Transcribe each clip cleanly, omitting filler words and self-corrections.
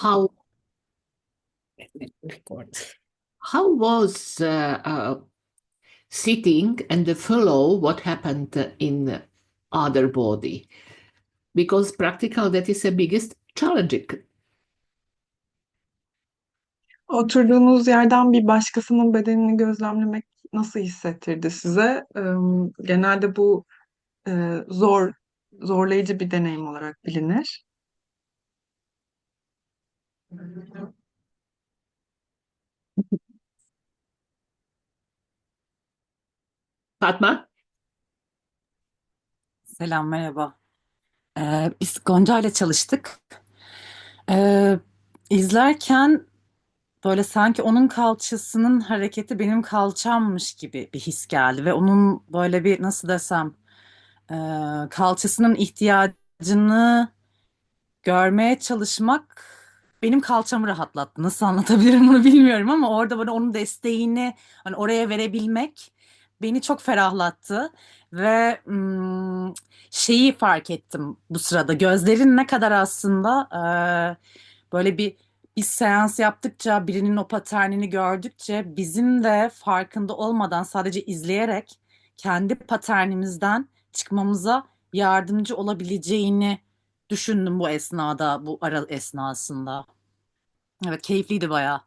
how was sitting and follow what happened in other body? Because practical, that is the biggest challenge. Oturduğunuz yerden bir başkasının bedenini gözlemlemek nasıl hissettirdi size? Genelde bu zorlayıcı bir deneyim olarak bilinir. Fatma? Selam, merhaba. Biz Gonca ile çalıştık. Ee, izlerken böyle sanki onun kalçasının hareketi benim kalçammış gibi bir his geldi ve onun böyle bir nasıl desem e, kalçasının ihtiyacını görmeye çalışmak benim kalçamı rahatlattı. Nasıl anlatabilirim bunu bilmiyorum ama orada bana onun desteğini hani oraya verebilmek beni çok ferahlattı ve şeyi fark ettim bu sırada gözlerin ne kadar aslında böyle bir seans yaptıkça birinin o paternini gördükçe bizim de farkında olmadan sadece izleyerek kendi paternimizden çıkmamıza yardımcı olabileceğini düşündüm bu esnada, bu ara esnasında. Evet, keyifliydi bayağı.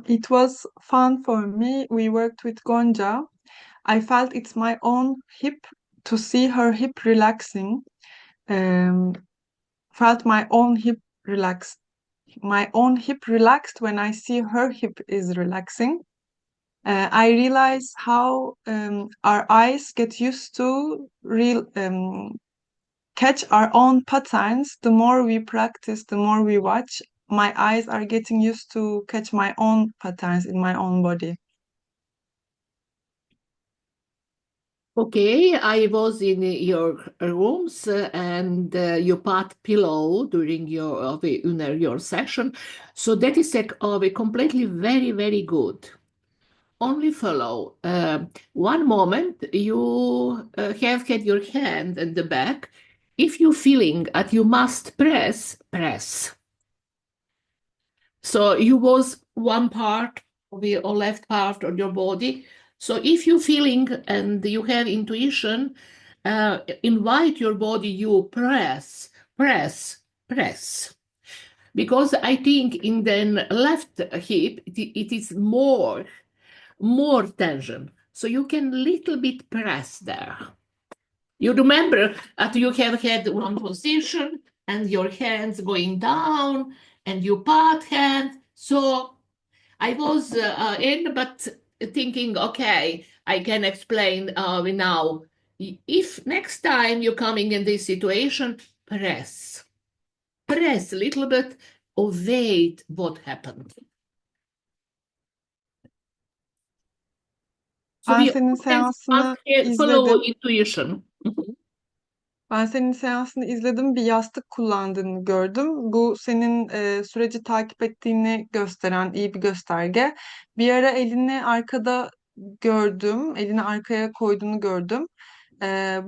It was fun for me. We worked with Gonca. I felt it's my own hip to see her hip relaxing. Um, Felt my own hip relaxed when I see her hip is relaxing. I realize how our eyes get used to catch our own patterns. The more we practice, the more we watch, my eyes are getting used to catch my own patterns in my own body. Okay, I was in your rooms and you put pillow during your session. So that is a completely very good. Only follow. One moment you have had your hand at the back. If you feeling that you must press. So you was one part of your or left part of your body. So if you feeling and you have intuition, invite your body, you press. Because I think in the left hip, it is more tension. So you can little bit press there. You remember that you have had one position and your hands going down and you part hand. So I was in, but thinking, okay, I can explain now. If next time you're coming in this situation, press a little bit or wait what happened. So Ben we senin always seansını follow izledim. intuition. Ben senin seansını izledim, bir yastık kullandığını gördüm. Bu senin süreci takip ettiğini gösteren iyi bir gösterge. Bir ara elini arkada gördüm, elini arkaya koyduğunu gördüm.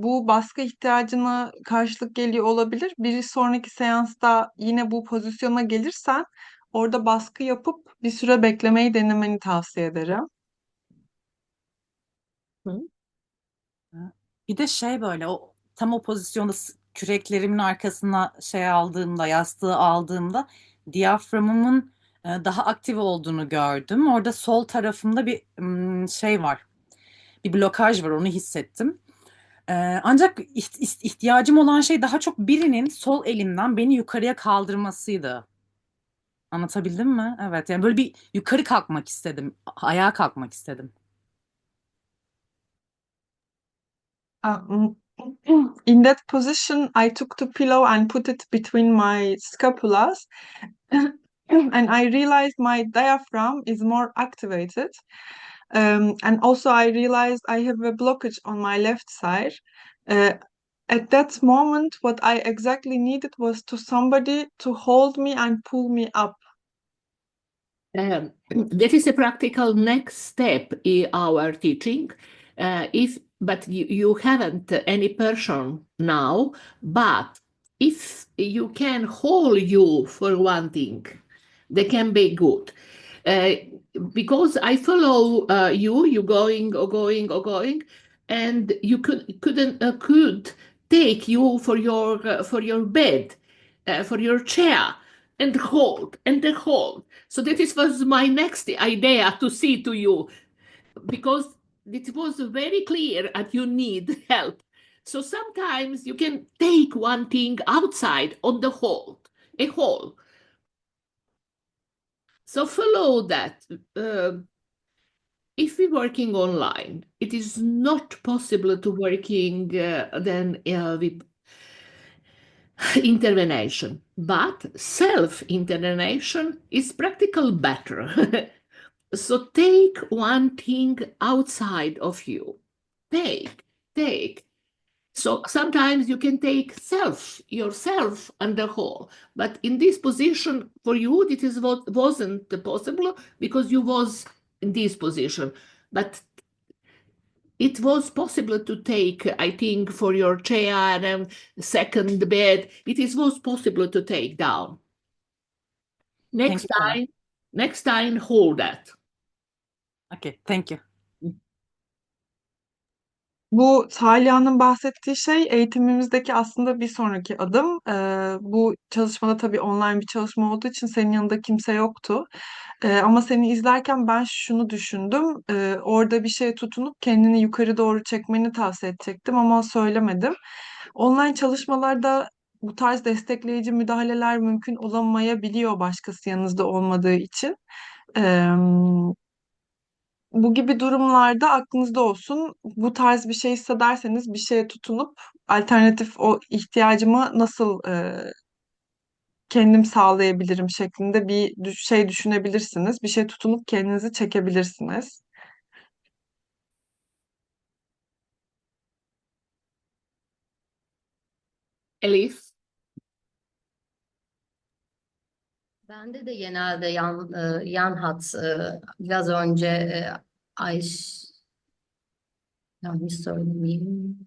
Bu baskı ihtiyacına karşılık geliyor olabilir. Bir sonraki seansta yine bu pozisyona gelirsen orada baskı yapıp bir süre beklemeyi denemeni tavsiye ederim. Bir de şey böyle o tam o pozisyonda küreklerimin arkasına şey aldığımda, yastığı aldığımda diyaframımın daha aktif olduğunu gördüm. Orada sol tarafımda bir şey var. Bir blokaj var, onu hissettim. Ancak ihtiyacım olan şey daha çok birinin sol elimden beni yukarıya kaldırmasıydı. Anlatabildim mi? Evet, yani böyle bir yukarı kalkmak istedim. Ayağa kalkmak istedim. In that position, I took the pillow and put it between my scapulas, and I realized my diaphragm is more activated. And also, I realized I have a blockage on my left side. Uh, at that moment, what I exactly needed was to somebody to hold me and pull me up. That is a practical next step in our teaching. If but you haven't any person now. But if you can hold you for one thing, they can be good. Uh, because I follow you going or going or going, and you could take you for your bed, for your chair, and hold and hold. So that is was my next idea to see to you, because it was very clear that you need help. So sometimes you can take one thing outside on the hold, a hole. So follow that. If we're working online, it is not possible to working then with intervention, but self-intervention is practical better. So take one thing outside of you. Take. So sometimes you can take yourself under whole, but in this position for you, it is what wasn't possible because you was in this position. But it was possible to take, I think, for your chair and second bed, was possible to take down. Thank you so much. Next time, hold that. Okay, thank you. Bu Talya'nın bahsettiği şey eğitimimizdeki aslında bir sonraki adım. Bu çalışmada tabii online bir çalışma olduğu için senin yanında kimse yoktu. Ama seni izlerken ben şunu düşündüm. Orada bir şeye tutunup kendini yukarı doğru çekmeni tavsiye edecektim ama söylemedim. Online çalışmalarda bu tarz destekleyici müdahaleler mümkün olamayabiliyor başkası yanınızda olmadığı için. Ee, Bu gibi durumlarda aklınızda olsun. Bu tarz bir şey hissederseniz bir şeye tutunup alternatif o ihtiyacımı nasıl kendim sağlayabilirim şeklinde bir şey düşünebilirsiniz. Bir şeye tutunup kendinizi çekebilirsiniz. Elif? Bende de genelde yan hat biraz önce yanlış söylemeyeyim.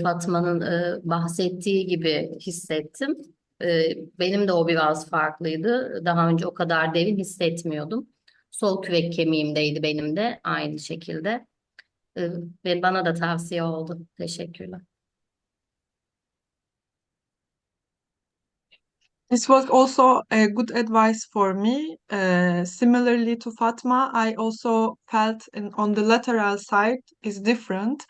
Fatma'nın bahsettiği gibi hissettim. Benim de o biraz farklıydı. Daha önce o kadar derin hissetmiyordum. Sol kürek kemiğimdeydi benim de aynı şekilde. Ve bana da tavsiye oldu. Teşekkürler. This was also a good advice for me. Similarly to Fatma, I also felt on the lateral side is different.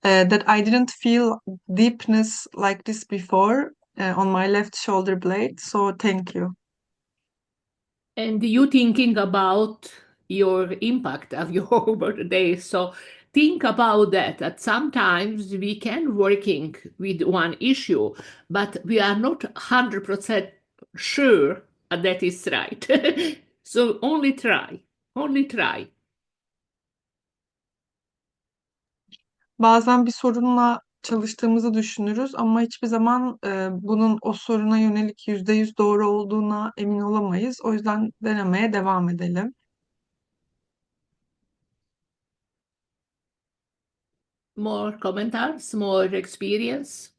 That I didn't feel deepness like this before on my left shoulder blade. So thank you. And you thinking about your impact of your birthday. So think about that sometimes we can working with one issue, but we are not 100% sure that is right. So only try. Bazen bir sorunla çalıştığımızı düşünürüz ama hiçbir zaman bunun o soruna yönelik %100 doğru olduğuna emin olamayız. O yüzden denemeye devam edelim. More comments, more experience.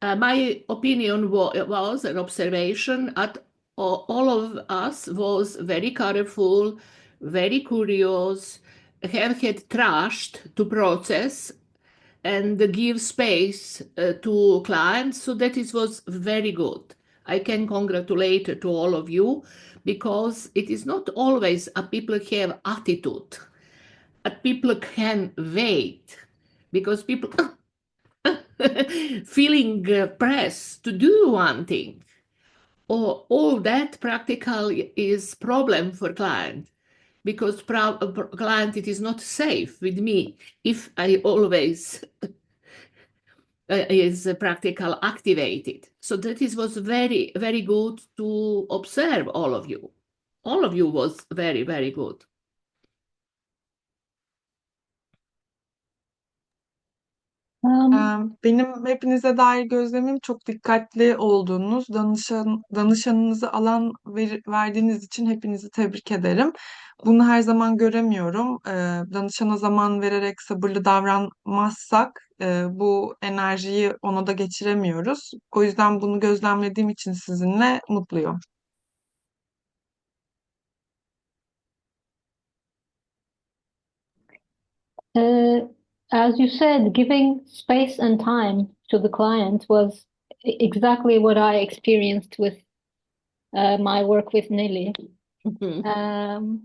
My opinion was an observation at all of us was very careful, very curious, have had trust to process and give space to clients. So that it was very good. I can congratulate to all of you because it is not always a people have attitude. People can wait because people feeling pressed to do one thing, or all that practical is problem for client because client it is not safe with me if I always is practical activated. So that is was very very good to observe all of you. All of you was very very good. Benim hepinize dair gözlemim çok dikkatli olduğunuz, danışanınızı alan verdiğiniz için hepinizi tebrik ederim. Bunu her zaman göremiyorum. Danışana zaman vererek sabırlı davranmazsak bu enerjiyi ona da geçiremiyoruz. O yüzden bunu gözlemlediğim için sizinle mutluyum. Uh, as you said, giving space and time to the client was exactly what I experienced with my work with Nelly. Mhm.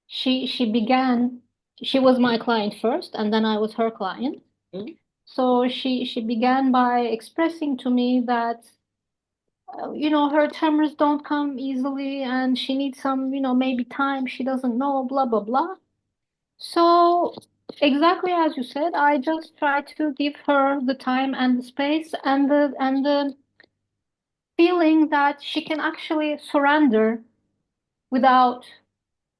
She was my client first, and then I was her client. Mhm. So she began by expressing to me that her tremors don't come easily, and she needs some, maybe time. She doesn't know, blah blah blah. So exactly as you said, I just try to give her the time and the space and the feeling that she can actually surrender without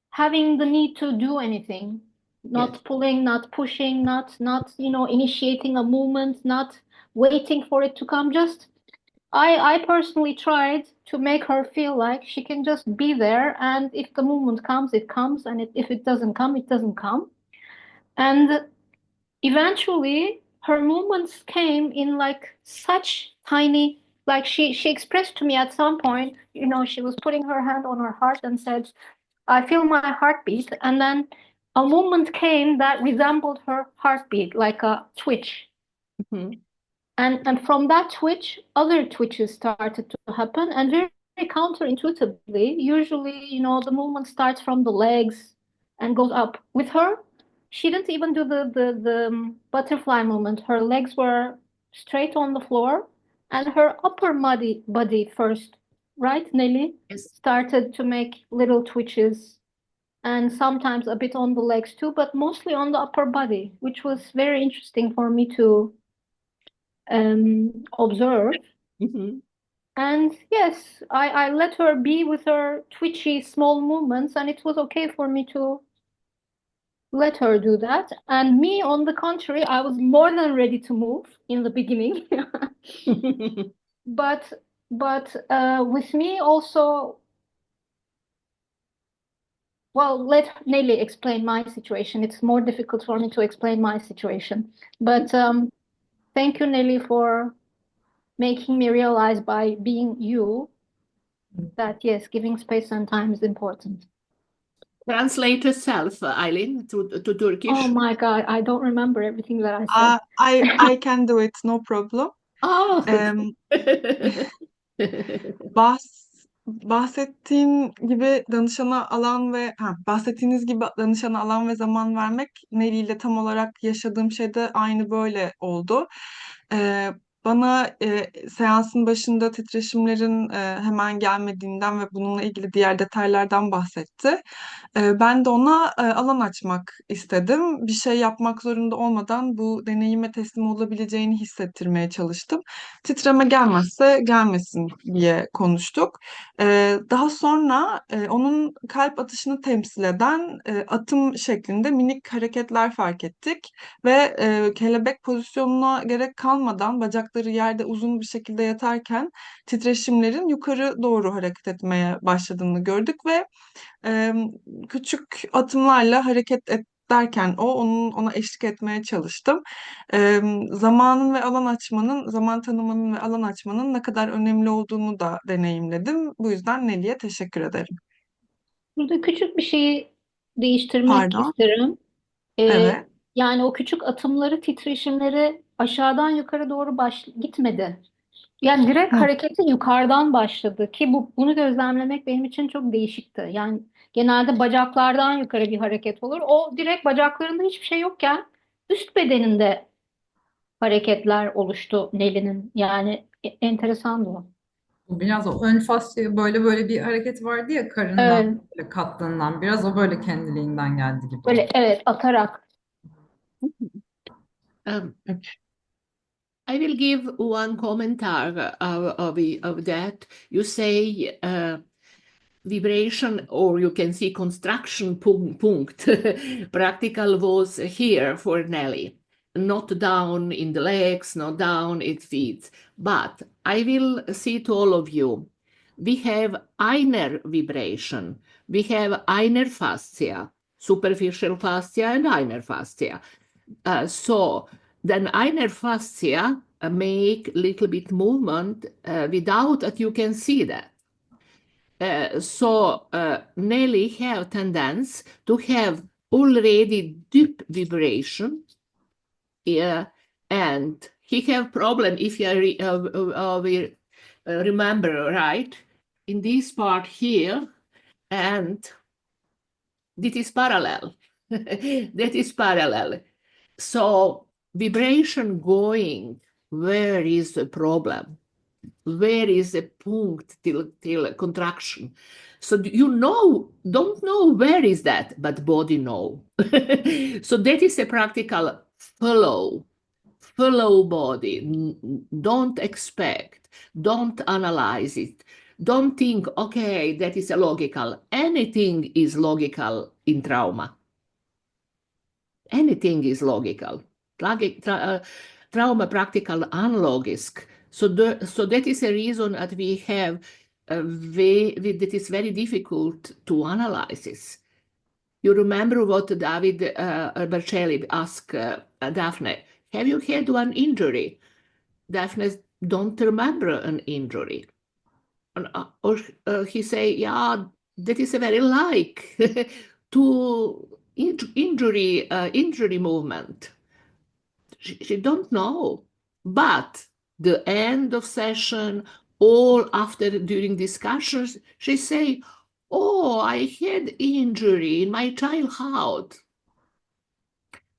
having the need to do anything, Yes. not pulling, not pushing, not initiating a movement, not waiting for it to come. Just I personally tried to make her feel like she can just be there, and if the movement comes, it comes, and if it doesn't come, it doesn't come. And eventually her movements came in like such tiny, like she expressed to me at some point, she was putting her hand on her heart and said, I feel my heartbeat. And then a movement came that resembled her heartbeat, like a twitch. Mhm. And from that twitch, other twitches started to happen, and very, very counterintuitively, usually, the movement starts from the legs and goes up. With her, she didn't even do the butterfly movement. Her legs were straight on the floor, and her upper body first, right, Nelly, Yes. started to make little twitches, and sometimes a bit on the legs too, but mostly on the upper body, which was very interesting for me to observe. Mhm. And yes, I let her be with her twitchy small movements, and it was okay for me to let her do that. And me, on the contrary, I was more than ready to move in the beginning. but with me also, well, let Nelly explain my situation. It's more difficult for me to explain my situation. But thank you, Nelly, for making me realize by being you that yes, giving space and time is important. Translate yourself, Eileen, to Turkish. Oh my God, I don't remember everything that I said. I can do it, no problem. Oh. Bahs bahsettiğin gibi danışana alan ve bahsettiğiniz gibi danışana alan ve zaman vermek Neri ile tam olarak yaşadığım şey de aynı böyle oldu. Ee, Bana seansın başında titreşimlerin hemen gelmediğinden ve bununla ilgili diğer detaylardan bahsetti. Ben de ona alan açmak istedim. Bir şey yapmak zorunda olmadan bu deneyime teslim olabileceğini hissettirmeye çalıştım. Titreme gelmezse gelmesin diye konuştuk. Daha sonra onun kalp atışını temsil eden atım şeklinde minik hareketler fark ettik ve kelebek pozisyonuna gerek kalmadan bacakları yerde uzun bir şekilde yatarken titreşimlerin yukarı doğru hareket etmeye başladığını gördük ve e, küçük adımlarla hareket derken ona eşlik etmeye çalıştım. Zamanın ve alan açmanın, zaman tanımanın ve alan açmanın ne kadar önemli olduğunu da deneyimledim. Bu yüzden Nelly'e teşekkür ederim. Burada küçük bir şeyi değiştirmek Pardon. isterim. Evet. Yani o küçük atımları, titreşimleri aşağıdan yukarı doğru gitmedi. Yani direkt Hı. hareketi yukarıdan başladı ki bunu gözlemlemek benim için çok değişikti. Yani genelde bacaklardan yukarı bir hareket olur. O direkt bacaklarında hiçbir şey yokken üst bedeninde hareketler oluştu Neli'nin. Yani enteresan bu. Biraz o ön fasya böyle bir hareket vardı ya karından Evet, böyle katlığından biraz o böyle kendiliğinden geldi gibi oldu. böyle evet atarak. Um, I will give one commentary of that. You say vibration, or you can see construction punkt. Practical was here for Nelly. not down in the legs, not down in feet. But I will say to all of you, we have inner vibration. We have inner fascia, superficial fascia and inner fascia. So then inner fascia make little bit movement without that you can see that. So Nelly have tendency to have already deep vibration, and he have problem if you remember right in this part here, and this is parallel. That is parallel. So vibration going, where is the problem? Where is the point till contraction? So don't know where is that, but body know. So that is a practical follow body. Don't expect, don't analyze it. Don't think, okay, that is a logical. Anything is logical in trauma. Anything is logical. Trauma practical unlogisk. So that is a reason that we have that is very difficult to analyze this. You remember what David Bercelli asked Daphne, have you had one injury? Daphne don't remember an injury. Or he say, yeah, that is a very like to injury movement. She don't know. But the end of session, all after during discussions, she say, oh, I had injury in my childhood.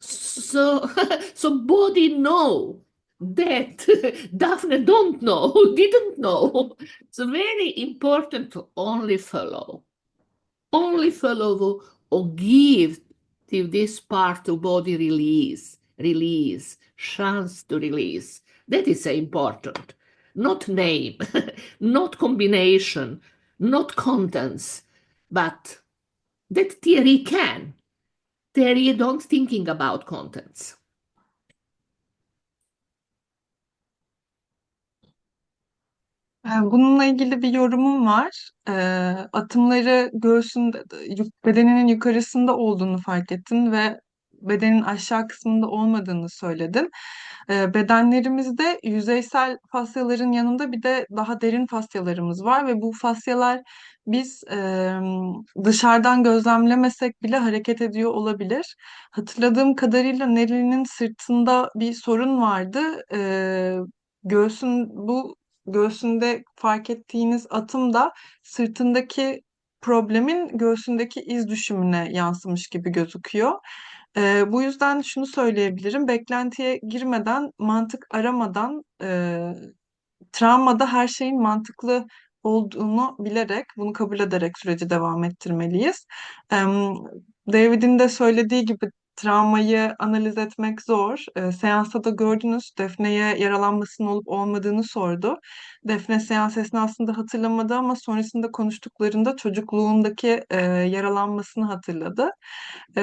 So, so body know that Daphne don't know, didn't know. It's very important to only follow or give to this part of body release, chance to release. That is important. Not name, not combination, not contents, but that theory can. Theory don't thinking about contents. Bununla ilgili bir yorumum var. Atımları bedeninin yukarısında olduğunu fark ettin ve bedenin aşağı kısmında olmadığını söyledin. Bedenlerimizde yüzeysel fasyaların yanında bir de daha derin fasyalarımız var ve bu fasyalar biz dışarıdan gözlemlemesek bile hareket ediyor olabilir. Hatırladığım kadarıyla Nelly'nin sırtında bir sorun vardı. Göğsünde fark ettiğiniz atım da sırtındaki problemin göğsündeki iz düşümüne yansımış gibi gözüküyor. Bu yüzden şunu söyleyebilirim. Beklentiye girmeden, mantık aramadan, travmada her şeyin mantıklı olduğunu bilerek, bunu kabul ederek süreci devam ettirmeliyiz. David'in de söylediği gibi travmayı analiz etmek zor. Seansta da gördünüz, Defne'ye yaralanmasının olup olmadığını sordu. Defne seans esnasında hatırlamadı ama sonrasında konuştuklarında çocukluğundaki yaralanmasını hatırladı.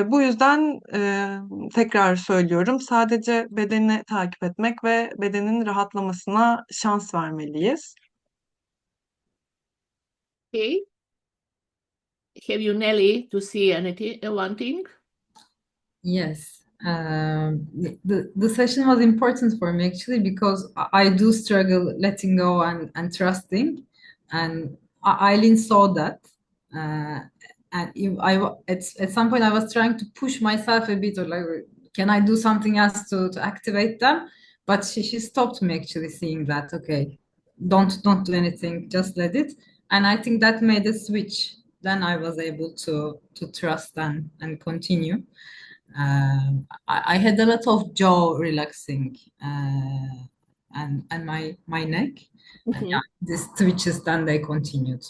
Bu yüzden tekrar söylüyorum, sadece bedeni takip etmek ve bedenin rahatlamasına şans vermeliyiz. Okay. Have you, Nelly, to see anything, one thing? Yes. The session was important for me actually because I do struggle letting go and trusting, and Eileen saw that, and at some point I was trying to push myself a bit, or like, can I do something else to activate them? But she stopped me actually, seeing that, okay, don't do anything, just let it. And I think that made a switch. Then I was able to trust and continue. I had a lot of jaw relaxing, and my neck. And yeah, these twitches, then they continued.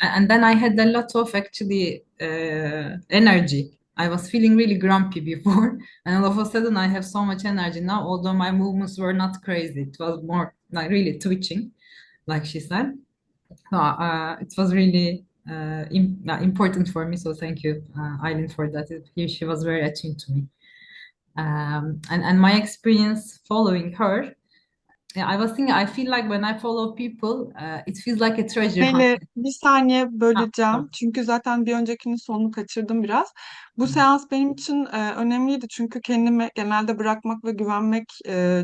And then I had a lot of actually energy. I was feeling really grumpy before, and all of a sudden I have so much energy now, although my movements were not crazy. It was more like really twitching, like she said. So it was really important for me. So thank you, Eileen, for that. She was very attuned to me. And my experience following her, I was thinking, I feel like when I follow people, it feels like a treasure hunt. Nele, bir saniye Ha, böleceğim. tamam. Çünkü zaten bir öncekinin sonunu kaçırdım biraz. Bu seans benim için önemliydi. Çünkü kendimi genelde bırakmak ve güvenmek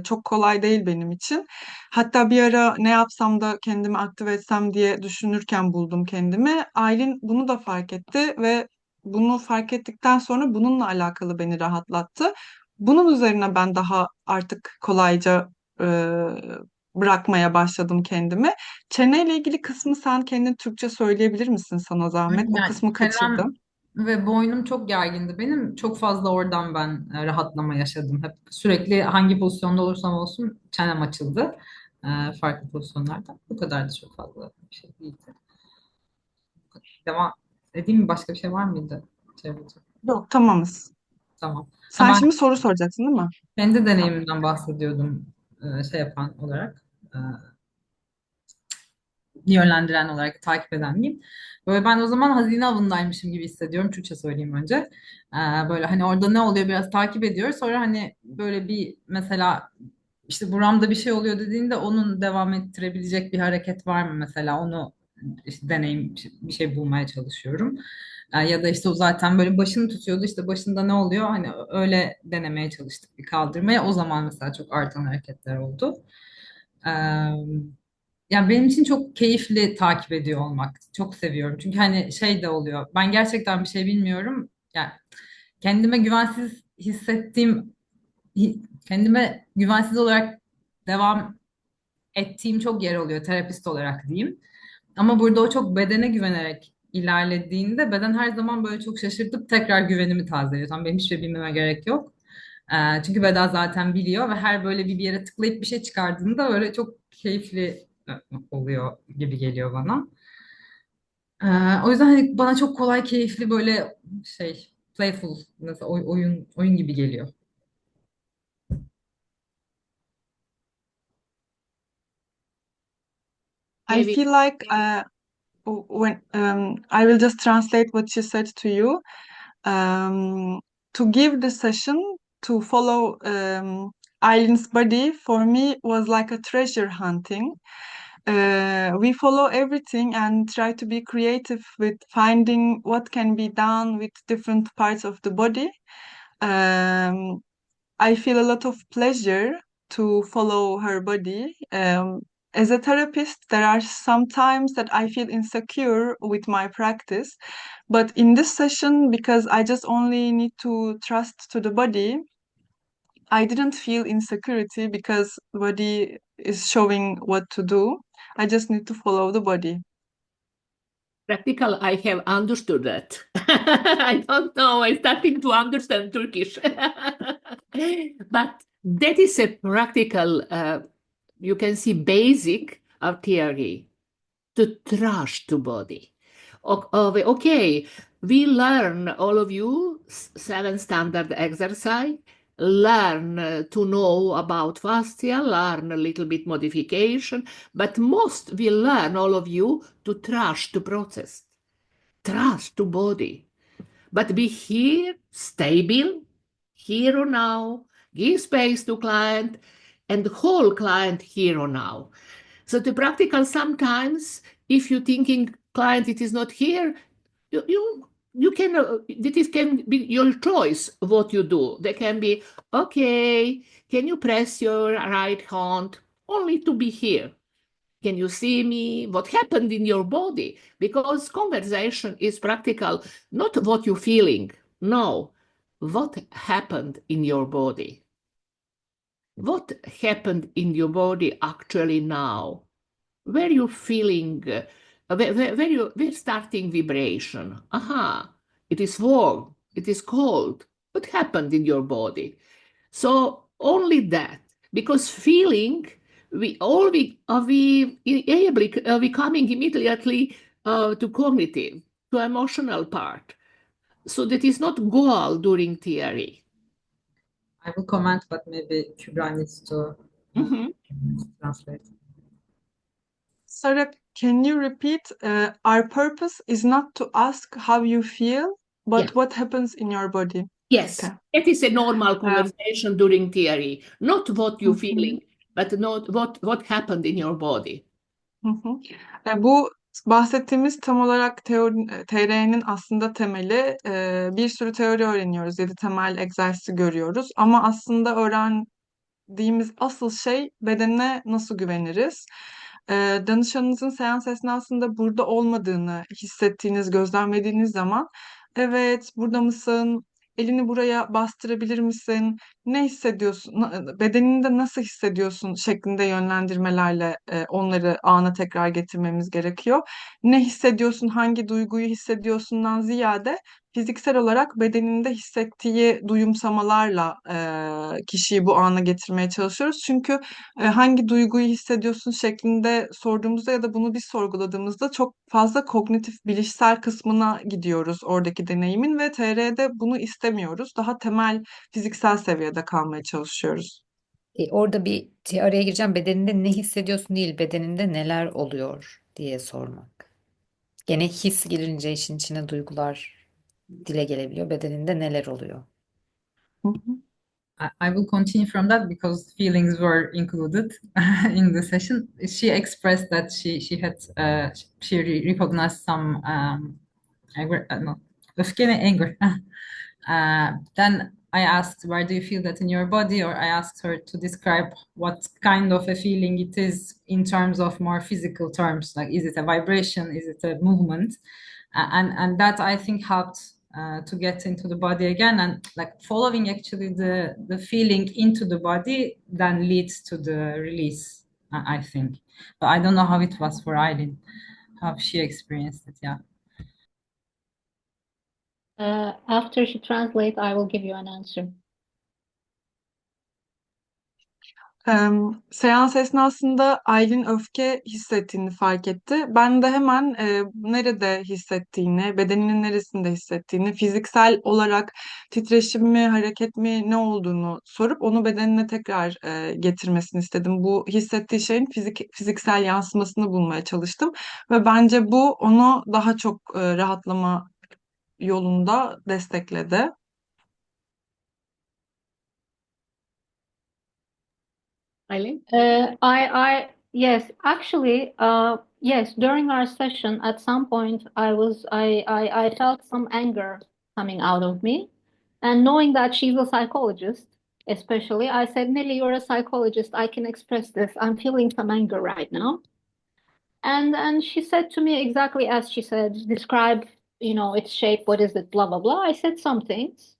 çok kolay değil benim için. Hatta bir ara ne yapsam da kendimi aktive etsem diye düşünürken buldum kendimi. Aylin bunu da fark etti ve bunu fark ettikten sonra bununla alakalı beni rahatlattı. Bunun üzerine ben daha artık kolayca e, bırakmaya başladım kendimi. Çeneyle ilgili kısmı sen kendin Türkçe söyleyebilir misin sana zahmet? O Yani kısmı çenem kaçırdım. ve boynum çok gergindi benim. Çok fazla oradan ben rahatlama yaşadım. Hep sürekli hangi pozisyonda olursam olsun çenem açıldı. Farklı pozisyonlarda. Bu kadar da çok fazla bir şey değildi. Devam edeyim mi? Başka bir şey var mıydı? Çevreci. Yok, tamamız. Tamam. Ha, Sen ben şimdi soru soracaksın değil mi? kendi Tamam. deneyimimden bahsediyordum şey yapan olarak. Yönlendiren olarak takip eden diyeyim. Böyle ben o zaman hazine avındaymışım gibi hissediyorum. Türkçe söyleyeyim önce. Böyle hani orada ne oluyor biraz takip ediyor. Sonra hani böyle bir mesela işte buramda bir şey oluyor dediğinde onun devam ettirebilecek bir hareket var mı mesela onu işte deneyim bir şey bulmaya çalışıyorum. Ya da işte o zaten böyle başını tutuyordu işte başında ne oluyor hani öyle denemeye çalıştık bir kaldırmaya. O zaman mesela çok artan hareketler oldu. Ee, Yani benim için çok keyifli takip ediyor olmak. Çok seviyorum. Çünkü hani şey de oluyor. Ben gerçekten bir şey bilmiyorum. Yani kendime güvensiz hissettiğim, kendime güvensiz olarak devam ettiğim çok yer oluyor terapist olarak diyeyim. Ama burada o çok bedene güvenerek ilerlediğinde beden her zaman böyle çok şaşırtıp tekrar güvenimi tazeliyor. Tam benim hiçbir şey bilmeme gerek yok. Çünkü beden zaten biliyor ve her böyle bir yere tıklayıp bir şey çıkardığında böyle çok keyifli oluyor gibi geliyor bana. O yüzden hani bana çok kolay, keyifli böyle şey, playful, nasıl oyun gibi geliyor. I Maybe feel like when I will just translate what she said to you. To give the session to follow Aylin's body for me was like a treasure hunting. We follow everything and try to be creative with finding what can be done with different parts of the body. I feel a lot of pleasure to follow her body. As a therapist, there are some times that I feel insecure with my practice, but in this session, because I just only need to trust to the body, I didn't feel insecurity because the body is showing what to do. I just need to follow the body. practical, I have understood that. I don't know, I'm starting to understand Turkish. But that is a practical, you can see basic of TRE, to trust the body. Okay, we learn, all of you, 7 standard exercise, learn to know about fascia, learn a little bit modification, but most we learn, all of you, to trust the process, trust the body, but be here, stable, here or now, give space to client, and whole client here or now. So the practical sometimes, if you thinking client it is not here, you can it can be your choice what you do. They can be okay. Can you press your right hand only to be here? Can you see me? What happened in your body? Because conversation is practical, not what you're feeling. No, what happened in your body? What happened in your body actually now? Where you're feeling, where starting vibration. Aha, it is warm, it is cold. What happened in your body? So only that, because feeling, we coming immediately to cognitive, to emotional part. So that is not goal during theory. I will comment, but maybe Kübra needs to Mhm. translate. Sarah, can you repeat? Our purpose is not to ask how you feel, but Yeah. what happens in your body. Yes, Okay. it is a normal conversation during TRE. Not what you're feeling, but not what happened in your body. Hı hı. Bu bahsettiğimiz tam olarak TR'nin aslında temeli, bir sürü teori öğreniyoruz, 7 temel egzersizi görüyoruz ama aslında öğrendiğimiz asıl şey bedenine nasıl güveniriz? Danışanınızın seans esnasında burada olmadığını hissettiğiniz, gözlemlediğiniz zaman evet burada mısın? Elini buraya bastırabilir misin? Ne hissediyorsun? Bedeninde nasıl hissediyorsun şeklinde yönlendirmelerle onları ana tekrar getirmemiz gerekiyor. Ne hissediyorsun, hangi duyguyu hissediyorsundan ziyade fiziksel olarak bedeninde hissettiği duyumsamalarla kişiyi bu ana getirmeye çalışıyoruz. Çünkü hangi duyguyu hissediyorsun şeklinde sorduğumuzda ya da bunu biz sorguladığımızda çok fazla kognitif bilişsel kısmına gidiyoruz oradaki deneyimin ve TR'de bunu istemiyoruz. Daha temel fiziksel seviyede kalmaya çalışıyoruz. Orada araya gireceğim. Bedeninde ne hissediyorsun değil, bedeninde neler oluyor diye sormak. Gene his girince işin içine duygular dile gelebiliyor. Bedeninde neler oluyor? Hı hı. I will continue from that because feelings were included in the session. She expressed that she had she recognized some anger, no, öfke ve anger. Then I asked, where do you feel that in your body? Or I asked her to describe what kind of a feeling it is in terms of more physical terms, like is it a vibration, is it a movement? And that I think helped to get into the body again, and like following actually the feeling into the body then leads to the release, I think. But I don't know how it was for Eileen, how she experienced it. Yeah. After she translates, I will give you an answer. Seans esnasında Aylin öfke hissettiğini fark etti. Ben de hemen nerede hissettiğini, bedeninin neresinde hissettiğini, fiziksel olarak titreşim mi, hareket mi, ne olduğunu sorup onu bedenine tekrar getirmesini istedim. Bu hissettiği şeyin fiziksel yansımasını bulmaya çalıştım ve bence bu onu daha çok rahatlama yolunda destekledi. Eileen? Yes, actually, yes, during our session, at some point, I felt some anger coming out of me. And knowing that she's a psychologist, especially, I said, Nelly, you're a psychologist. I can express this. I'm feeling some anger right now. And she said to me exactly as she said, describe, its shape, what is it, blah, blah, blah. I said some things.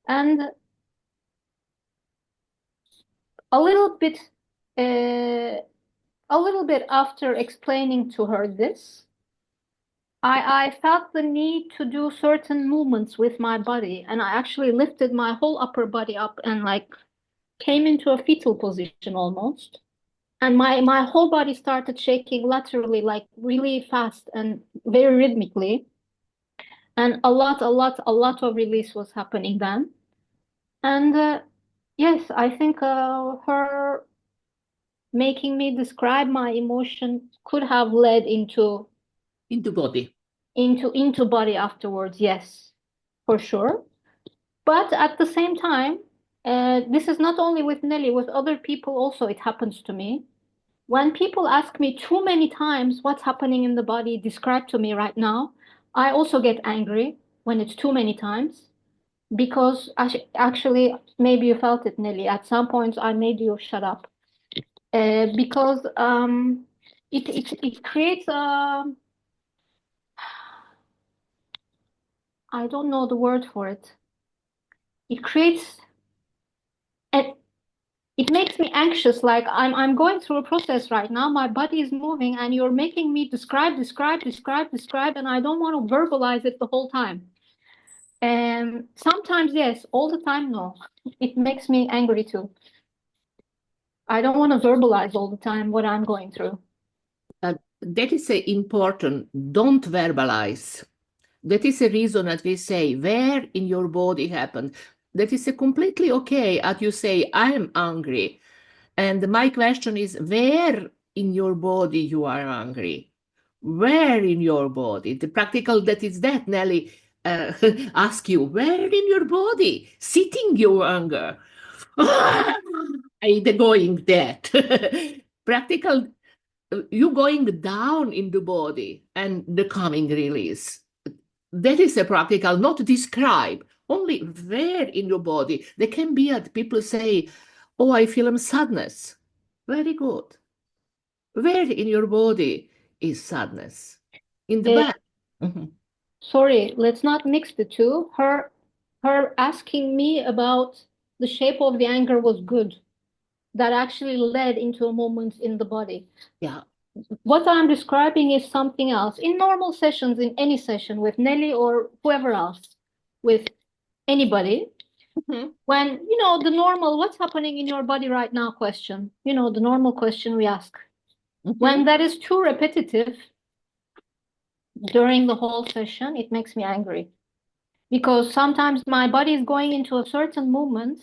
And a little bit after explaining to her this, I felt the need to do certain movements with my body, and I actually lifted my whole upper body up and like came into a fetal position almost. And my whole body started shaking laterally, like really fast and very rhythmically. And a lot of release was happening then. And yes, I think her making me describe my emotion could have led into body. Into body afterwards, yes, for sure. But at the same time, this is not only with Nelly, with other people also it happens to me. When people ask me too many times what's happening in the body, describe to me right now, I also get angry when it's too many times. Because actually, maybe you felt it, Nelly. At some points, I made you shut up. Because it creates I don't know the word for it. It creates it makes me anxious, like I'm going through a process right now. My body is moving and you're making me describe, and I don't want to verbalize it the whole time. And sometimes yes, all the time no. It makes me angry too. I don't want to verbalize all the time what I'm going through. That is important. Don't verbalize. That is a reason that we say where in your body happened. That is completely okay as you say, I'm angry. And my question is, where in your body you are angry? Where in your body? The practical, that is that, Nelly. ask you, where in your body sitting your anger? The going that. Practical, you going down in the body and the coming release. That is a practical, not describe, only where in your body. They can be at people say, oh, I feel sadness. Very good. Where in your body is sadness? In the Uh, back. Mhm. Sorry, let's not mix the two. Her asking me about the shape of the anger was good. That actually led into a moment in the body. Yeah. What I'm describing is something else. In normal sessions, in any session with Nelly or whoever else, with anybody, Mhm. when, the normal, what's happening in your body right now question, the normal question we ask. Mhm. When that is too repetitive during the whole session, it makes me angry. Because sometimes my body is going into a certain movement,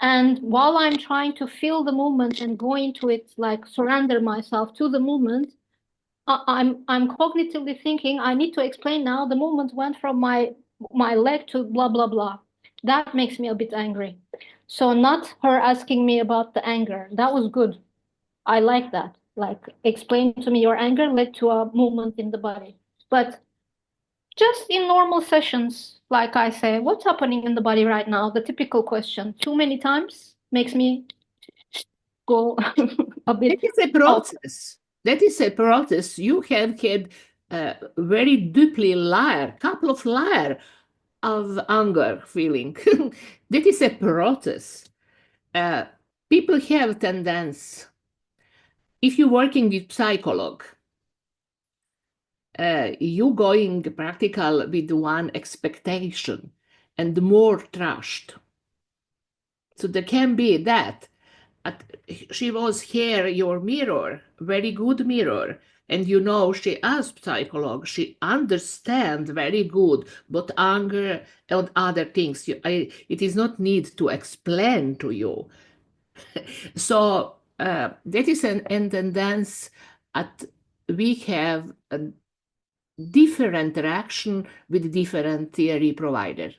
and while I'm trying to feel the movement and go into it, like surrender myself to the movement, I'm cognitively thinking I need to explain now the movement went from my leg to blah blah blah. That makes me a bit angry. So not her asking me about the anger. That was good. I like that. Like explain to me your anger led to a movement in the body. But just in normal sessions, like I say, what's happening in the body right now? The typical question. Too many times makes me go a That bit is a out. process. That is a process. You have had very deeply layer, couple of layer of anger feeling. That is a process. Uh, People have tendency. If you're working with psychologue, you going practical with one expectation and more trust. So there can be that. She was here, your mirror, very good mirror. And she as psychologue, she understand very good, but anger and other things. It is not need to explain to you. So that is an tendency at we have a different reaction with different theory provider,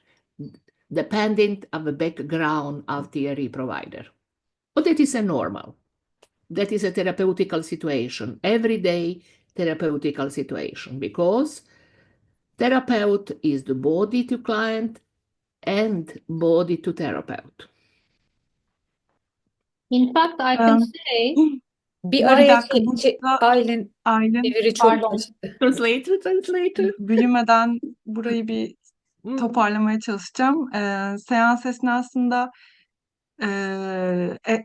depending on the background of theory provider. But that is a normal. That is a therapeutical situation, everyday therapeutical situation, because therapeutic is the body to client and body to therapeutic. In fact, I can say Bir Bir araya dakika burada Aylin Aylin, çeviri çok pardon, kaçtı. Translator. büyümeden burayı bir Mm. toparlamaya çalışacağım. Seans esnasında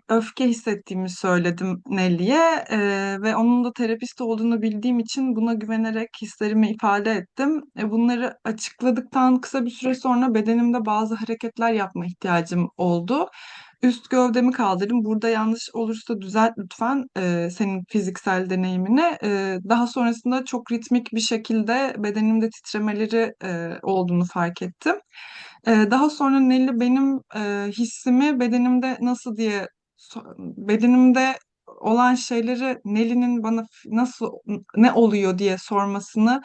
öfke hissettiğimi söyledim Nelly'e ve onun da terapist olduğunu bildiğim için buna güvenerek hislerimi ifade ettim. Bunları açıkladıktan kısa bir süre sonra bedenimde bazı hareketler yapma ihtiyacım oldu. Üst gövdemi kaldırdım. Burada yanlış olursa düzelt lütfen senin fiziksel deneyimini. Daha sonrasında çok ritmik bir şekilde bedenimde titremeleri olduğunu fark ettim. Daha sonra Nelly benim hissimi bedenimde nasıl diye bedenimde olan şeyleri Nelly'nin bana nasıl ne oluyor diye sormasının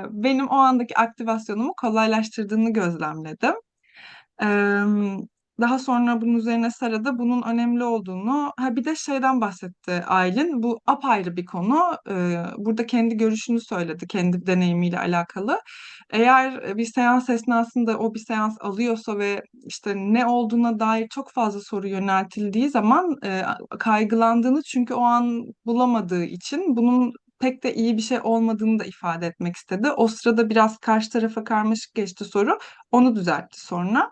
benim o andaki aktivasyonumu kolaylaştırdığını gözlemledim. Daha sonra bunun üzerine Sara da bunun önemli olduğunu, bir de şeyden bahsetti Aylin. Bu apayrı bir konu. Burada kendi görüşünü söyledi, kendi deneyimiyle alakalı. Eğer bir seans esnasında o bir seans alıyorsa ve işte ne olduğuna dair çok fazla soru yöneltildiği zaman kaygılandığını çünkü o an bulamadığı için bunun pek de iyi bir şey olmadığını da ifade etmek istedi. O sırada biraz karşı tarafa karmaşık geçti soru. Onu düzeltti sonra.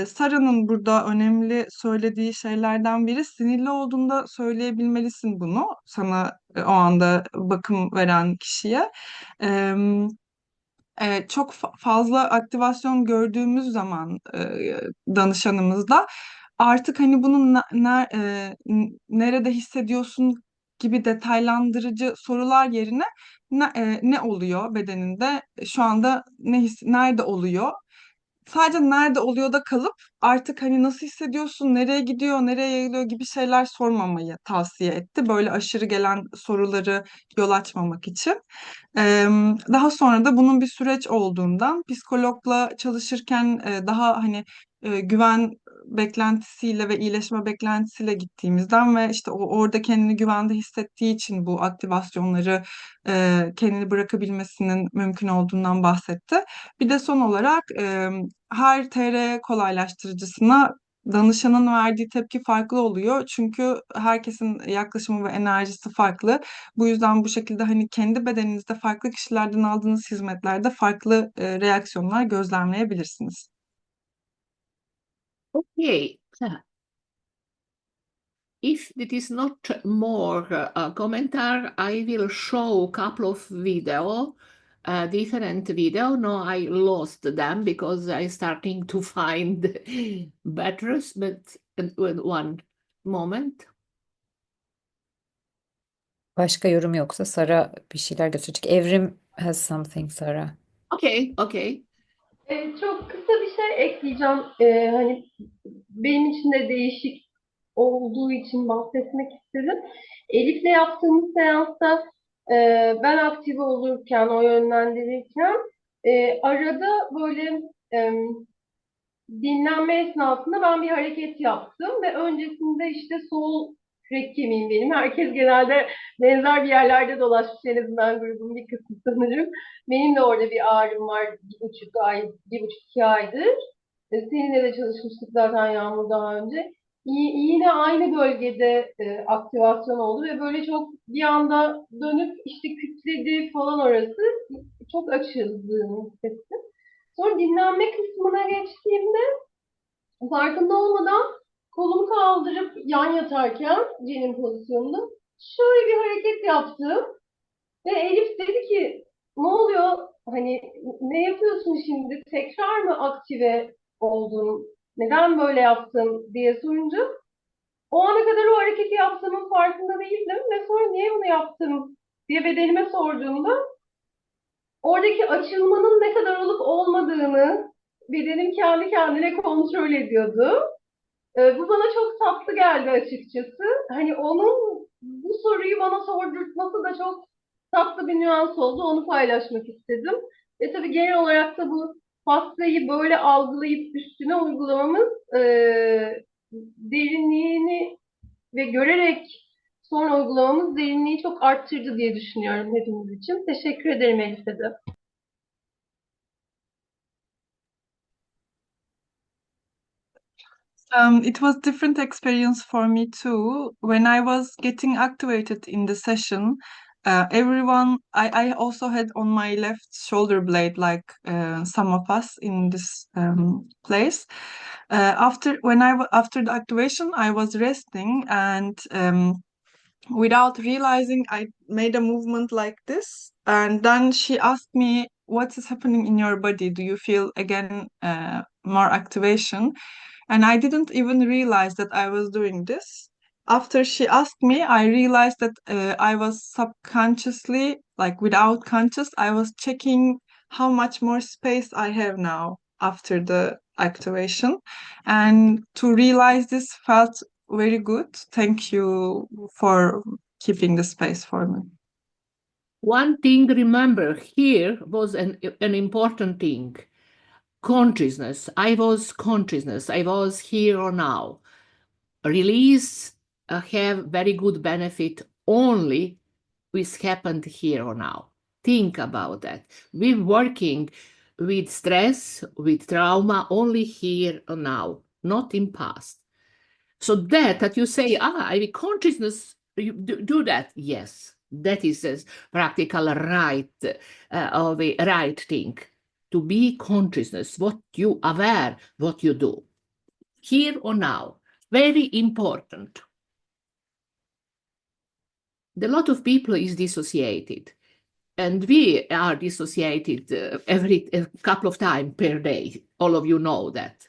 Sara'nın burada önemli söylediği şeylerden biri sinirli olduğunda söyleyebilmelisin bunu sana o anda bakım veren kişiye. Çok fazla aktivasyon gördüğümüz zaman danışanımızda artık hani bunun nerede hissediyorsun gibi detaylandırıcı sorular yerine ne oluyor bedeninde şu anda nerede oluyor sadece nerede oluyor da kalıp artık hani nasıl hissediyorsun, nereye gidiyor, nereye yayılıyor gibi şeyler sormamayı tavsiye etti. Böyle aşırı gelen soruları yol açmamak için. Daha sonra da bunun bir süreç olduğundan psikologla çalışırken daha hani güven beklentisiyle ve iyileşme beklentisiyle gittiğimizden ve işte orada kendini güvende hissettiği için bu aktivasyonları kendini bırakabilmesinin mümkün olduğundan bahsetti. Bir de son olarak her TR kolaylaştırıcısına danışanın verdiği tepki farklı oluyor. Çünkü herkesin yaklaşımı ve enerjisi farklı. Bu yüzden bu şekilde hani kendi bedeninizde farklı kişilerden aldığınız hizmetlerde farklı reaksiyonlar gözlemleyebilirsiniz. Okay. If it is not more commentar, I will show a couple of video, different video. No, I lost them because I starting to find better, but one moment. Başka yorum yoksa Sara bir şeyler gösterecek. Evrim has something, Sara. Okay, okay. Çok kısa bir şey ekleyeceğim. Hani benim için de değişik olduğu için bahsetmek istedim. Elif'le yaptığımız seansta ben aktive olurken, o yönlendirirken arada böyle dinlenme esnasında ben bir hareket yaptım ve öncesinde işte sol kürek kemiğim benim. Herkes genelde benzer bir yerlerde dolaşmış, en azından grubun bir kısmı sanırım. Benim de orada bir ağrım var 1,5 ay, 1,5-2 aydır. Seninle de çalışmıştık zaten Yağmur daha önce. Yine aynı bölgede aktivasyon oldu ve böyle çok bir anda dönüp işte kütledi falan orası. Çok açıldığını hissettim. Sonra dinlenme kısmına geçtiğimde farkında olmadan kolumu kaldırıp yan yatarken cenin pozisyonunda şöyle bir hareket yaptım. Ve Elif dedi ki ne oluyor? Hani ne yapıyorsun şimdi? Tekrar mı aktive oldun? Neden böyle yaptın diye sorunca o ana kadar o hareketi yaptığımın farkında değildim ve sonra niye bunu yaptım diye bedenime sorduğumda oradaki açılmanın ne kadar olup olmadığını bedenim kendi kendine kontrol ediyordu. Bu bana çok tatlı geldi açıkçası. Hani onun bu soruyu bana sordurtması da çok tatlı bir nüans oldu. Onu paylaşmak istedim. Ve tabii genel olarak da bu hastayı böyle algılayıp üstüne uygulamamız derinliğini ve görerek sonra uygulamamız derinliği çok arttırdı diye düşünüyorum hepimiz için. Teşekkür ederim Elif'e de. It was different experience for me too. When I was getting activated in the session, I also had on my left shoulder blade, like some of us in this place. After the activation, I was resting and without realizing, I made a movement like this. And then she asked me, "What is happening in your body? Do you feel again more activation?" And I didn't even realize that I was doing this. After she asked me, I realized that I was subconsciously, like without conscious, I was checking how much more space I have now after the activation. And to realize this felt very good. Thank you for keeping the space for me. One thing remember here was an important thing. Consciousness. I was consciousness. I was here or now. Release have very good benefit only with happened here or now. Think about that. We're working with stress, with trauma only here or now, not in past. So that you say, I consciousness, you do that. Yes, that is a practical right of a right thing. To be consciousness, what you aware, what you do. Here or now. Very important. A lot of people is dissociated. And we are dissociated every a couple of times per day. All of you know that.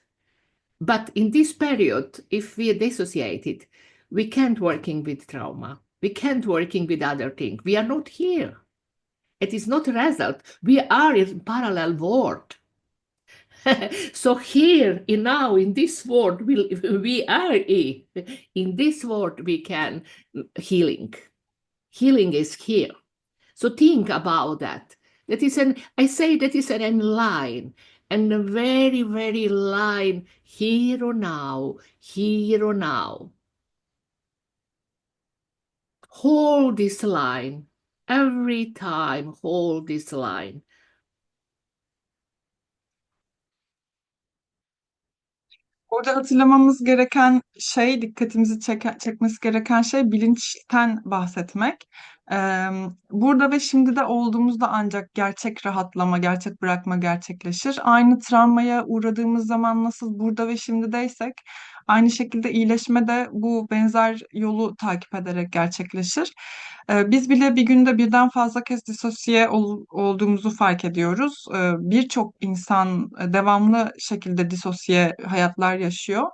But in this period, if we are dissociated, we can't working with trauma. We can't working with other things. We are not here. It is not a result. We are in parallel world. So here, now, in this world, we are in this world we can healing. Healing is here. So think about that. I say that is an line, and a very, very line here or now, here or now. Hold this line. Every time, hold this line. Burada hatırlamamız gereken şey, dikkatimizi çekmesi gereken şey bilinçten bahsetmek. Burada ve şimdi de olduğumuzda ancak gerçek rahatlama, gerçek bırakma gerçekleşir. Aynı travmaya uğradığımız zaman nasıl burada ve şimdideysek, aynı şekilde iyileşme de bu benzer yolu takip ederek gerçekleşir. Biz bile bir günde birden fazla kez disosiye olduğumuzu fark ediyoruz. Birçok insan devamlı şekilde disosiye hayatlar yaşıyor.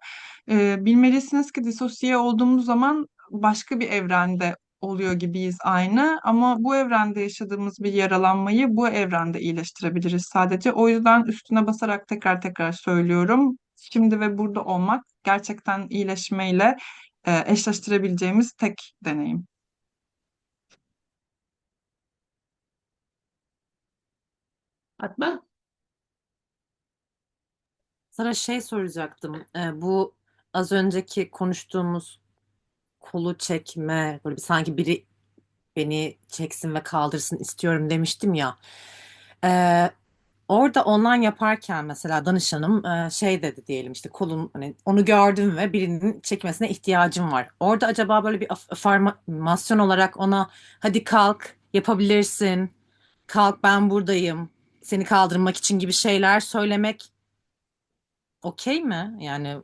Bilmelisiniz ki disosiye olduğumuz zaman başka bir evrende oluyor gibiyiz aynı, ama bu evrende yaşadığımız bir yaralanmayı bu evrende iyileştirebiliriz sadece. O yüzden üstüne basarak tekrar tekrar söylüyorum. Şimdi ve burada olmak gerçekten iyileşmeyle eşleştirebileceğimiz tek deneyim. Fatma? Sana şey soracaktım. Bu az önceki konuştuğumuz kolu çekme, böyle bir sanki biri beni çeksin ve kaldırsın istiyorum demiştim ya. Ee, Orada online yaparken mesela danışanım şey dedi, diyelim işte kolun, hani onu gördüm ve birinin çekmesine ihtiyacım var. Orada acaba böyle bir afirmasyon olarak ona hadi kalk yapabilirsin, kalk ben buradayım seni kaldırmak için gibi şeyler söylemek okey mi? Yani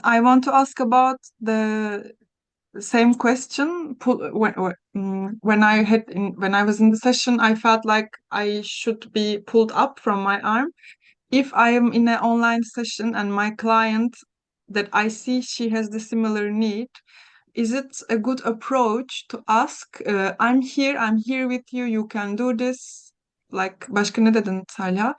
I want to ask about the same question. When I was in the session, I felt like I should be pulled up from my arm. If I am in an online session and my client that I see she has the similar need, is it a good approach to ask, I'm here with you, you can do this? Like, başka ne dedin Talha?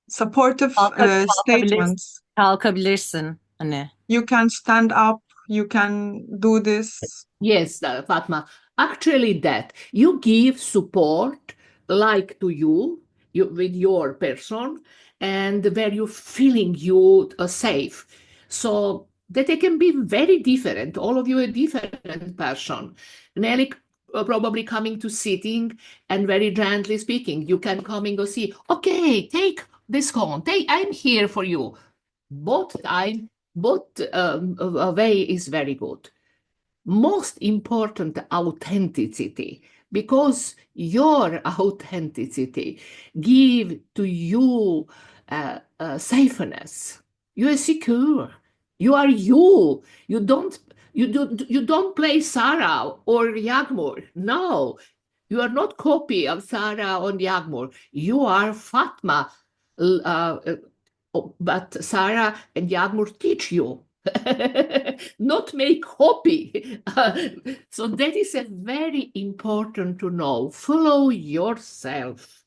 Supportive kalkabilirsin, statements. kalkabilirsin hani. You can stand up, you can do this. Yes, Fatma. Actually, that you give support like to you with your person, and where you feeling you safe. So that they can be very different. All of you a different person. Nelly probably coming to sitting and very gently speaking. You can come and go see. Okay, take this cone. I'm here for you. Both way is very good. Most important, authenticity, because your authenticity give to you safeness. You are secure. You are you. You don't play Sarah or Yagmur. No, you are not copy of Sarah or Yagmur. You are Fatma. But Sarah and Yagmur teach you. Not make copy. So that is a very important to know. Follow yourself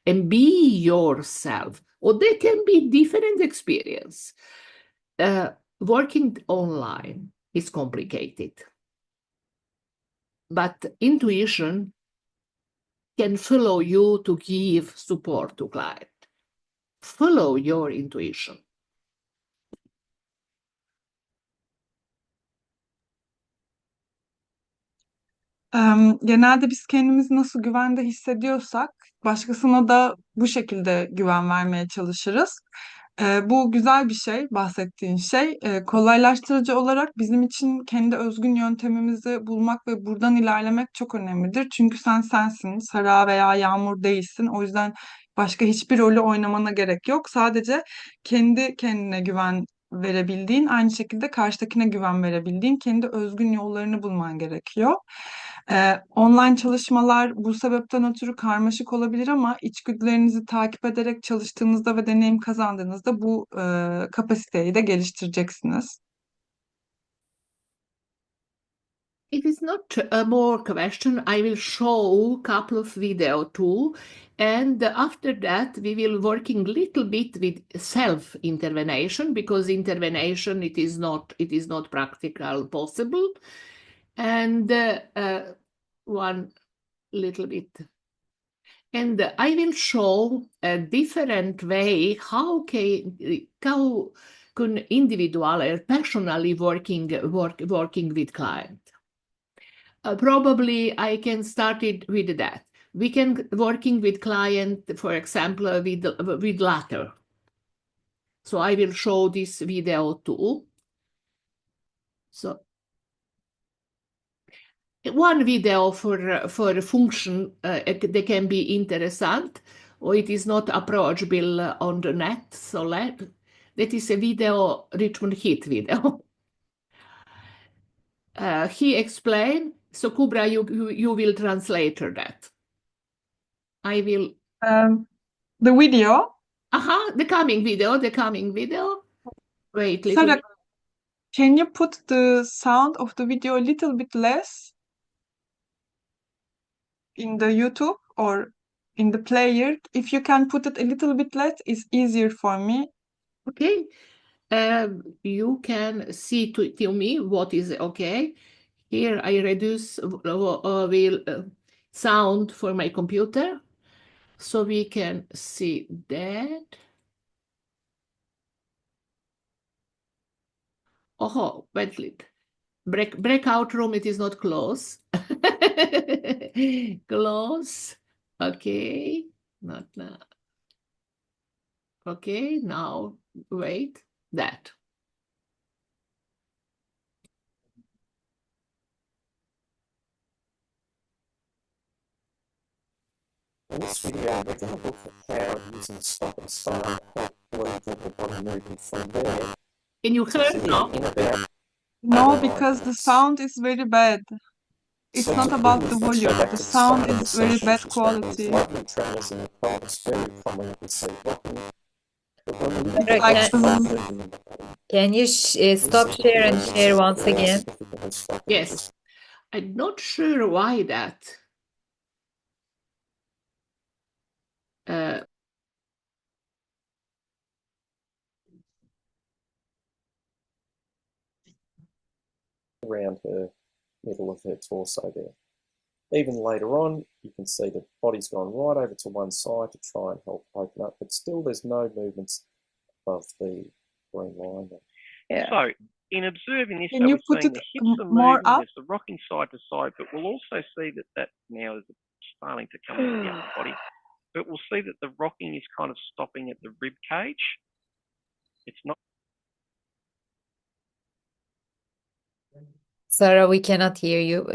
and be yourself. Or there can be different experience. Working online is complicated, but intuition can follow you to give support to client. Follow your intuition. Genelde biz kendimizi nasıl güvende hissediyorsak başkasına da bu şekilde güven vermeye çalışırız. Bu güzel bir şey, bahsettiğin şey. Kolaylaştırıcı olarak bizim için kendi özgün yöntemimizi bulmak ve buradan ilerlemek çok önemlidir. Çünkü sen sensin, Sara veya Yağmur değilsin. O yüzden başka hiçbir rolü oynamana gerek yok. Sadece kendi kendine güven verebildiğin, aynı şekilde karşıdakine güven verebildiğin kendi özgün yollarını bulman gerekiyor. Online çalışmalar bu sebepten ötürü karmaşık olabilir, ama içgüdülerinizi takip ederek çalıştığınızda ve deneyim kazandığınızda bu kapasiteyi de geliştireceksiniz. It is not a more question. I will show a couple of video too, and after that we will working little bit with self-intervention because intervention it is not practical possible, and one little bit. And I will show a different way how can individual or personally working with client. Probably I can start it with that. We can working with client, for example, with latter. So I will show this video too. So one video for function they can be interesting, or it is not approachable on the net. So that is a video Richmond Heath video. He explained. So Kubra, you will translate that. I will. The video. The coming video. Wait, Sarah, can you put the sound of the video a little bit less in the YouTube or in the player? If you can put it a little bit less, it's easier for me. Okay. You can see to me what is okay. Here I reduce sound for my computer, so we can see that. Oh, wait, breakout room. It is not close. Close. Okay, not now. Okay, now wait that. In this video, we're going to look at how using stop and start hopefully get the body moving from there. Can you hear now? No, because the sound is very bad. It's not about the volume. The sound is very bad quality. Can you stop share and share once again? Yes. I'm not sure why that. Around her middle of her torso there. Even later on, you can see the body's gone right over to one side to try and help open up, but still there's no movements above the green line there. Yeah. So, in observing this, Can you put seeing it the hips are more moving, up? there's the rocking side to side, but we'll also see that now is starting to come into the upper body. But we'll see that the rocking is kind of stopping at the rib cage. It's not. Sarah, we cannot hear you.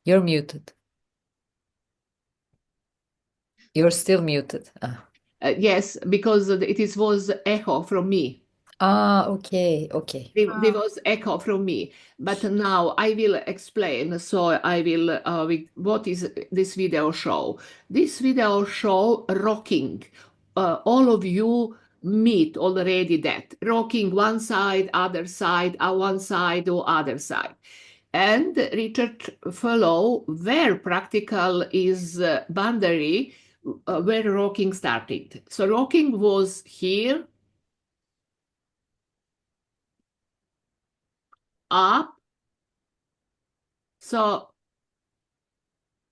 You're muted. You're still muted. Yes, because it was echo from me. Okay. There was echo from me, but now I will explain. So I will. What is this video show? This video show rocking. All of you meet already that rocking one side, other side, one side or other side. And Richard follow where practical is boundary where rocking started. So rocking was here, up. So,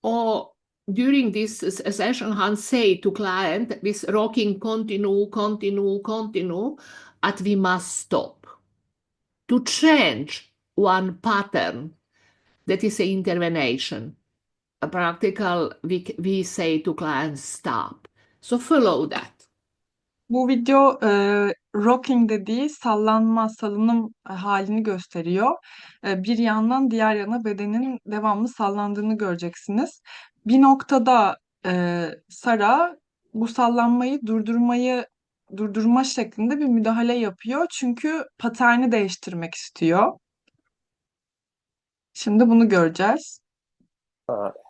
or during this session, Hans say to client, this rocking continue, and we must stop. To change one pattern, that is an intervention. A practical, we say to clients, stop. So follow that. Bu video rocking dediği sallanma, salınım halini gösteriyor. Bir yandan diğer yana bedenin devamlı sallandığını göreceksiniz. Bir noktada Sara bu sallanmayı durdurma şeklinde bir müdahale yapıyor. Çünkü paterni değiştirmek istiyor. Şimdi bunu göreceğiz.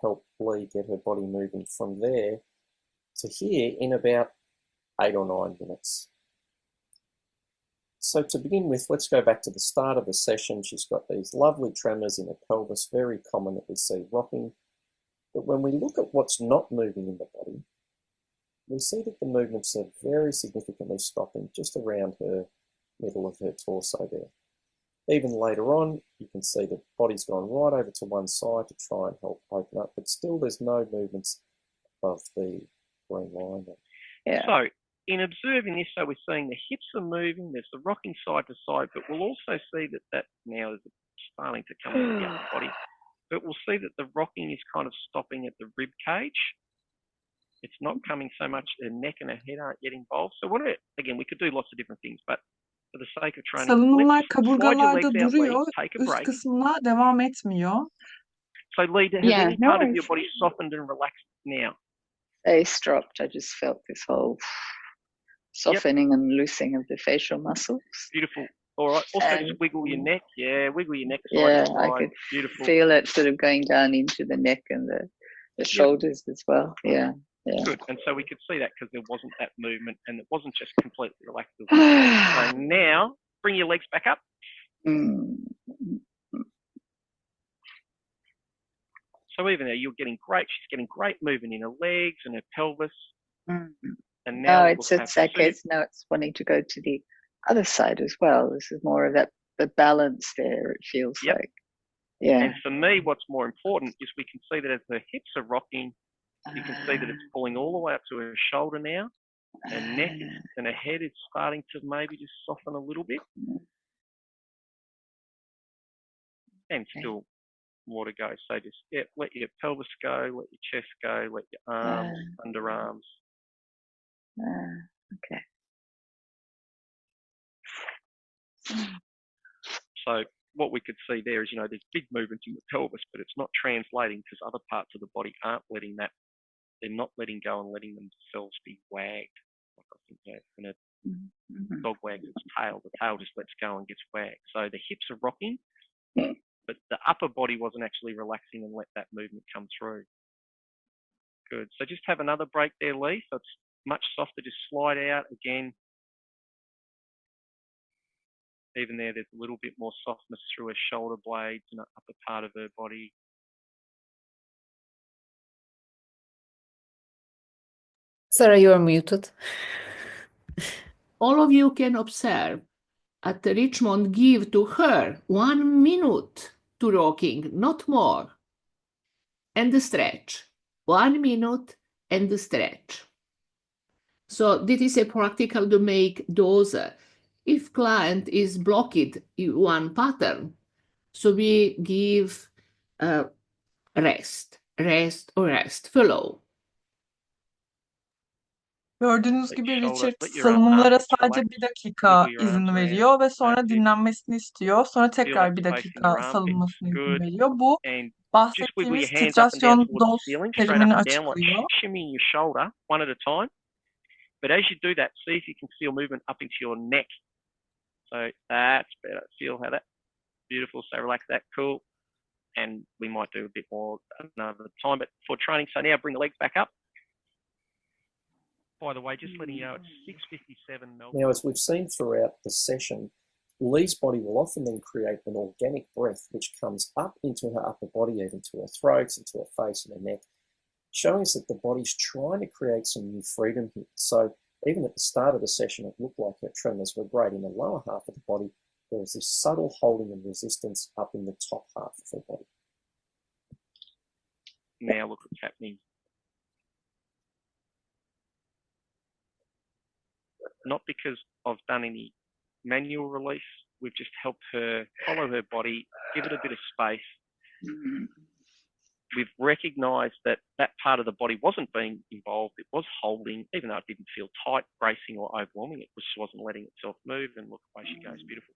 Help Lee get her body moving from there to here in about 8 or 9 minutes. So to begin with, let's go back to the start of the session. She's got these lovely tremors in her pelvis, very common that we see rocking. But when we look at what's not moving in the body, we see that the movements are very significantly stopping just around her middle of her torso there. Even later on, you can see the body's gone right over to one side to try and help open up, but still there's no movements above the green line there. Yeah. So in observing this, so we're seeing the hips are moving, there's the rocking side to side, but we'll also see that now is starting to come into the upper body. But we'll see that the rocking is kind of stopping at the rib cage. It's not coming so much, her neck and her head aren't yet involved. So again, we could do lots of different things, but for the sake of training, Salınımlar let's slide your kaburgalarda legs out, Lee, duruyor, take a üst break. kısımlar devam etmiyor. So Lee, has Yeah, any no, part of your body softened and relaxed now? They dropped. I just felt this whole softening and loosening of the facial muscles. Beautiful. All right. Also, And- just wiggle your neck. Yeah, wiggle your neck. Yeah, Side to I side. could Beautiful. feel it sort of going down into the neck and the shoulders as well. Yeah. Good. And so we could see that because there wasn't that movement and it wasn't just completely relaxed. So now, bring your legs back up. So even there, she's getting great movement in her legs and her pelvis. And now it's wanting to go to the other side as well. This is more of the balance there, it feels like. Yeah. And for me, what's more important is we can see that as her hips are rocking, you can see that it's pulling all the way up to her shoulder now. Her neck and her head is starting to maybe just soften a little bit. And still more to go. So just let your pelvis go, let your chest go, let your arms, underarms. Okay. So what we could see there is, there's big movements in the pelvis, but it's not translating because other parts of the body aren't letting that. They're not letting go and letting themselves be wagged. Like I think when a dog wags its tail, the tail just lets go and gets wagged. So the hips are rocking, but the upper body wasn't actually relaxing and let that movement come through. Good. So just have another break there, Lee. So it's much softer. Just slide out again. Even there's a little bit more softness through her shoulder blades and the upper part of her body. Sarah, you are muted. All of you can observe that Richmond give to her 1 minute to rocking, not more. And the stretch. 1 minute and the stretch. So this is a practical to make those if client is blocked in one pattern. So we give rest, follow. Gördüğünüz gibi shoulder, Richard let your salınımlara arms sadece relax, 1 dakika wiggle your izin arms around. veriyor ve sonra That's it. dinlenmesini istiyor. Sonra Feel tekrar that 1 space in dakika your armpits. salınmasını izin Good. veriyor. Bu And just wiggle your bahsettiğimiz hands up and down titrasyon towards doz the ceiling, straight terimini up and down, like açıklıyor. shimmying your shoulder one at a time. But as you do that, see if you can feel movement up into your neck. So that's better. Feel how that, beautiful. So relax that, cool. And we might do a bit more another time, but for training. So now bring the legs back up. By the way, just letting you know, it's 6:57 Melbourne. Now, as we've seen throughout the session, Lee's body will often then create an organic breath which comes up into her upper body, even to her throat, into her face and her neck, showing us that the body's trying to create some new freedom here. So even at the start of the session, it looked like her tremors were great. In the lower half of the body, there was this subtle holding and resistance up in the top half of her body. Now look what's happening. Not because I've done any manual release, we've just helped her follow her body, give it a bit of space. We've recognised that part of the body wasn't being involved, it was holding, even though it didn't feel tight, bracing or overwhelming, it just wasn't letting itself move, and look, away she goes, beautiful.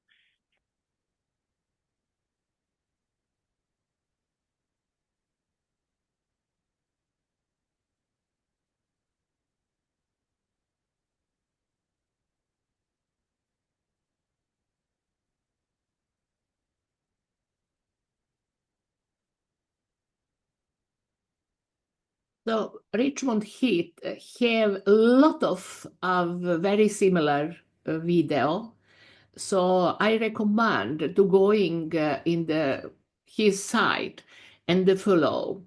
So Richmond Heath have a lot of very similar video, So I recommend to going in his side and follow.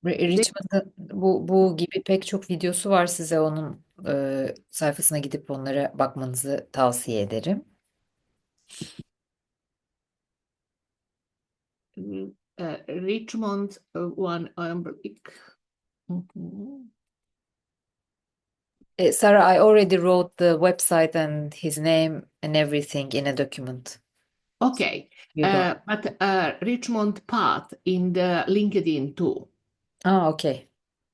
Richmond'ın bu gibi pek çok videosu var. Size onun sayfasına gidip onlara bakmanızı tavsiye ederim. Richmond one umbilic. Sarah, I already wrote the website and his name and everything in a document. Okay, but Richmond Path in the LinkedIn too. Ah, okay.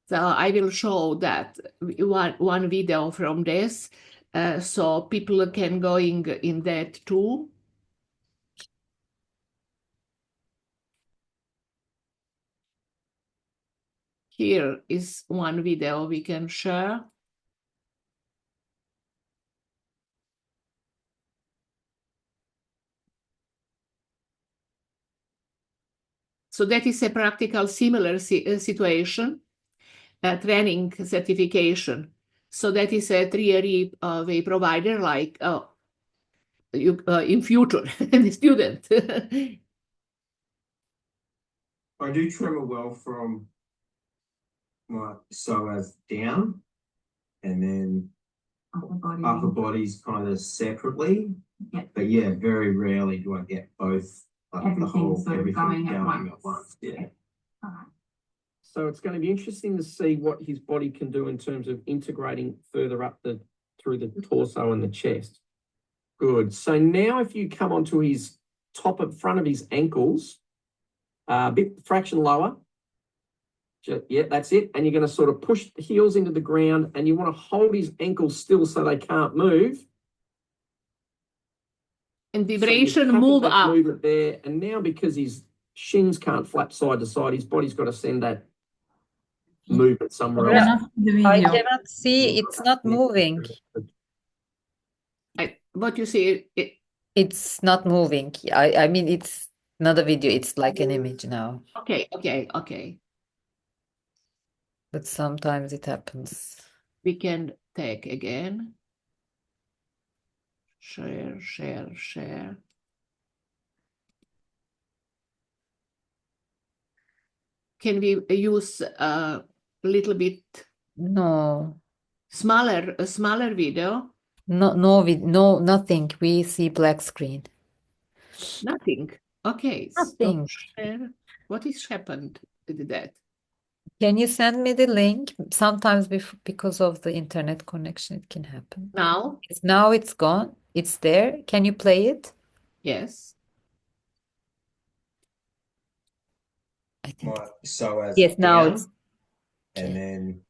So I will show that one video from this, so people can going in that too. Here is one video we can share. So that is a practical similar situation, training certification. So that is a TRE of a provider like you in future, the student. I do tremor well from my psoas down, and then upper body's kind of separately. Yep. But yeah, very rarely do I get both. Like everything going at once. Yeah. All right. So it's going to be interesting to see what his body can do in terms of integrating further up through the torso and the chest. Good. So now if you come onto his front of his ankles, a bit fraction lower. Yeah, that's it. And you're going to sort of push the heels into the ground, and you want to hold his ankles still so they can't move. And vibration move up. Movement there. And now because his shins can't flap side to side, his body's got to send that movement somewhere else. I cannot see. It's not moving. What you see? It's not moving. I mean, it's not a video. It's like an image now. Okay. But sometimes it happens. We can take again. Share. Can we use a little bit? No. A smaller video? No, nothing. We see black screen. Nothing. Okay. Nothing. Stop share. What has happened with that? Can you send me the link? Sometimes because of the internet connection, it can happen. Now? Now it's gone. It's there. Can you play it? Yes. I think. My psoas Yes, now down, it's. and then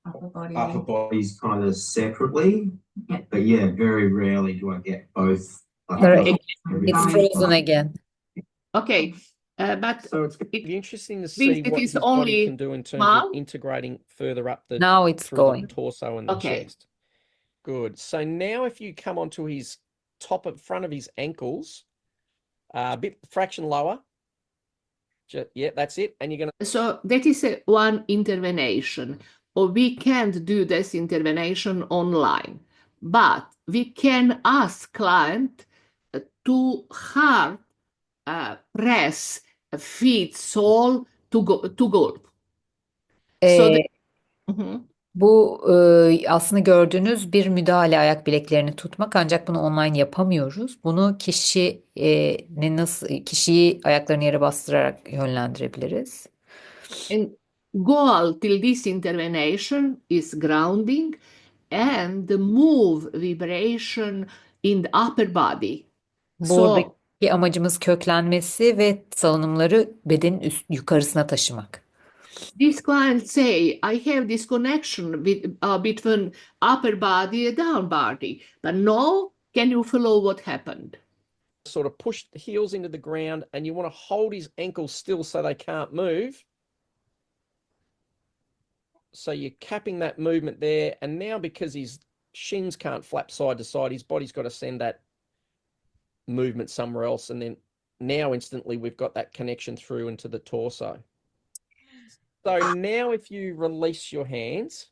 upper body's kind of separately. Yeah. But yeah, very rarely do I get both. It's frozen again. Okay. But so it's going to be interesting to see what his body can do in terms of integrating further up now it's going. The torso and the chest. Good. So now if you come onto his front of his ankles, a bit fraction lower. Yeah, that's it. And you're going to... So that is one intervention. Or we can't do this intervention online. But we can ask client to hard press feet sole to go. Bu aslında gördüğünüz bir müdahale, ayak bileklerini tutmak, ancak bunu online yapamıyoruz. Bunu kişiyi ayaklarını yere bastırarak yönlendirebiliriz. And goal till this intervention is grounding and move vibration in the upper body. Buradaki amacımız köklenmesi ve salınımları bedenin yukarısına taşımak. This client say, I have this connection between upper body and down body, but no, can you follow what happened? Sort of push the heels into the ground, and you want to hold his ankles still so they can't move. So you're capping that movement there, and now because his shins can't flap side to side, his body's got to send that movement somewhere else, and then now instantly we've got that connection through into the torso. So now if you release your hands,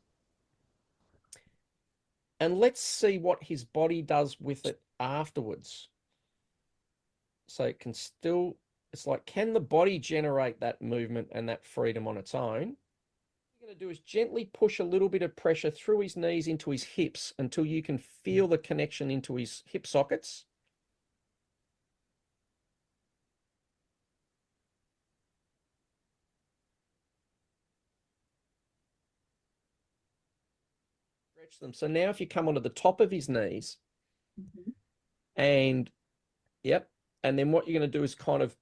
and let's see what his body does with it afterwards. So it can still, it's like, can the body generate that movement and that freedom on its own? What you're going to do is gently push a little bit of pressure through his knees into his hips until you can feel the connection into his hip sockets. Stretch them. So now if you come onto the top of his knees, and yep, and then what you're going to do is kind of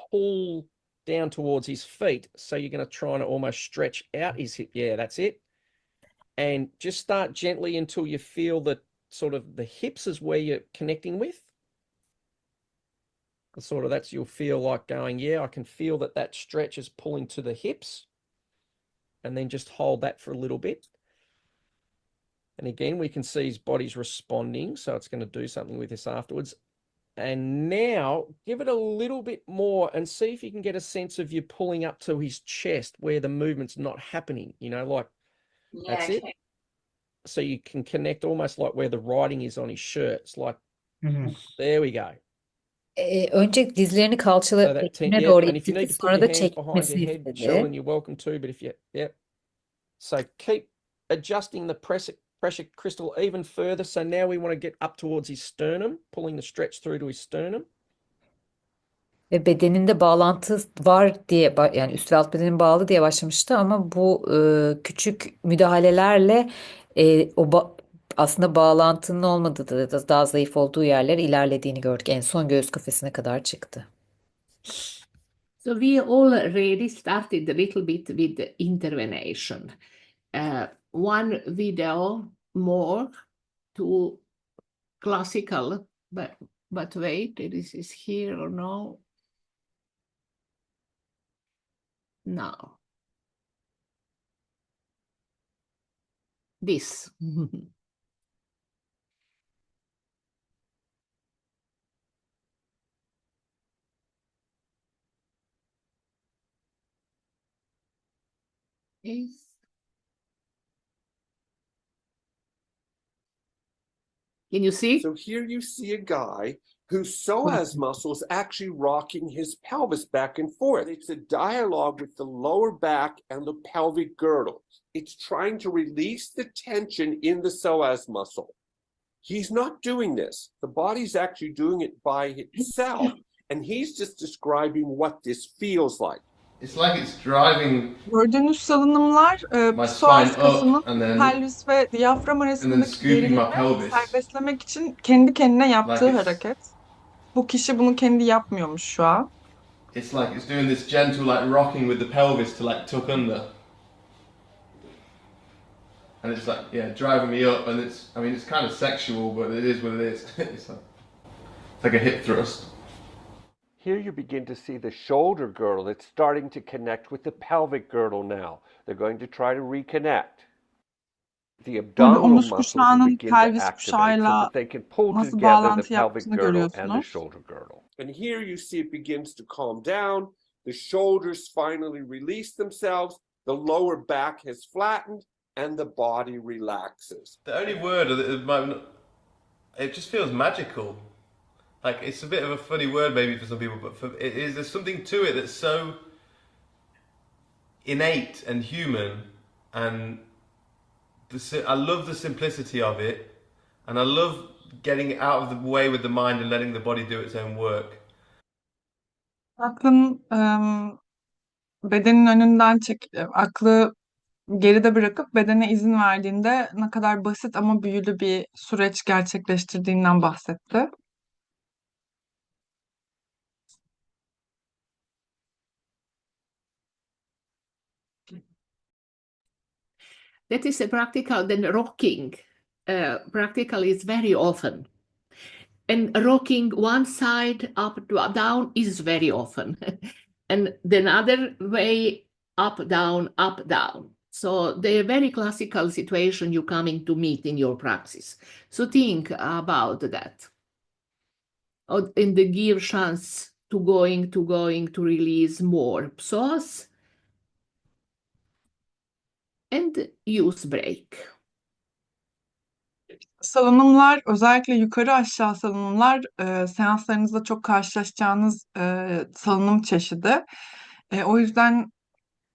pull down towards his feet. So you're going to try and almost stretch out his hip. Yeah, that's it. And just start gently until you feel that sort of the hips is where you're connecting with. Sort of that's, you'll feel like going, yeah, I can feel that that stretch is pulling to the hips. And then just hold that for a little bit. And again, we can see his body's responding. So it's going to do something with this afterwards. And now give it a little bit more and see if you can get a sense of you pulling up to his chest where the movement's not happening, you know, like that's it. So you can connect almost like where the writing is on his shirt. It's like, there we go. Önce dizlerini So kalçalarına that, doğru and if you ittirdi, need to put sonra your da hands behind your çekmesini head, istedi. Sheldon, you're welcome to, but if you, yep. So keep adjusting the pressure crystal even further. So now we want to get up towards his sternum, pulling the stretch through to his sternum. Ve bedeninde bağlantı var diye, yani üst ve alt bedenin bağlı diye başlamıştı ama bu küçük müdahalelerle aslında bağlantının olmadığı da daha zayıf olduğu yerler ilerlediğini gördük. En son göğüs kafesine kadar çıktı. So we already started a little bit with the intervention. One video more to classical, but wait, this is here or no? No. This. Is Can you see? So here you see a guy whose psoas muscle is actually rocking his pelvis back and forth. It's a dialogue with the lower back and the pelvic girdle. It's trying to release the tension in the psoas muscle. He's not doing this. The body's actually doing it by itself. And he's just describing what this feels like. It's like it's driving Gördüğünüz salınımlar my psoas spine kasının up and then pelvis ve diyafram arasındaki scooping my gerilimi pelvis. serbestlemek için kendi kendine yaptığı Like hareket. Bu kişi bunu kendi yapmıyormuş şu an. It's like it's doing this gentle like rocking with the pelvis to like tuck under. And it's like, yeah, driving me up, and it's kind of sexual, but it is what it is. It's like a hip thrust. Here you begin to see the shoulder girdle. It's starting to connect with the pelvic girdle now. They're going to try to reconnect. The abdominal Omuz muscles will kuşağının begin to pelvis activate so kuşağıyla that they can pull nasıl together the bağlantı pelvic yaptığını girdle and the görüyorsunuz. shoulder girdle. And here you see it begins to calm down. The shoulders finally release themselves. The lower back has flattened and the body relaxes. The only word at the moment, it just feels magical. Like, it's a bit of a funny word maybe for some people, but there's something to it that's so innate and human, and I love the simplicity of it, and I love getting out of the way with the mind and letting the body do its own work. Aklın bedenin önünden aklı geride bırakıp bedene izin verdiğinde ne kadar basit ama büyülü bir süreç gerçekleştirdiğinden bahsetti. That is a practical, then rocking. Practical is very often. And rocking one side up, down is very often. And the other way, up, down, up, down. So they're very classical situation you're coming to meet in your practice. So think about that. And give chance to going to release more psoas and use break. Salınımlar, özellikle yukarı aşağı salınımlar seanslarınızda çok karşılaşacağınız salınım çeşidi. O yüzden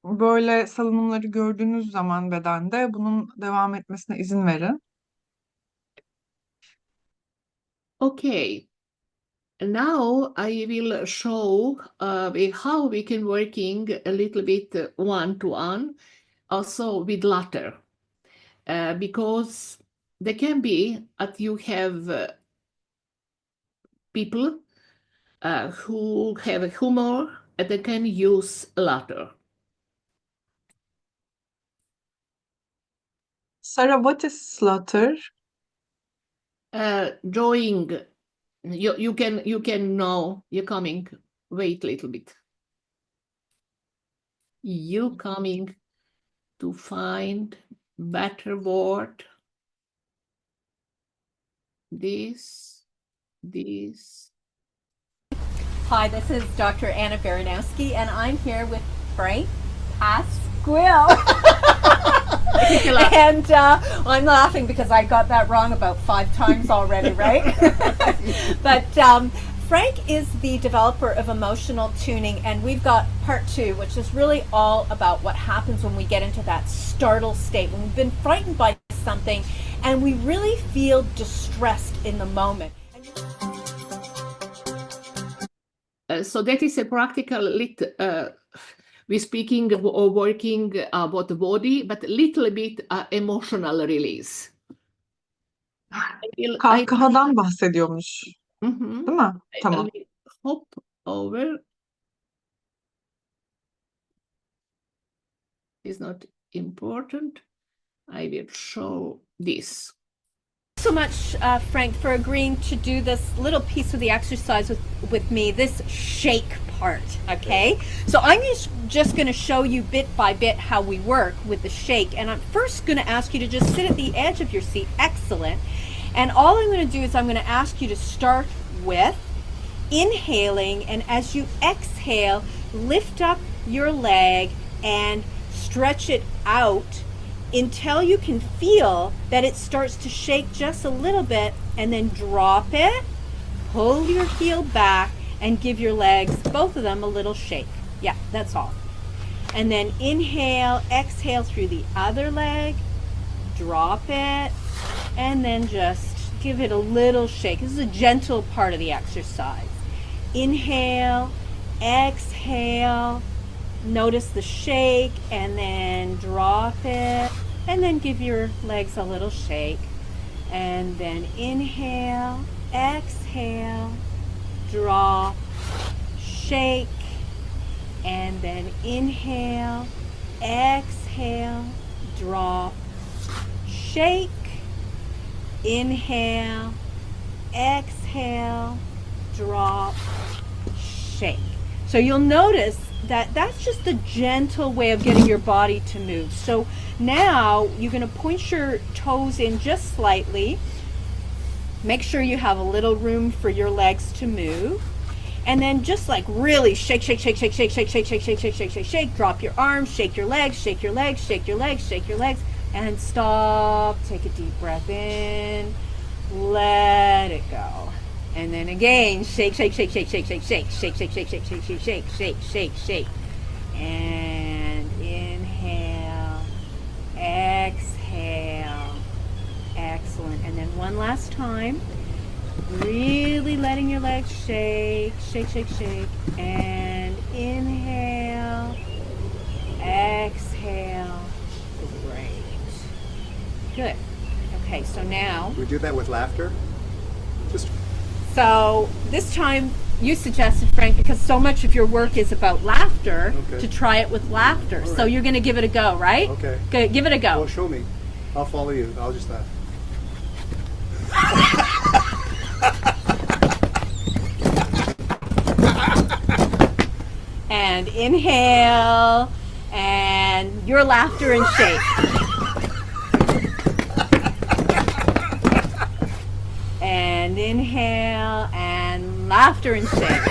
böyle salınımları gördüğünüz zaman bedende bunun devam etmesine izin verin. Okay. Now I will show how we can working a little bit one-to-one, also with laughter, because there can be that you have people who have humor and they can use laughter. Sarah, what is slaughter? Drawing, you can know you're coming. Wait a little bit. You coming to find better word. This. Hi, this is Dr. Anna Baranowski, and I'm here with Frank Pasquill. And I'm laughing because I got that wrong about 5 times already, right? But Frank is the developer of emotional tuning, and we've got part 2, which is really all about what happens when we get into that startle state, when we've been frightened by something and we really feel distressed in the moment. So that is a practical we're speaking or working about the body, but a little bit emotional release. Kahkahadan bahsediyormuş. Mm-hmm. Değil mi? Tamam. I hop over. It's not important. I will show this. So much, Frank, for agreeing to do this little piece of the exercise with me, this shake part, okay? So I'm just going to show you bit by bit how we work with the shake, and I'm first going to ask you to just sit at the edge of your seat. Excellent. And all I'm going to do is I'm going to ask you to start with inhaling, and as you exhale, lift up your leg and stretch it out until you can feel that it starts to shake just a little bit, and then drop it, pull your heel back, and give your legs, both of them, a little shake. Yeah, that's all. And then inhale, exhale through the other leg, drop it, and then just give it a little shake. This is a gentle part of the exercise. Inhale, exhale, notice the shake, and then drop it, and then give your legs a little shake, and then inhale, exhale, drop, shake, and then inhale, exhale, drop, shake, inhale, exhale, drop, shake. So you'll notice that that's just a gentle way of getting your body to move. So now you're going to point your toes in just slightly. Make sure you have a little room for your legs to move. And then just like really shake, shake, shake, shake, shake, shake, shake, shake, shake, shake, shake, shake, shake. Drop your arms, shake your legs, shake your legs, shake your legs, shake your legs, and stop. Take a deep breath in. Let it go. And then again, shake, shake, shake, shake, shake, shake, shake, shake, shake, shake, shake, shake, shake, shake, shake, shake, shake. And inhale, exhale. Excellent. And then one last time. Really letting your legs shake, shake, shake, shake. And inhale, exhale. Great. Good. Okay, so now. We do that with laughter? So this time you suggested, Frank, because so much of your work is about laughter, to try it with laughter. Right. So you're going to give it a go, right? Okay. Good. Give it a go. Well, show me. I'll follow you. I'll just laugh. And inhale, and your laughter and shake. And inhale, and laughter and shake.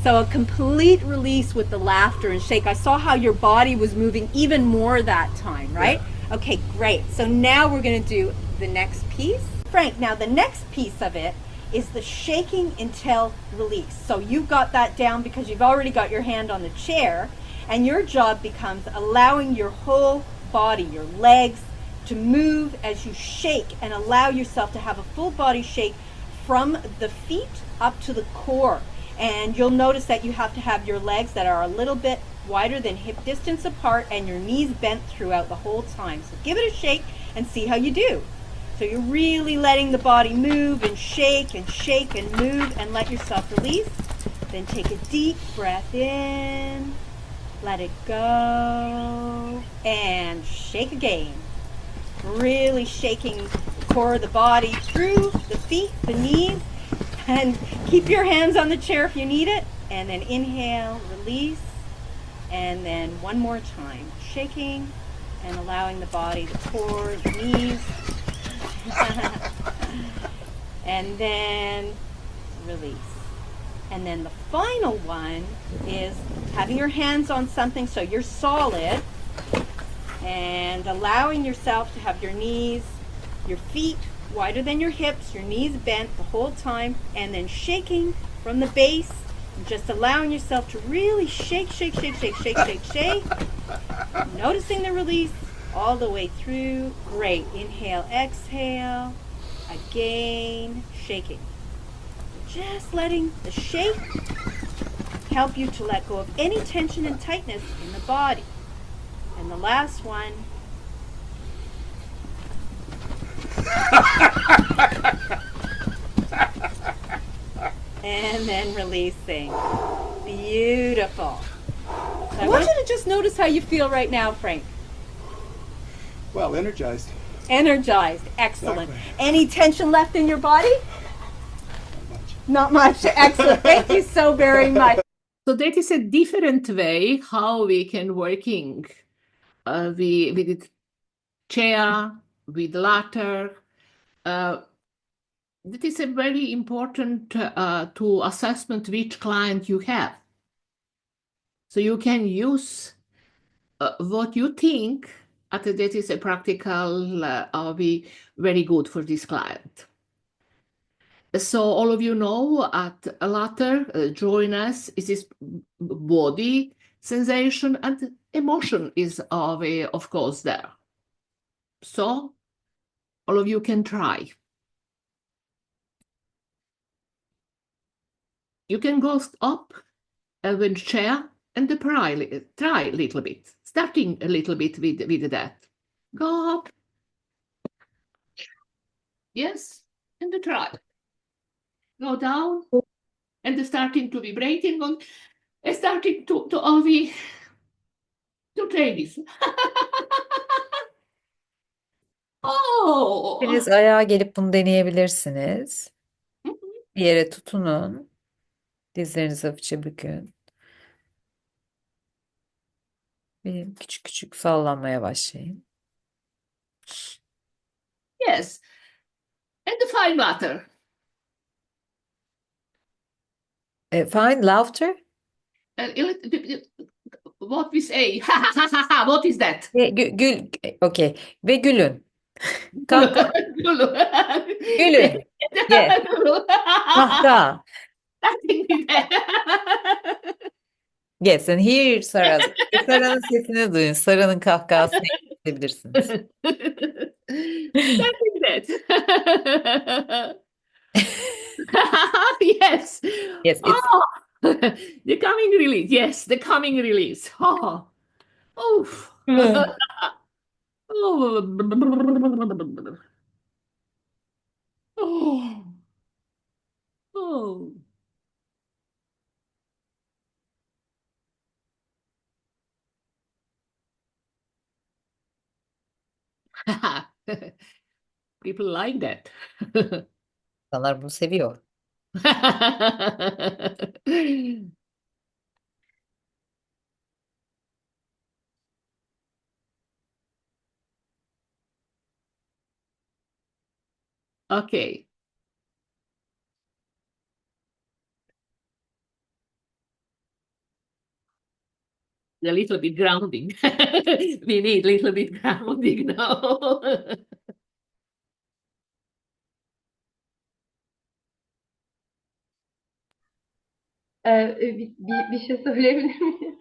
So a complete release with the laughter and shake. I saw how your body was moving even more that time, right? Yeah. Okay, great. So now we're going to do the next piece. Frank, now the next piece of it is the shaking until release. So you've got that down because you've already got your hand on the chair, and your job becomes allowing your whole body, your legs, to move as you shake and allow yourself to have a full body shake from the feet up to the core. And you'll notice that you have to have your legs that are a little bit wider than hip distance apart and your knees bent throughout the whole time. So give it a shake and see how you do. So you're really letting the body move and shake and move and let yourself release. Then take a deep breath in, let it go, and shake again. Really shaking the core of the body through the feet, the knees, and keep your hands on the chair if you need it. And then inhale, release, and then one more time, shaking and allowing the body, the core, the knees, and then release. And then the final one is having your hands on something so you're solid, and allowing yourself to have your knees, your feet wider than your hips, your knees bent the whole time, and then shaking from the base, and just allowing yourself to really shake, shake, shake, shake, shake, shake, shake. Noticing the release all the way through. Great. Inhale, exhale. Again, shaking. Just letting the shake help you to let go of any tension and tightness in the body. And the last one. And then releasing. Beautiful. So I want you to just notice how you feel right now, Frank. Well, energized. Energized. Excellent. Exactly. Any tension left in your body? Not much. Excellent. Thank you so very much. So that is a different way how we can working with the chair, with ladder. That is a very important to assessment which client you have. So you can use what you think that is a practical be very good for this client. So all of you know at latter join us is this body sensation and emotion is of course there. So all of you can try. You can go up with chair and try a little bit, starting a little bit with that. Go up. Yes, and try. Go down and starting to vibrating on, starting to try this. Oh. Hepiniz ayağa gelip bunu deneyebilirsiniz. Bir yere tutunun. Dizlerinizi hafifçe bükün. Ve küçük küçük sallanmaya başlayın. Yes. And the fine laughter. Fine laughter. What we say? What is that? Gül. Okay. Ve gülün. Kahkaha. Gülün. Yes. Kahkaha. Yes, and here Sara. Sara'nın sesini duyun. Sara'nın kahkahasını edebilirsiniz. Starting that. Yes. Yes, it's the coming release. Yes, the coming release. Oh. Oof. Oh. Oh. Oh. People like that. insanlar bunu seviyor. Okay. A little bit grounding. We need a little bit grounding now. Bir şey söyleyebilir miyim?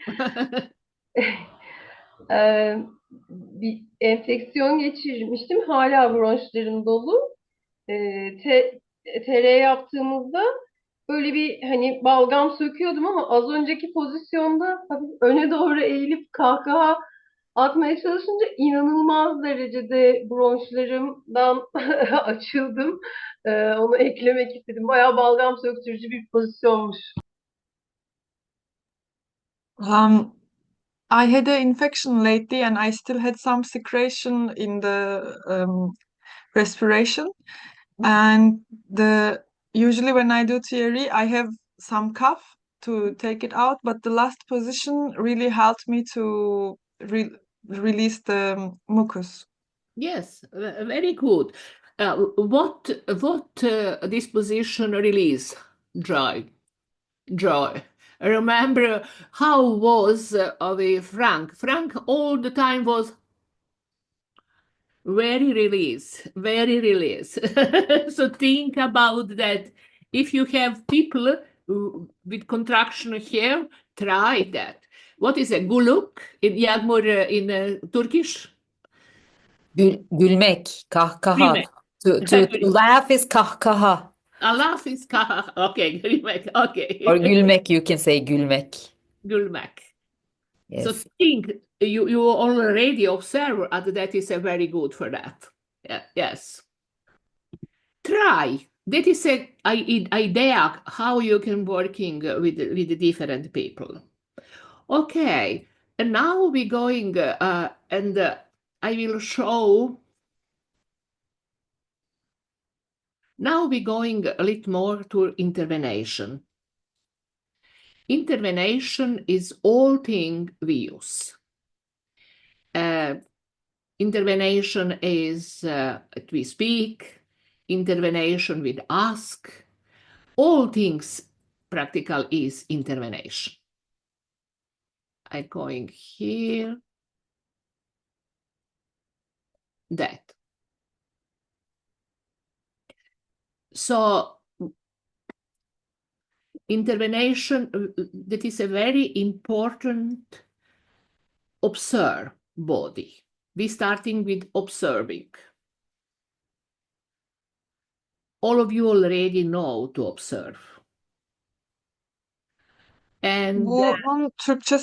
Bir enfeksiyon geçirmiştim. Hala bronşlarım dolu. TRE yaptığımızda böyle bir hani balgam söküyordum ama az önceki pozisyonda hafif öne doğru eğilip kahkaha atmaya çalışınca inanılmaz derecede bronşlarımdan açıldım. Onu eklemek istedim. Bayağı balgam söktürücü bir pozisyonmuş. I had an infection lately and I still had some secretion in the respiration. And usually when I do TRE, I have some cough to take it out, but the last position really helped me to release the mucus. Yes, very good. What this position release? Joy. Remember how was Frank? Frank all the time was very release. So think about that. If you have people with contraction here, try that. What is a guluk in Yagmur in Turkish? Gülmek, kahkaha. Gülmek. To laugh is kahkaha. A laugh is okay, gülmek. Okay. Or gülmek, you can say gülmek. Gülmek. Yes. So think you already observe that is a very good for that. Yeah, yes. Try. That is an idea how you can working with the different people. Okay, and now we're going and I will show. Now we're going a little more to intervention. Intervention is all thing we use. Intervention is we speak, intervention with ask, all things practical is intervention. I'm going here, that. So intervention, that is a very important observe body. We starting with observing. All of you already know to observe. And Bunun Türkçe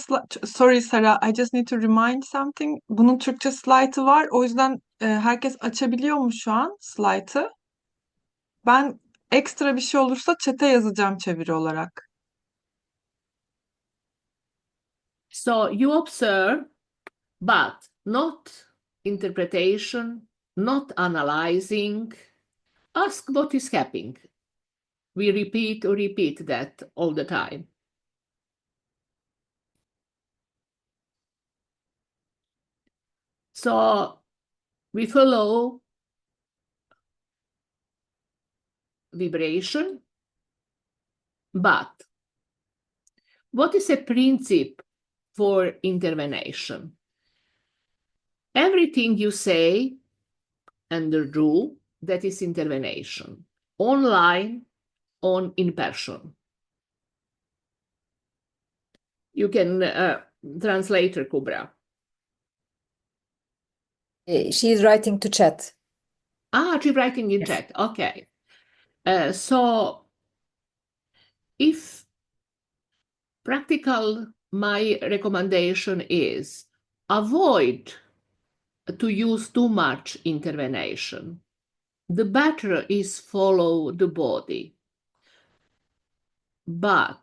sorry Sarah, I just need to remind something. Bunun Türkçe slaytı var. O yüzden herkes açabiliyor mu şu an slaytı? Ben ekstra bir şey olursa chat'e yazacağım çeviri olarak. So you observe, but not interpretation, not analyzing. Ask what is happening. We repeat that all the time. So we follow vibration, but what is a principle for intervention? Everything you say and do, that is intervention. Online, in person. You can translate her, Kubra. She's writing to chat. She's writing in chat. Okay. So if practical, my recommendation is avoid to use too much intervention. The better is follow the body. But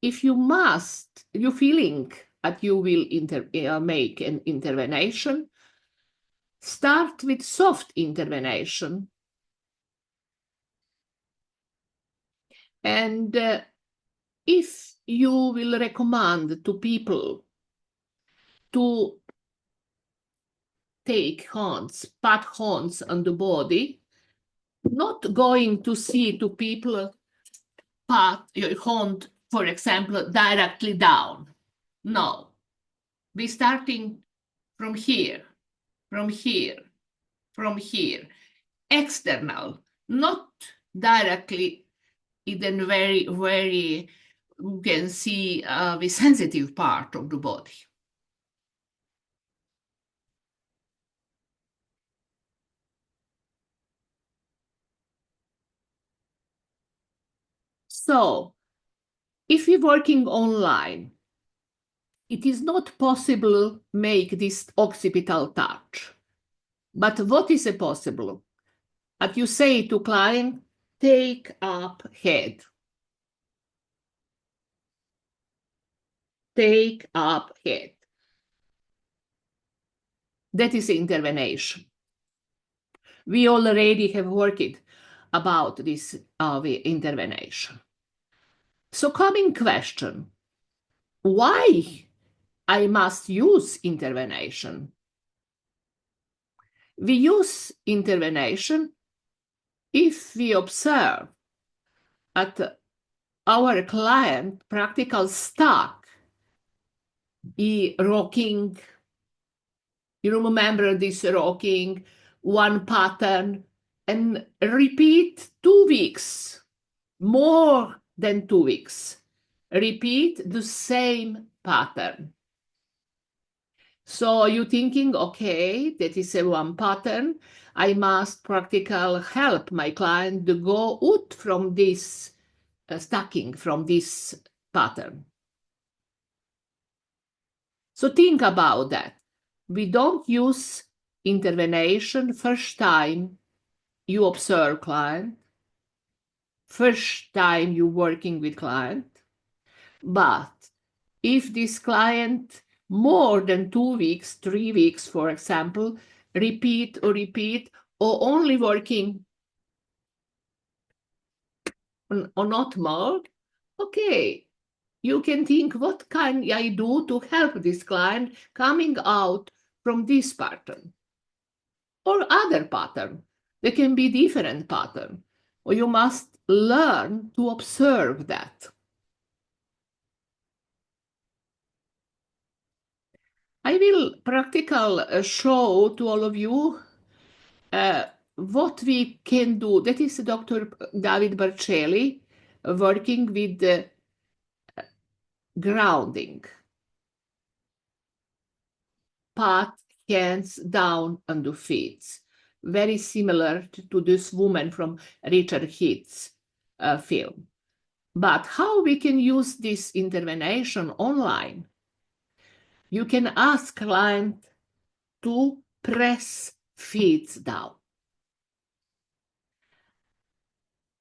if you must, you feeling that you will make an intervention, start with soft intervention. And if you will recommend to people to take hands, pat hands on the body, not going to see to people pat your hand, for example, directly down. No, we starting from here, from here, from here, external, not directly in the very, very, you can see the sensitive part of the body. So, if you're working online, it is not possible make this occipital touch. But what is possible? That you say to client, take up head. Take up head. That is intervention. We already have worked about this intervention. So coming question, why I must use intervention? We use intervention if we observe that our client practical stuck, he rocking, you remember this rocking, one pattern, and repeat 2 weeks, more than 2 weeks. Repeat the same pattern. So you're thinking, okay, that is a one pattern. I must practical help my client to go out from this stacking, from this pattern. So think about that. We don't use intervention first time you observe client, first time you working with client, but if this client more than 2 weeks, 3 weeks, for example, repeat, or only working or not more, okay, you can think what can I do to help this client coming out from this pattern or other pattern. There can be different pattern, or you must learn to observe that. I will practical show to all of you what we can do. That is Dr. David Barcelli working with grounding. Pat hands down on the feet. Very similar to this woman from Richard Heath's film. But how we can use this intervention online? You can ask client to press feet down.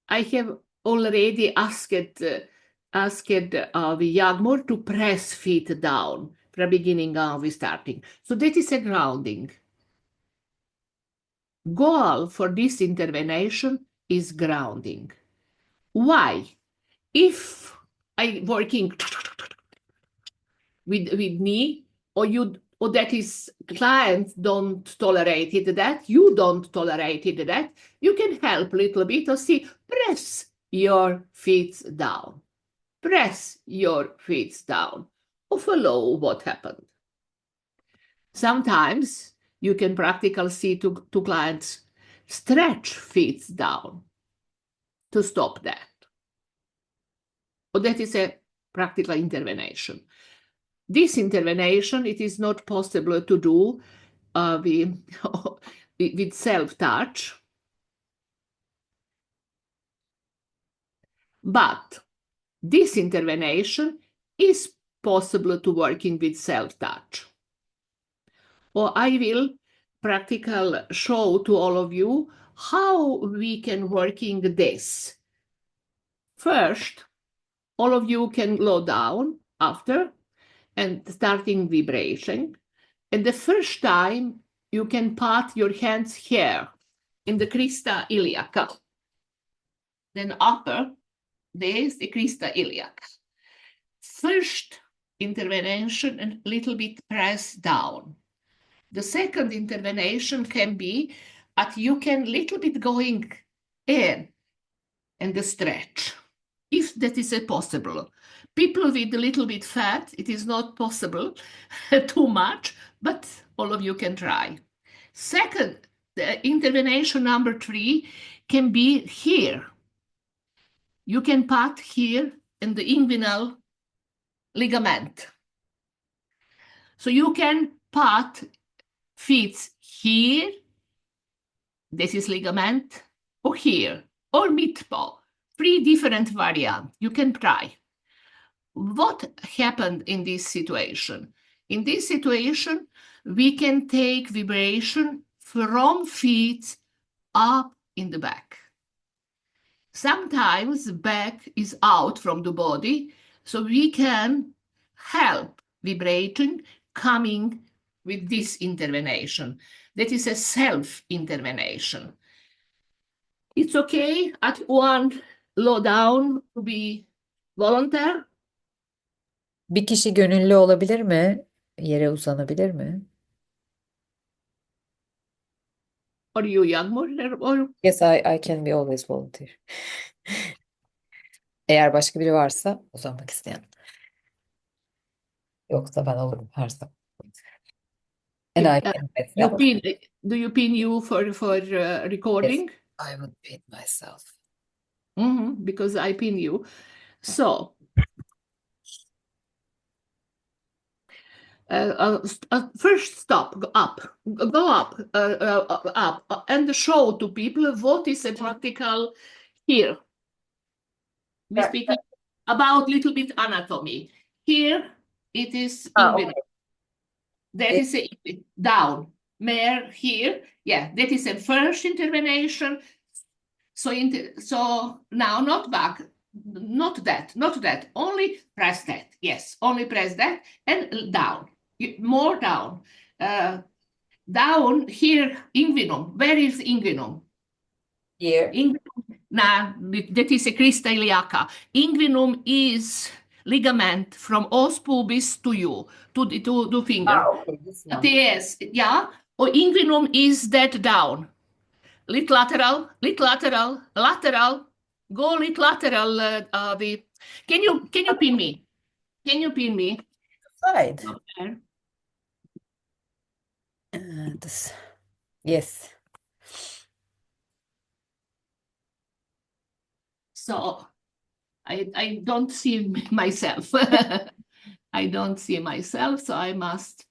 I have already asked Jagmor to press feet down from beginning of starting. So that is a grounding. Goal for this intervention is grounding. Why? If I working with knee, or that is clients don't tolerate it, that you don't tolerate it, that you can help a little bit to see, press your feet down. Press your feet down or follow what happened. Sometimes you can practically see to clients stretch feet down to stop that. Or that is a practical intervention. This intervention, it is not possible to do with self-touch. But this intervention is possible to working with self-touch. Or I will practical show to all of you how we can working this. First, all of you can low down after and starting vibration. And the first time you can pat your hands here in the crista iliaca. Then upper, there's the crista iliaca. First intervention and a little bit press down. The second intervention can be that you can little bit going in and the stretch. if that is possible. People with a little bit fat, it is not possible too much, but all of you can try. Second, the intervention number 3 can be here. You can pat here in the inguinal ligament. So you can pat feet here, this is ligament, or here, or mid-paw. 3 different variants. You can try. What happened in this situation? In this situation, we can take vibration from feet up in the back. Sometimes the back is out from the body, so we can help vibration coming with this intervention. That is a self-intervention. It's okay at one low down to be volunteer. Bir kişi gönüllü olabilir mi? Yere uzanabilir mi? Are you young mother or Yes, I can be always volunteer. Eğer başka biri varsa uzanmak isteyen. Yoksa ben olurum her zaman. And I pin you myself. pin? Do you pin you for recording? Yes, I would pin myself. Because I pin you. So first stop, go up, up, and show to people what is a practical here. We speak about little bit anatomy. Here it is inguinal. Okay. That is a down. Mere here, yeah, that is a first intervention. So now not back, not that. Only press that. Yes, only press that and down. More down. Down here, inguinum. Where is inguinum? Here. Nah, that is a crista iliaca. Inguinum is ligament from os pubis to you, to the finger. Okay, this one. Yes, yeah. Or inguinum is that down. Lit lateral, lateral. Go lit lateral. Can you pin me? Can you pin me? Side. Okay. This. Yes. So I don't see myself. I don't see myself, so I must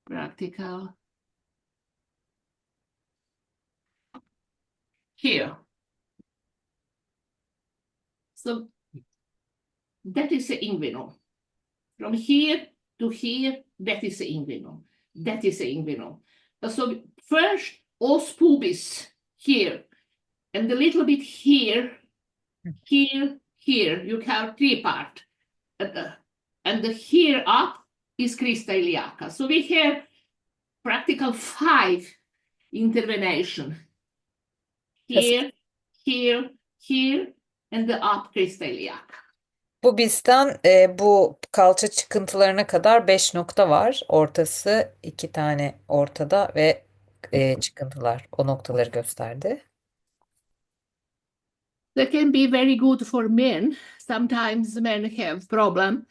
practical here. So that is the inguinal. From here to here, that is the inguinal. That is the inguinal. So first, os pubis here, and a little bit here, here. You have 3 parts. And the here up is crista iliaca. So we have practical 5 intervention. Here, and the up crista iliaca. Pubis'ten bu kalça çıkıntılarına kadar 5 nokta var. Ortası 2 tane ortada ve çıkıntılar. O noktaları gösterdi. That can be very good for men. Sometimes men have problem.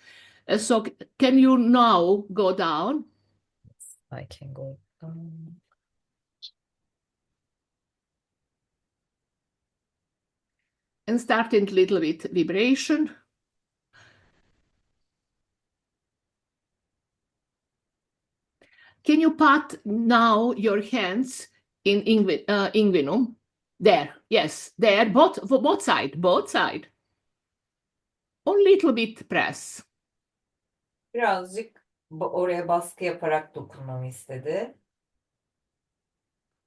So can you now go down? I can go down. And starting a little bit vibration. Can you pat now your hands in inguinum? There, yes, there, both side. A little bit press. Birazcık oraya baskı yaparak dokunmamı istedi.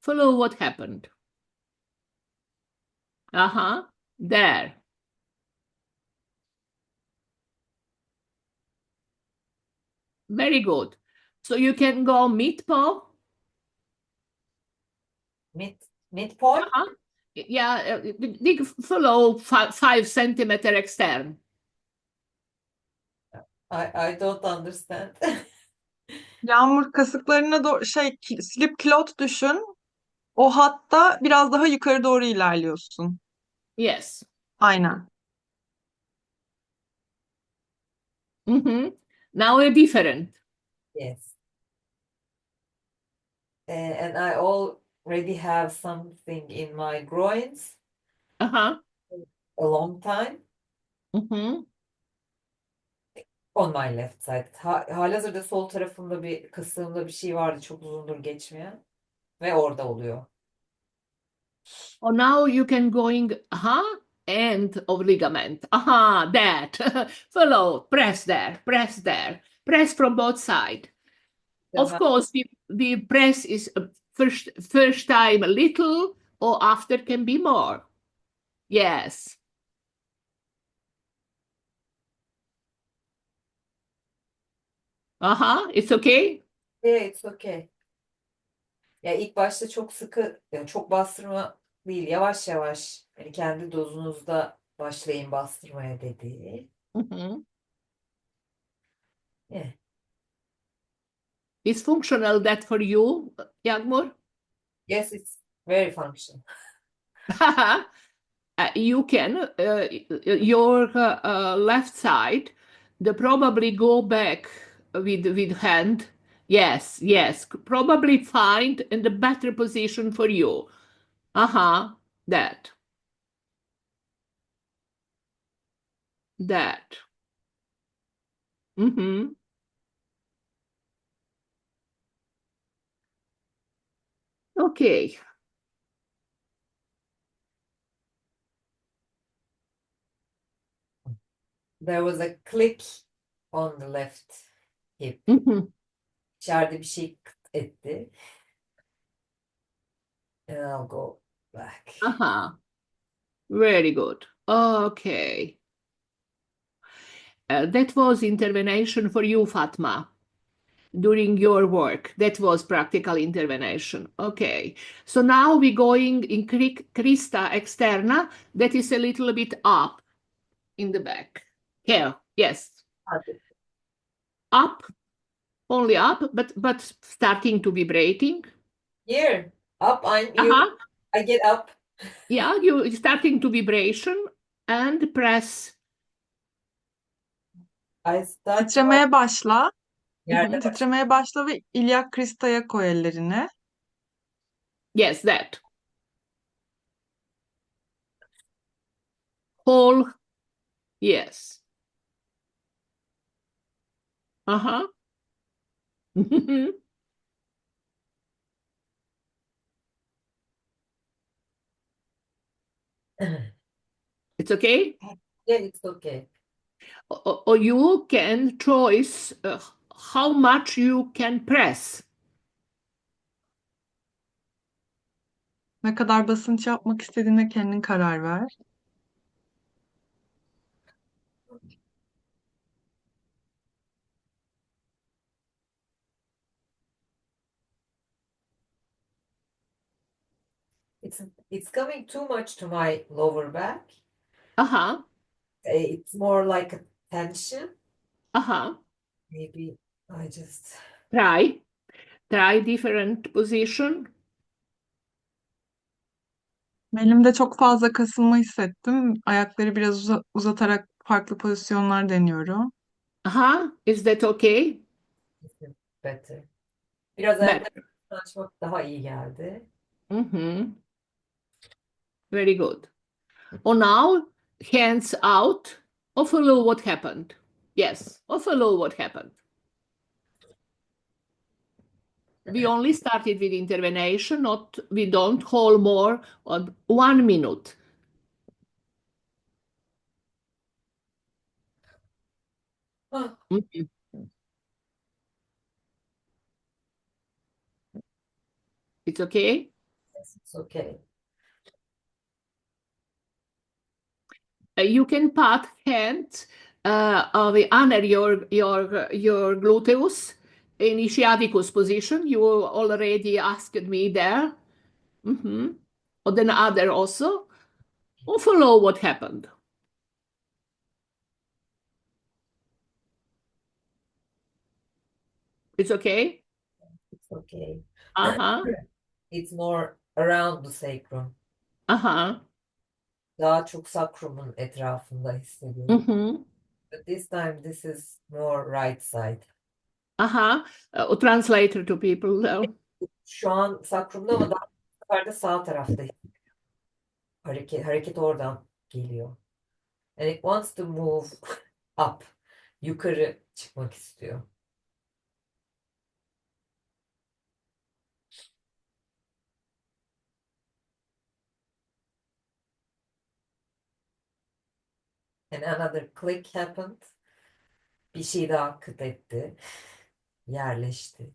Follow what happened. There. Very good. So you can go mid-paw. Mid-paw? Yeah, follow 5 centimeter extern. I don't understand. Yağmur, kasıklarına doğru slip cloth düşün. O hatta biraz daha yukarı doğru ilerliyorsun. Yes. Aynen. Now a different. Yes. And I already have something in my groins Uh-huh. a long time on my left side. Halihazırda sol tarafımda bir kısığımda bir şey vardı çok uzundur geçmeyen ve orada oluyor. Oh, now you can going, end of ligament. That. Follow, press there, press there. Press from both sides. Of course, the press is first time a little, or after can be more. Yes. It's okay? Yeah, it's okay. Ya ilk başta çok sıkı, yani çok bastırma değil, yavaş yavaş. Yani kendi dozunuzda başlayın bastırmaya dedi. Yeah. Is functional that for you, Yagmur? Yes, it's very functional. You can, your left side, the probably go back with hand. Yes, probably find in the better position for you. That. Okay. There was a click on the left hip. İçeride bir şey kıt etti. And I'll go back. Very good. Okay. That was intervention for you, Fatma, during your work. That was practical intervention. Okay. So now we're going in crista externa. That is a little bit up in the back. Here, yes. Up, only up, but starting to vibrating. Here, up, I get up. Yeah, you starting to vibration and press. Titremeye başla. Yerde Titremeye başla ve ilyak kristaya koy ellerini. Yes, that. Whole. Yes. It's okay? Yeah, it's okay. Or you can choose how much you can press. Ne kadar basınç yapmak istediğine kendin karar ver. It's coming too much to my lower back. It's more like a tension. Maybe I just Try different position. Belimde çok fazla kasılma hissettim. Ayakları biraz uzatarak farklı pozisyonlar deniyorum. Is that okay? Better. Biraz ayakları açmak daha iyi geldi. Very good. Oh, now hands out. Follow what happened. Yes, follow what happened. We only started with intervention, we don't hold more on 1 minute. It's okay? Yes, it's okay. You can put hands under your gluteus in ischiaticus position. You already asked me there. Or then other also. Follow what happened. It's okay? It's okay. Uh-huh. It's more around the sacrum. Uh-huh. Daha çok sakrumun etrafında hissediyorum. But this time this is more right side. Aha. Translate to people. Şu an sakrumda ama daha bu sefer de sağ tarafta. Hareket oradan geliyor. And it wants to move up. Yukarı çıkmak istiyor. And another click happened. Bir şey daha kıt etti. Yerleşti.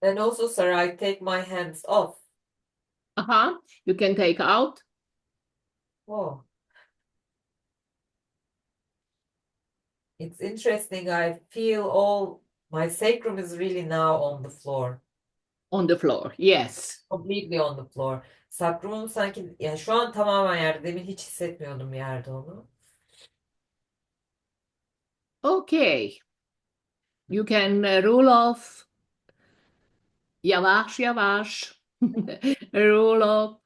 And also, sir, I take my hands off. Aha. You can take out. Oh. It's interesting. I feel all my sacrum is really now on the floor. On the floor, yes. Completely on the floor. Sakrumum sanki yani şu an tamamen yerde. Demin hiç hissetmiyordum yerde onu. Okay. You can roll off. Yavaş yavaş. Roll off.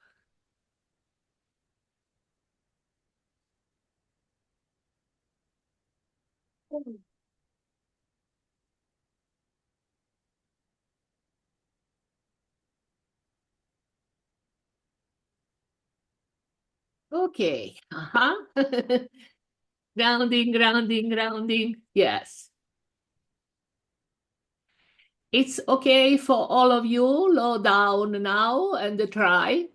Okay. Grounding, grounding, grounding. Yes. It's okay for all of you. Low down now and try.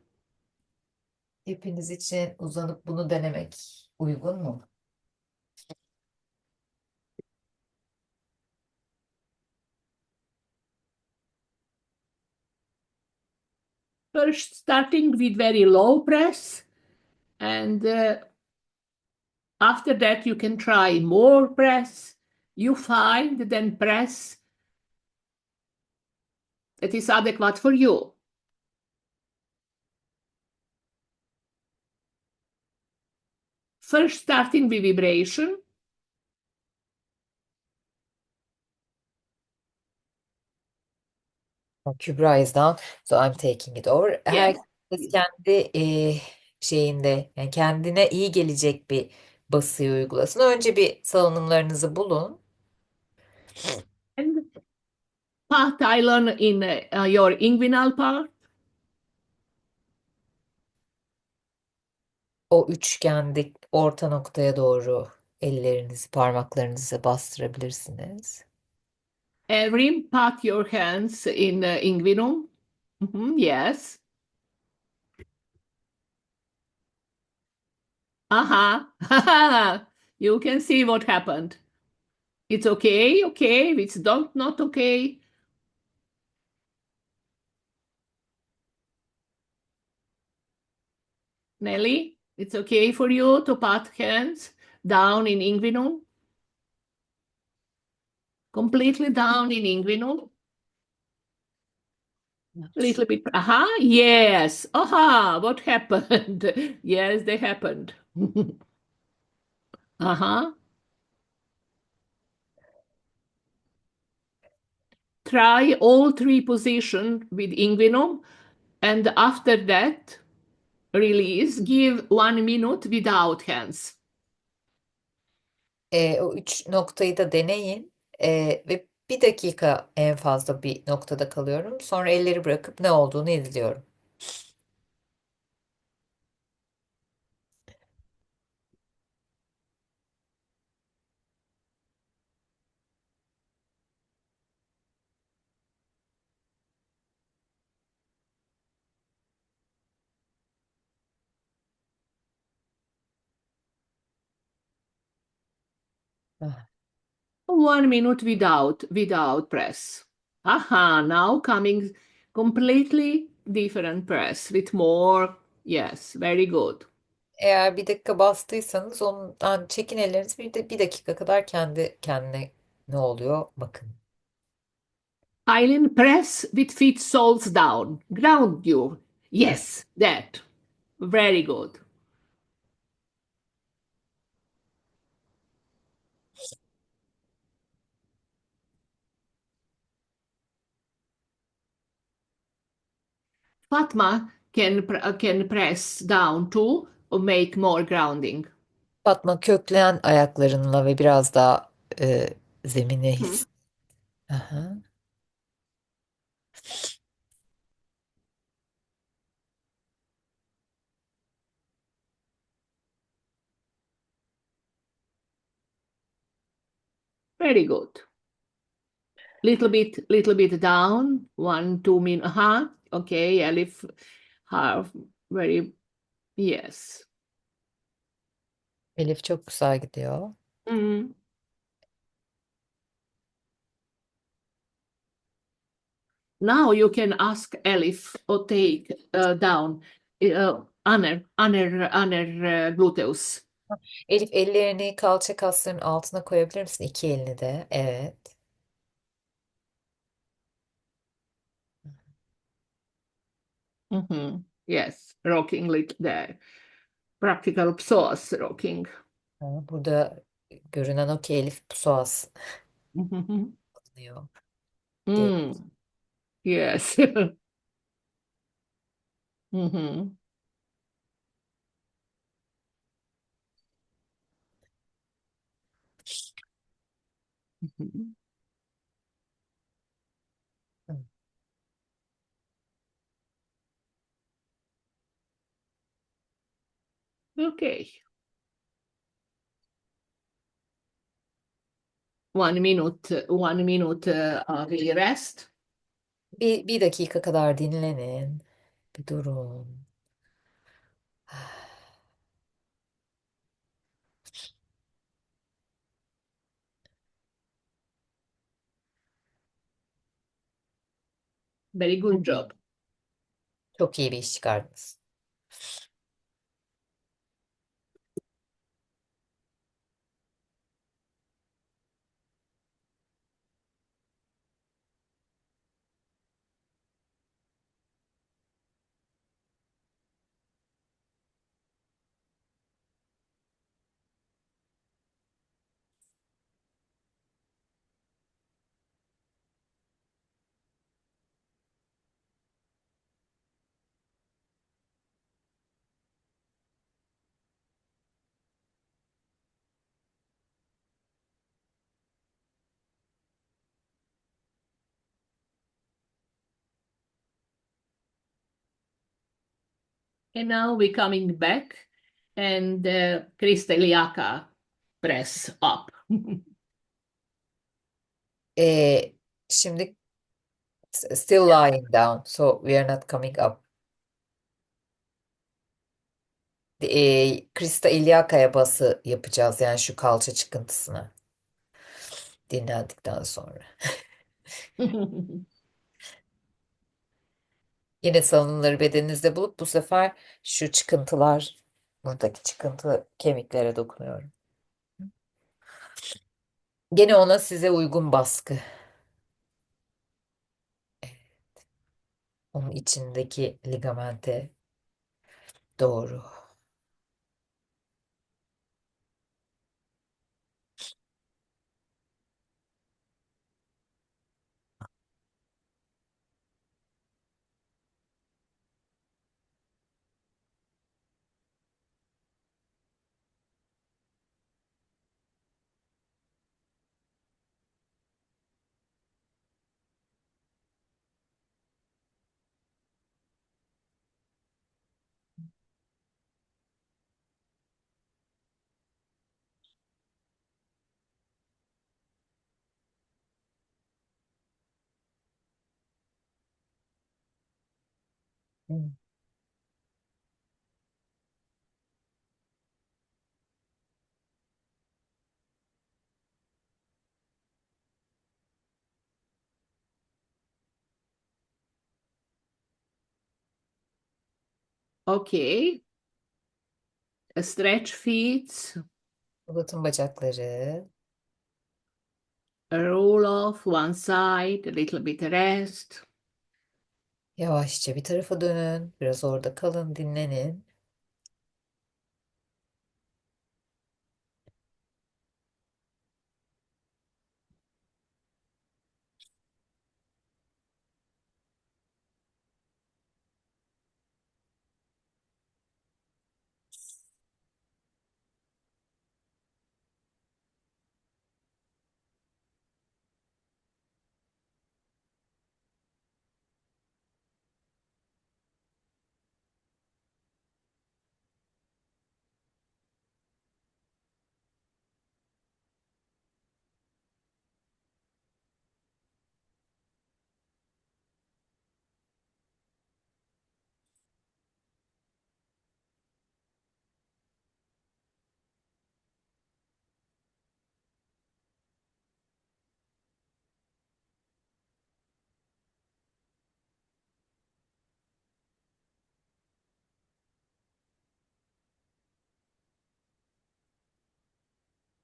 Hepiniz için uzanıp bunu denemek uygun mu? First, starting with very low press, and after that, you can try more press. You find then press that is adequate for you. First, starting with vibration. Kübra is down, so I'm taking it over. Yes. Herkes kendi şeyinde, yani kendine iyi gelecek bir basıyı uygulasın. Önce bir salınımlarınızı bulun. And part I learn in your inguinal part. O üçgende orta noktaya doğru ellerinizi, parmaklarınızı bastırabilirsiniz. Rim, pat your hands in inguinum. Yes. Aha. You can see what happened. It's okay, okay. It's not okay. Nelly, it's okay for you to pat hands down in inguinum? Completely down in inguinum? A little bit. Aha, yes. Aha, what happened? Yes, they happened. Uh-huh. Try all three positions with inguinum, and after that, release. Give 1 minute without hands. O üç noktayı da deneyin. Ve bir dakika en fazla bir noktada kalıyorum. Sonra elleri bırakıp ne olduğunu izliyorum. Ah. 1 minute without press. Aha, now coming completely different press with more. Yes, very good. Eğer bir dakika bastıysanız ondan çekin ellerinizi bir dakika kadar kendi kendine ne oluyor bakın. Eileen, press with feet soles down. Ground you. Yes, that. Very good. Fatma can press down too or make more grounding. Fatma köklen ayaklarınla ve biraz daha zemine his. Aha. Very good. Little bit down. 1-2 minutes. Okay, Elif. Half. Very. Yes. Elif çok güzel gidiyor. Mm. Now you can ask Elif or take down under gluteus. Elif ellerini kalça kaslarının altına koyabilir misin? İki elini de. Evet. Yes, rocking like the practical psoas rocking. Burada görünen o ki Elif psoas kullanıyor. Yes. Mhm. Mhm. Okay. 1 minute, 1 minute we rest. Bir dakika kadar dinlenin. Bir durun. Very good job. Çok iyi bir iş çıkardınız. And now we're coming back and Krista Iliaka press up. Şimdi still lying down, so we are not coming up. Krista İlyaka'ya bası yapacağız yani şu kalça çıkıntısına. Dinlendikten sonra. Yine salınımları bedeninizde bulup bu sefer şu çıkıntılar, buradaki çıkıntı kemiklere dokunuyorum. Gene ona size uygun baskı. Evet. Onun içindeki ligamente doğru. Hmm. Okay. Stretch feet. Uzatın bacakları. Roll off one side, a little bit rest. Yavaşça bir tarafa dönün. Biraz orada kalın, dinlenin.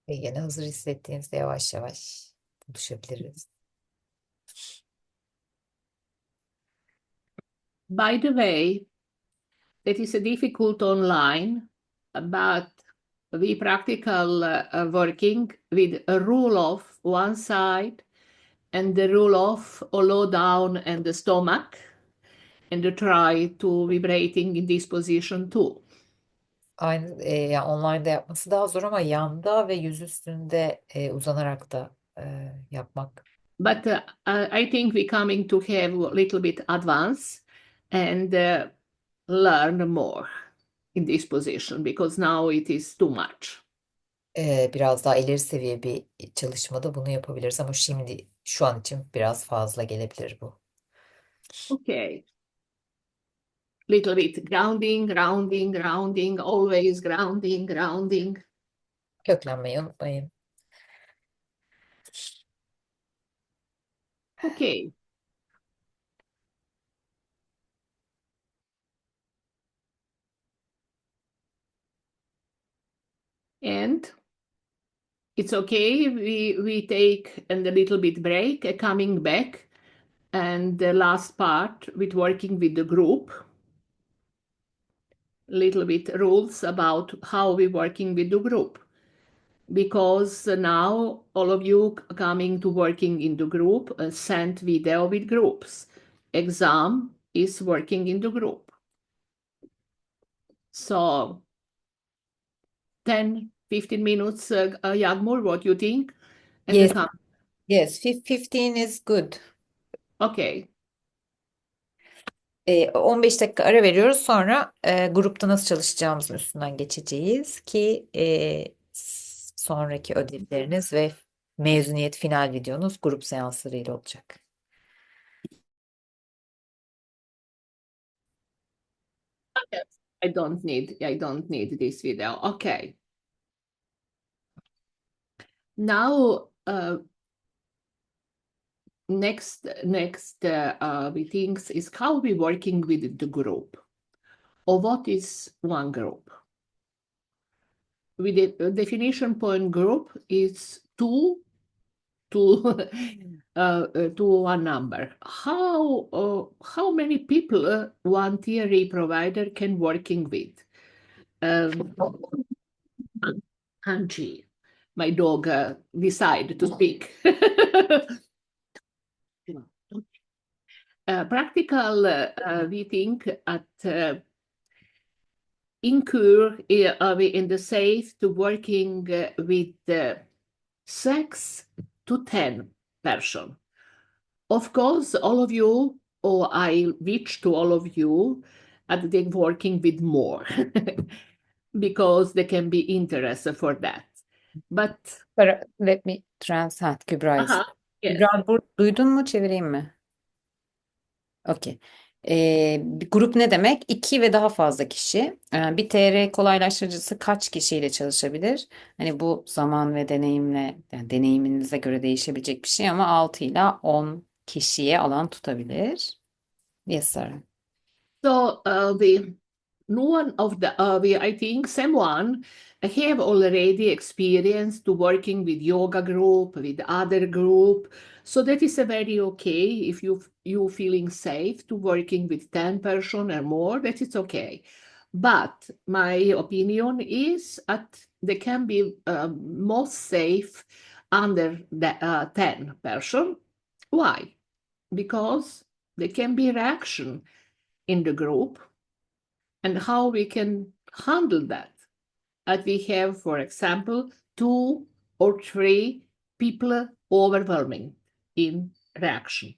Ve yine hazır hissettiğinizde yavaş yavaş buluşabiliriz. By the way, that is a difficult online, but we practical working with a rule of one side and the rule of low down and the stomach, and try to vibrating in this position too. Aynı yani online'da yapması daha zor ama yanda ve yüz üstünde uzanarak da yapmak. But I think we coming to have a little bit advance and learn more in this position because now it is too much. Biraz daha ileri seviye bir çalışmada bunu yapabiliriz ama şimdi şu an için biraz fazla gelebilir bu. Okay. Little bit grounding, grounding, grounding, always grounding, grounding. Köklenmeyi unutmayın. Okay. And it's okay. We take a little bit break, coming back, and the last part with working with the group. Little bit rules about how we working with the group, because now all of you coming to working in the group sent video with groups. Exam is working in the group. So 10, 15 minutes, Yagmur, what you think? And Yes, come. yes, 15 is good. Okay. 15 dakika ara veriyoruz. Sonra grupta nasıl çalışacağımızın üstünden geçeceğiz ki sonraki ödevleriniz ve mezuniyet final videonuz grup seanslarıyla olacak. Okay. I don't need this video. Okay. Now, next things is how we working with the group, or what is one group. With the definition point group is two to one number. How many people one TRE provider can working with? Angie, my dog, decided to speak. Practical, we think at incur in the safe to working with 6 to 10 person. Of course, all of you, or I reach to all of you, at the working with more because they can be interested for that. But Let me translate Kübra'yı. yes. Kübra, duydun mu? Çevireyim mi? Okey. Bir grup ne demek? 2 ve daha fazla kişi. Bir TR kolaylaştırıcısı kaç kişiyle çalışabilir? Hani bu zaman ve deneyimle, yani deneyiminize göre değişebilecek bir şey ama 6 ile 10 kişiye alan tutabilir. Yes, sir. So one of the I think someone have already experience to working with yoga group, with other group. So that is a very okay if you feeling safe to working with 10 person or more, that is okay. But my opinion is that they can be most safe under the 10 person. Why? Because there can be reaction in the group and how we can handle that. That we have, for example, 2 or 3 people overwhelming in reaction.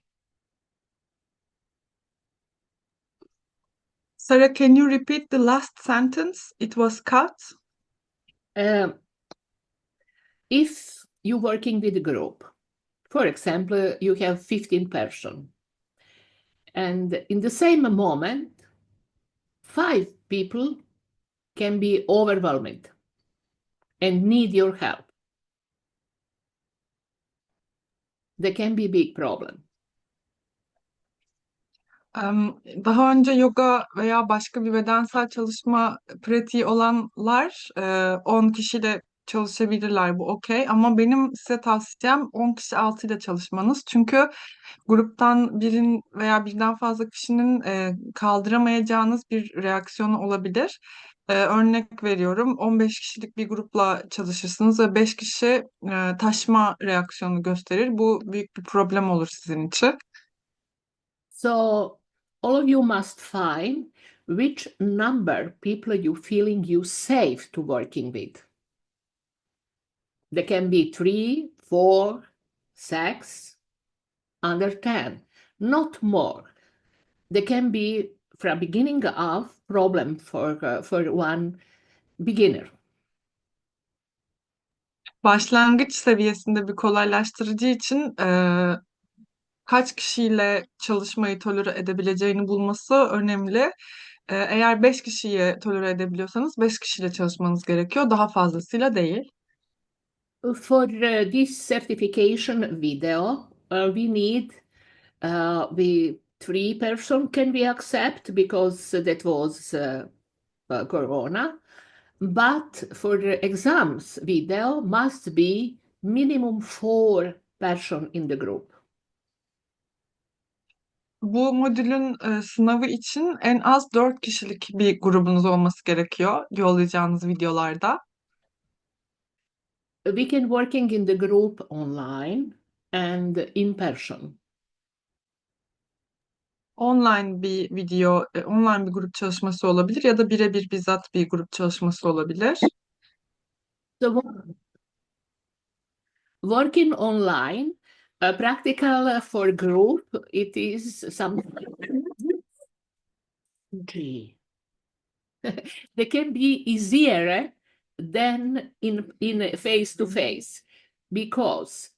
Sarah, can you repeat the last sentence? It was cut. If you're working with a group, for example, you have 15 person, and in the same moment, 5 people can be overwhelmed and need your help. There can be big problem. Daha önce yoga veya başka bir bedensel çalışma pratiği olanlar 10 kişiyle çalışabilirler, bu okey. Ama benim size tavsiyem 10 kişi altıyla çalışmanız. Çünkü gruptan birin veya birden fazla kişinin kaldıramayacağınız bir reaksiyonu olabilir. Örnek veriyorum, 15 kişilik bir grupla çalışırsınız ve 5 kişi taşma reaksiyonu gösterir. Bu büyük bir problem olur sizin için. So all of you must find which number people you feeling you safe to working with. There can be 3, 4, 6, under 10, not more. There can be from beginning of problem for one beginner. Başlangıç seviyesinde bir kolaylaştırıcı için kaç kişiyle çalışmayı tolere edebileceğini bulması önemli. Eğer 5 kişiyi tolere edebiliyorsanız 5 kişiyle çalışmanız gerekiyor. Daha fazlasıyla değil. For this certification video, we need we 3 person can we accept because that was Corona. But for the exams video must be minimum 4 person in the group. Bu modülün sınavı için en az 4 kişilik bir grubunuz olması gerekiyor yollayacağınız videolarda. We can working in the group online and in person. Online bir video, online bir grup çalışması olabilir ya da birebir bizzat bir grup çalışması olabilir. So working online, practical for group, it is something. They can be easier than in face to face because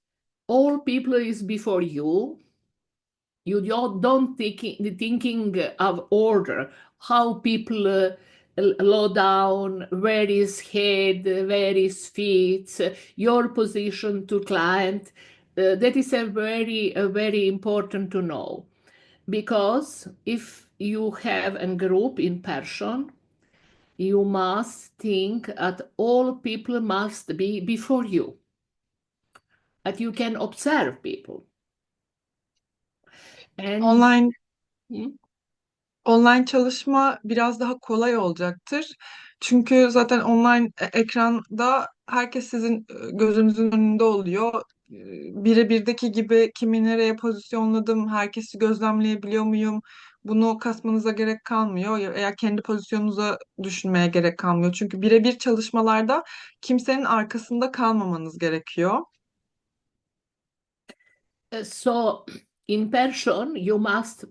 all people is before you. You don't thinking of order, how people low down, where is head, where is feet, your position to client. That is a very important to know, because if you have a group in person, you must think that all people must be before you, that you can observe people. And Online çalışma biraz daha kolay olacaktır. Çünkü zaten online ekranda herkes sizin gözünüzün önünde oluyor. Birebirdeki gibi kimi nereye pozisyonladım, herkesi gözlemleyebiliyor muyum? Bunu kasmanıza gerek kalmıyor. Eğer kendi pozisyonunuza düşünmeye gerek kalmıyor. Çünkü birebir çalışmalarda kimsenin arkasında kalmamanız gerekiyor. So in person, you must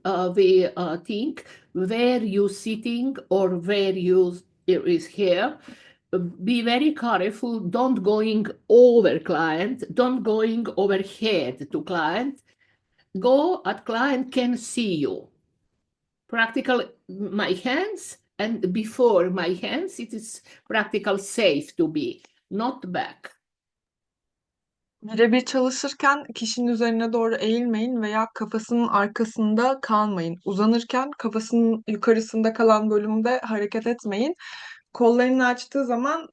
think where you sitting or where you is here. Be very careful. Don't going over client. Don't going overhead to client. Go at client can see you. Practical my hands, and before my hands, it is practical safe to be, not back. Birebir çalışırken kişinin üzerine doğru eğilmeyin veya kafasının arkasında kalmayın. Uzanırken kafasının yukarısında kalan bölümde hareket etmeyin. Kollarını açtığı zaman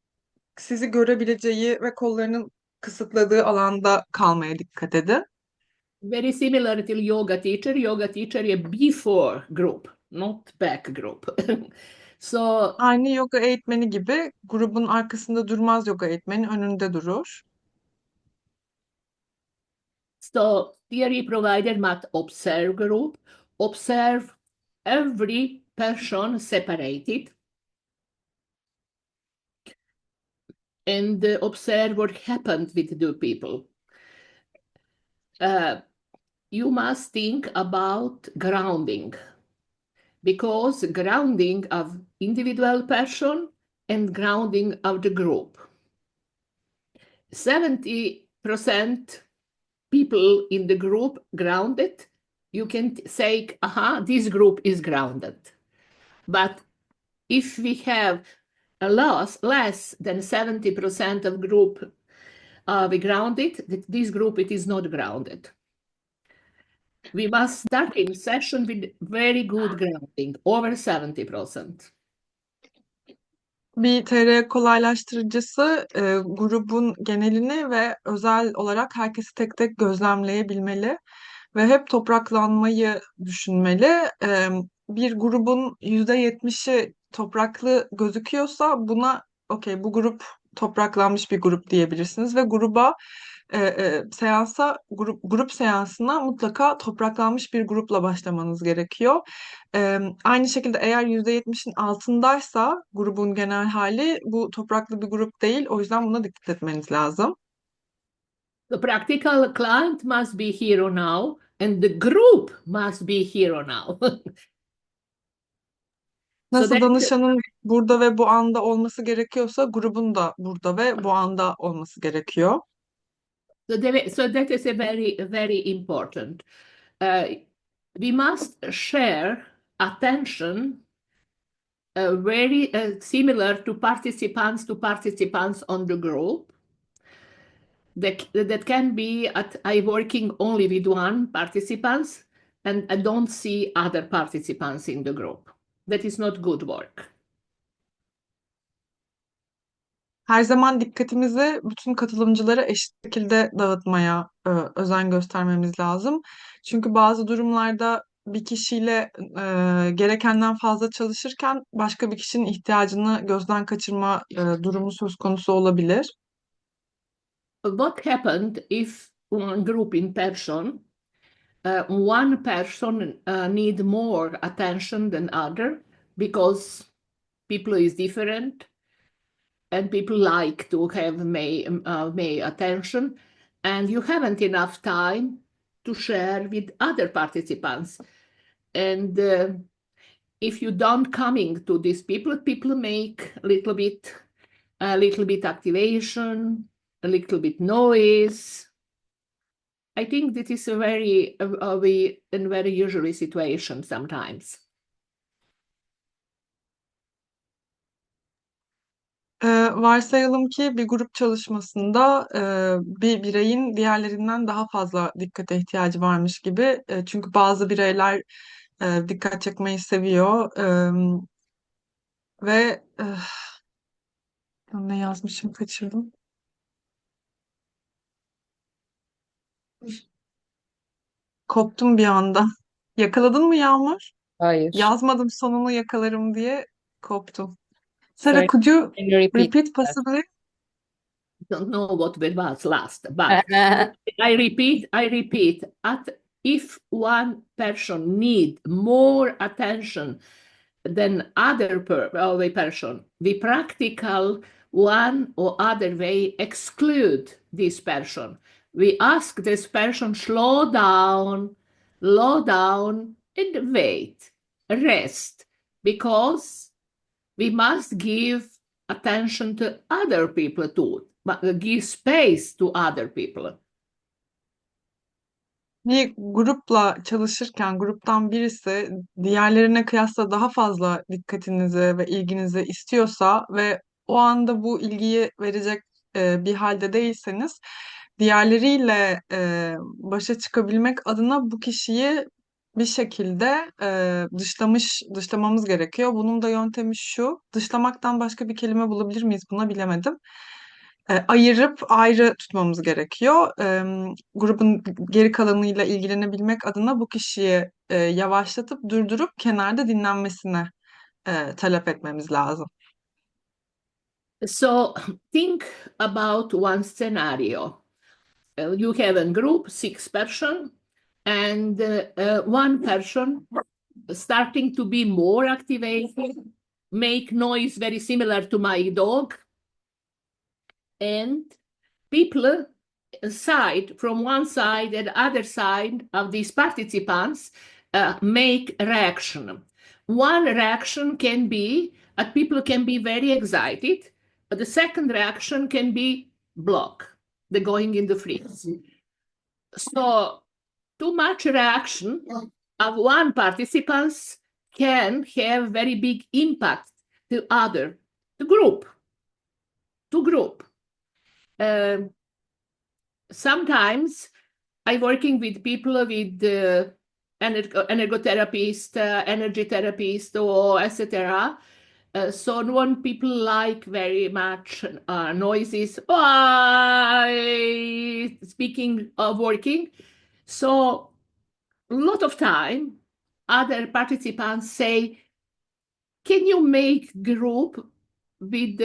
sizi görebileceği ve kollarının kısıtladığı alanda kalmaya dikkat edin. Very similar to yoga teacher. Yoga teacher is before group, not back group. So Aynı yoga eğitmeni gibi grubun arkasında durmaz, yoga eğitmeni önünde durur. So theory provider must observe group, observe every person separated, and observe what happened with the people. You must think about grounding, because grounding of individual person and grounding of the group. 70% people in the group grounded, you can say, aha, this group is grounded. But if we have a less than 70% of group be grounded, this group, it is not grounded. We must start in session with very good grounding, over 70%. Bir TR kolaylaştırıcısı grubun genelini ve özel olarak herkesi tek tek gözlemleyebilmeli ve hep topraklanmayı düşünmeli. Bir grubun %70'i topraklı gözüküyorsa buna okey bu grup topraklanmış bir grup diyebilirsiniz ve grup seansına mutlaka topraklanmış bir grupla başlamanız gerekiyor. Aynı şekilde eğer %70'in altındaysa grubun genel hali bu topraklı bir grup değil. O yüzden buna dikkat etmeniz lazım. The practical client must be here now, and the group must be here now. Nasıl danışanın burada ve bu anda olması gerekiyorsa grubun da burada ve bu anda olması gerekiyor. So that is a very important. We must share attention very similar to participants on the group. That can be I working only with one participants and I don't see other participants in the group. That is not good work. Her zaman dikkatimizi bütün katılımcılara eşit şekilde dağıtmaya özen göstermemiz lazım. Çünkü bazı durumlarda bir kişiyle gerekenden fazla çalışırken başka bir kişinin ihtiyacını gözden kaçırma durumu söz konusu olabilir. What happened if one group in person, one person need more attention than other because people is different and people like to have may attention, and you haven't enough time to share with other participants. And if you don't coming to these people make a little bit activation, a little bit noise. I think that is a very usual situation sometimes. Varsayalım ki bir grup çalışmasında bir bireyin diğerlerinden daha fazla dikkate ihtiyacı varmış gibi. Çünkü bazı bireyler dikkat çekmeyi seviyor ve ne yazmışım kaçırdım. Koptum bir anda. Yakaladın mı Yağmur? Hayır. Yazmadım sonunu yakalarım diye koptum. Sarah, Sorry, could you can you repeat repeat that? possibly? Don't know what was last, but I repeat, if one person need more attention than other person, the practical one or other way exclude this person. We ask this person slow down, and wait, rest, because we must give attention to other people too, but give space to other people. Bir grupla çalışırken gruptan birisi diğerlerine kıyasla daha fazla dikkatinizi ve ilginizi istiyorsa ve o anda bu ilgiyi verecek bir halde değilseniz diğerleriyle başa çıkabilmek adına bu kişiyi bir şekilde dışlamamız gerekiyor. Bunun da yöntemi şu, dışlamaktan başka bir kelime bulabilir miyiz buna bilemedim. Ayırıp ayrı tutmamız gerekiyor. Grubun geri kalanıyla ilgilenebilmek adına bu kişiyi yavaşlatıp durdurup kenarda dinlenmesine talep etmemiz lazım. So think about one scenario. You have a group, 6 person, and one person starting to be more activated, make noise very similar to my dog, and people from one side and other side of these participants make reaction. One reaction can be people can be very excited, but the second reaction can be block, the going in the freeze. So too much reaction of one participants can have very big impact to the group. Sometimes I'm working with people with energotherapist, energy therapist, or etc. So when people like very much noises, speaking or working, so a lot of time other participants say, can you make group with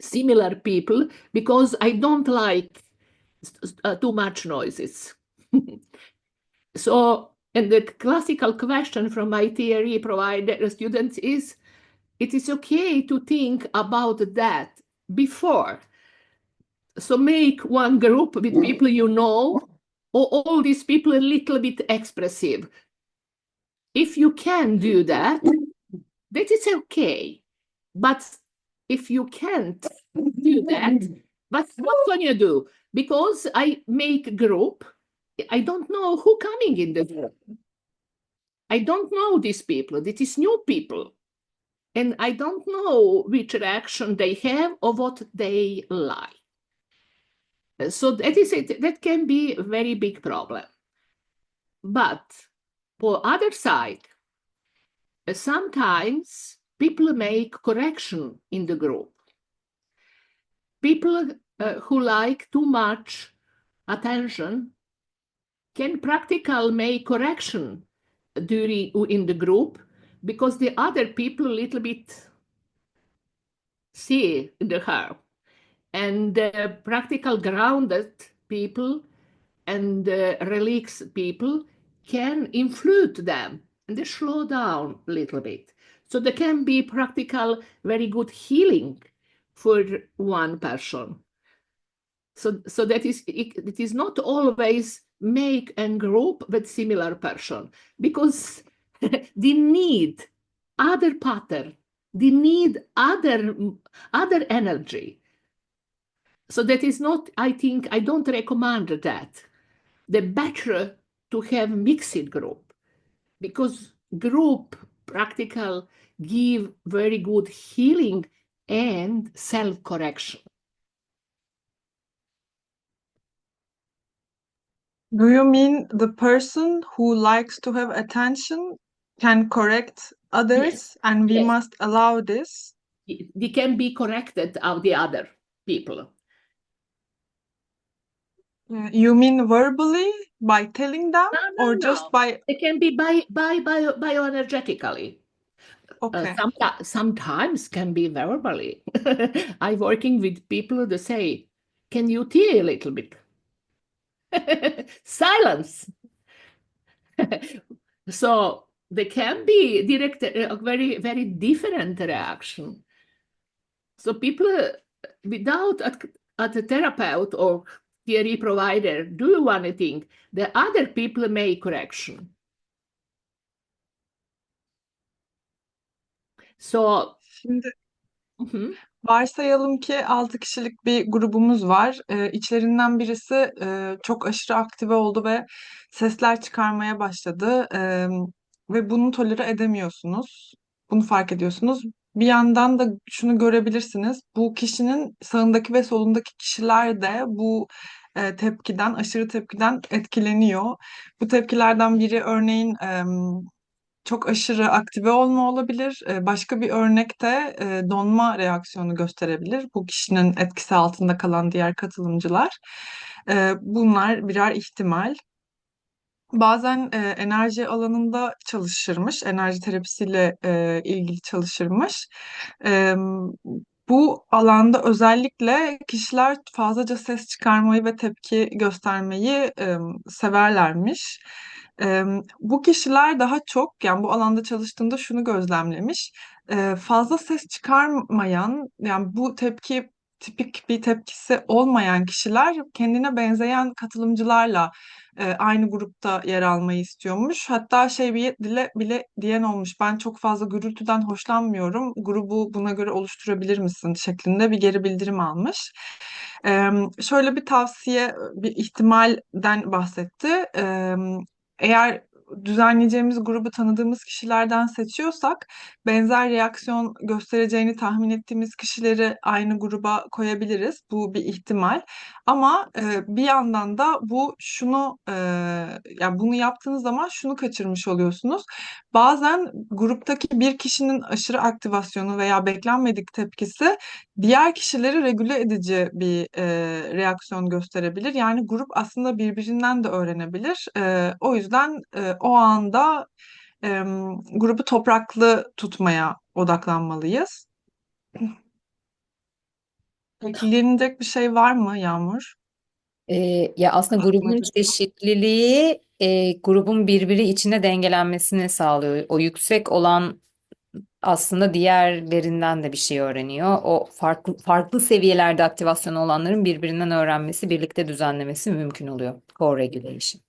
similar people because I don't like too much noises. So, and the classical question from my TRE provider students is, it is okay to think about that before. So make one group with people you know, or all these people a little bit expressive. If you can do that, that is okay. But if you can't do that, but what can you do? Because I make group, I don't know who coming in the group. I don't know these people. This is new people. And I don't know which reaction they have or what they like. So that is it. That can be a very big problem. But for other side, sometimes people make correction in the group. People who like too much attention can practical make correction during in the group because the other people a little bit see the harm, and practical grounded people and relaxed people can influence them and they slow down a little bit. So there can be practical very good healing for one person. So that is it is not always make a group with similar person because they need other pattern, they need other energy. So that is not, I think, I don't recommend that. The better to have mixed group because group practical give very good healing and self-correction. Do you mean the person who likes to have attention can correct others, Yes, and we yes. must allow this? They can be corrected of the other people. You mean verbally by telling them, No, or just no. by? It can be bioenergetically. Okay. Sometimes can be verbally. I'm working with people that say, can you tea a little bit? Silence. So there can be direct, very, very different reaction. So people without a therapeutic or theory provider do anything, the other people make correction. So Şimdi varsayalım ki 6 kişilik bir grubumuz var. İçlerinden birisi çok aşırı aktive oldu ve sesler çıkarmaya başladı. Ve bunu tolere edemiyorsunuz. Bunu fark ediyorsunuz. Bir yandan da şunu görebilirsiniz. Bu kişinin sağındaki ve solundaki kişiler de bu tepkiden, aşırı tepkiden etkileniyor. Bu tepkilerden biri örneğin çok aşırı aktive olma olabilir. Başka bir örnekte donma reaksiyonu gösterebilir. Bu kişinin etkisi altında kalan diğer katılımcılar. Bunlar birer ihtimal. Bazen enerji alanında çalışırmış, enerji terapisiyle ilgili çalışırmış. E, Bu alanda özellikle kişiler fazlaca ses çıkarmayı ve tepki göstermeyi severlermiş. Bu kişiler daha çok, yani bu alanda çalıştığında şunu gözlemlemiş. Fazla ses çıkarmayan, yani bu tepki tipik bir tepkisi olmayan kişiler kendine benzeyen katılımcılarla aynı grupta yer almayı istiyormuş. Hatta şey bile diyen olmuş. Ben çok fazla gürültüden hoşlanmıyorum. Grubu buna göre oluşturabilir misin şeklinde bir geri bildirim almış. Şöyle bir tavsiye, bir ihtimalden bahsetti. Eğer düzenleyeceğimiz grubu tanıdığımız kişilerden seçiyorsak benzer reaksiyon göstereceğini tahmin ettiğimiz kişileri aynı gruba koyabiliriz. Bu bir ihtimal. Ama bir yandan da yani bunu yaptığınız zaman şunu kaçırmış oluyorsunuz. Bazen gruptaki bir kişinin aşırı aktivasyonu veya beklenmedik tepkisi diğer kişileri regüle edici bir reaksiyon gösterebilir. Yani grup aslında birbirinden de öğrenebilir. O yüzden o anda grubu topraklı tutmaya odaklanmalıyız. Eklenecek bir şey var mı Yağmur? Ya aslında grubun Aklıma çeşitliliği grubun birbiri içine dengelenmesini sağlıyor. O yüksek olan aslında diğerlerinden de bir şey öğreniyor. O farklı seviyelerde aktivasyonu olanların birbirinden öğrenmesi, birlikte düzenlemesi mümkün oluyor. Co-regulation.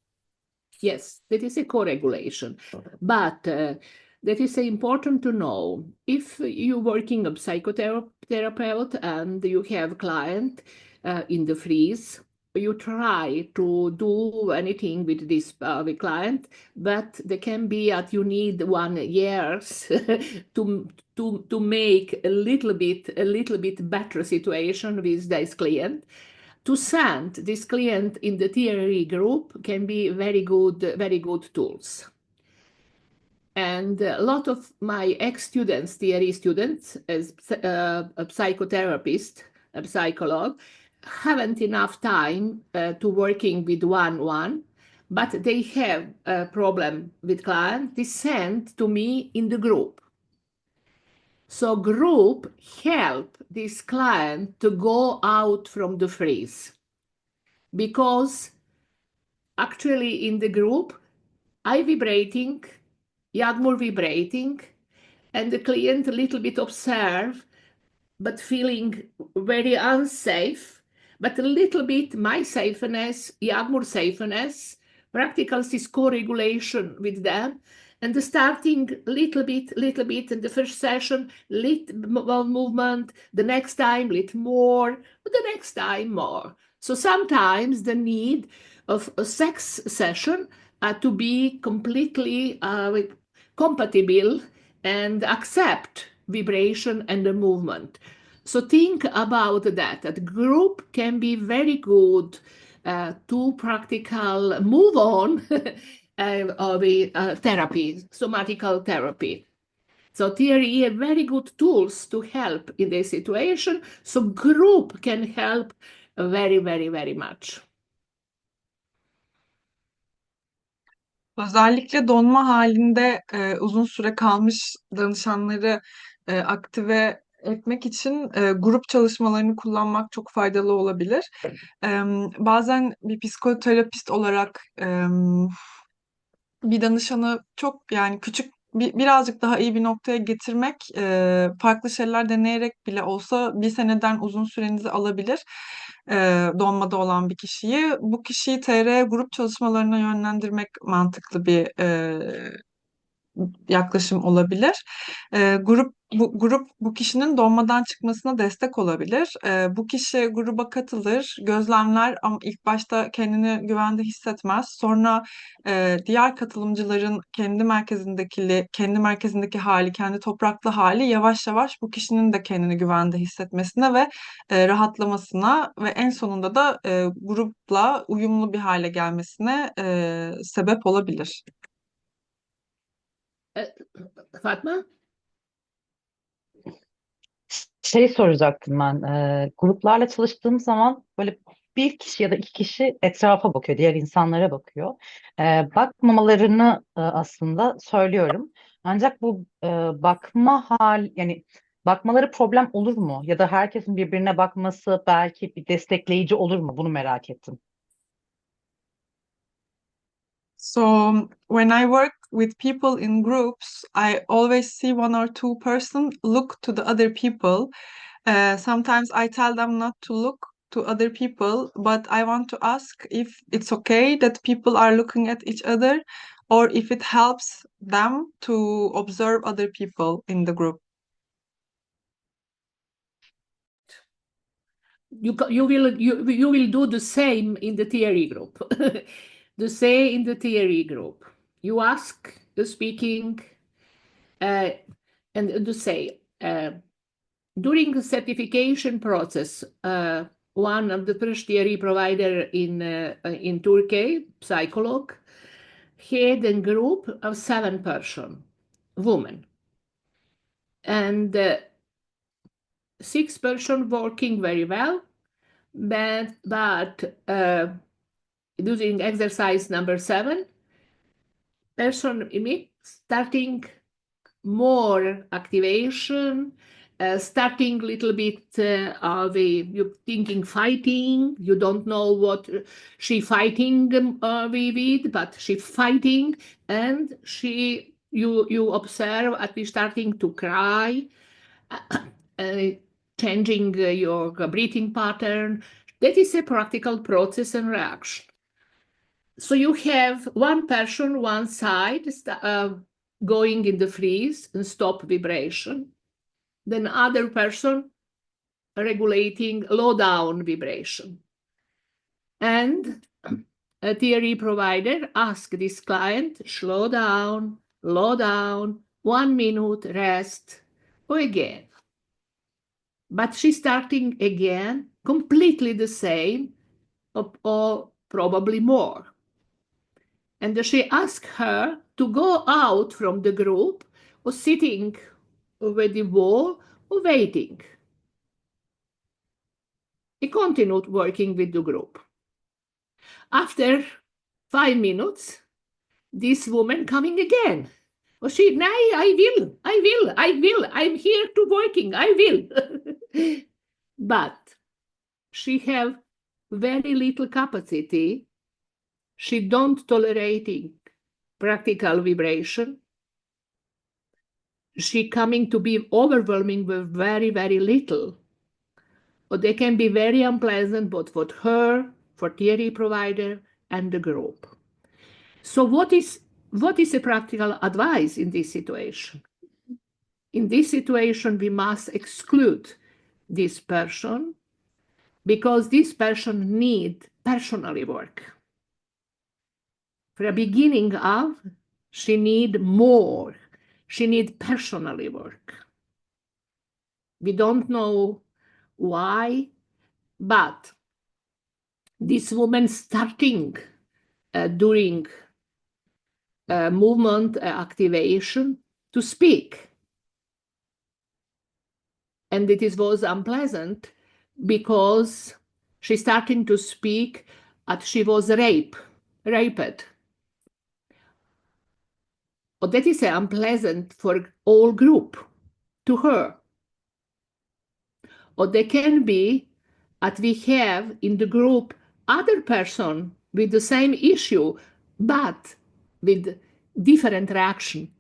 Yes, that is a co-regulation. But that is important to know. If you're working a psychotherapist and you have client in the freeze, you try to do anything with this with client, but there can be that you need 1 year to make a little bit better situation with this client. To send this client in the TRE group can be very good tools. And a lot of my ex-students, TRE students, as a psychotherapist, a psychologist, haven't enough time to working with one-one, but they have a problem with client, they send to me in the group. So group help this client to go out from the freeze. Because actually in the group, I vibrating, Yadmur vibrating, and the client a little bit observe, but feeling very unsafe, but a little bit my safeness, Yadmur safeness, practical this co-regulation with them, and the starting little bit, in the first session, little movement, the next time, little more, the next time more. So sometimes the need of a sex session to be completely compatible and accept vibration and the movement. So think about that. That group can be very good to practical move on of therapy, somatical therapy. So TRE are very good tools to help in this situation. So group can help very, very, very much. Özellikle donma halinde uzun süre kalmış danışanları aktive etmek için grup çalışmalarını kullanmak çok faydalı olabilir. Bazen bir psikoterapist olarak bir danışanı çok yani küçük birazcık daha iyi bir noktaya getirmek farklı şeyler deneyerek bile olsa 1 seneden uzun sürenizi alabilir. Donmada olan bir kişiyi. Bu kişiyi TR grup çalışmalarına yönlendirmek mantıklı bir yaklaşım olabilir. Grup bu kişinin donmadan çıkmasına destek olabilir. Bu kişi gruba katılır, gözlemler ama ilk başta kendini güvende hissetmez. Sonra diğer katılımcıların kendi merkezindeki hali, kendi topraklı hali yavaş yavaş bu kişinin de kendini güvende hissetmesine ve rahatlamasına ve en sonunda da grupla uyumlu bir hale gelmesine sebep olabilir. Fatma? Şey soracaktım ben. Gruplarla çalıştığım zaman böyle bir kişi ya da 2 kişi etrafa bakıyor, diğer insanlara bakıyor. Bakmamalarını aslında söylüyorum. Ancak bu yani bakmaları problem olur mu? Ya da herkesin birbirine bakması belki bir destekleyici olur mu? Bunu merak ettim. So when I work with people in groups, I always see 1 or 2 person look to the other people. Sometimes I tell them not to look to other people, but I want to ask if it's okay that people are looking at each other, or if it helps them to observe other people in the group. You will do the same in the theory group. The same in the theory group. you ask the speaking and to say, during the certification process, one of the first TRE provider in Turkey, psychologist, had a group of 7 person, women, and 6 person working very well, but using exercise number 7, person starting more activation, starting little bit of you thinking fighting. You don't know what she fighting with, but she fighting, and you observe at least starting to cry, changing your breathing pattern. That is a practical process and reaction. So you have one person, one side, going in the freeze and stop vibration, then other person regulating low down vibration. And a TRE provider asks this client, slow down, low down, 1 minute, rest, or again. But she's starting again, completely the same, or probably more. And she asked her to go out from the group or sitting over the wall or waiting. He continued working with the group. After 5 minutes, this woman coming again. Oh, she, nay, I'm here to working, I will. But she have very little capacity. She don't tolerating practical vibration. She coming to be overwhelming with very, very little. But they can be very unpleasant both for her, for TRE provider, and the group. So what is a practical advice in this situation? In this situation, we must exclude this person because this person need personally work. For the beginning of, she need more. She need personally work. We don't know why, but this woman starting during movement activation to speak. And it was unpleasant because she started to speak and she was raped. But that is unpleasant for all group to her. Or there can be that we have in the group other person with the same issue, but with different reaction.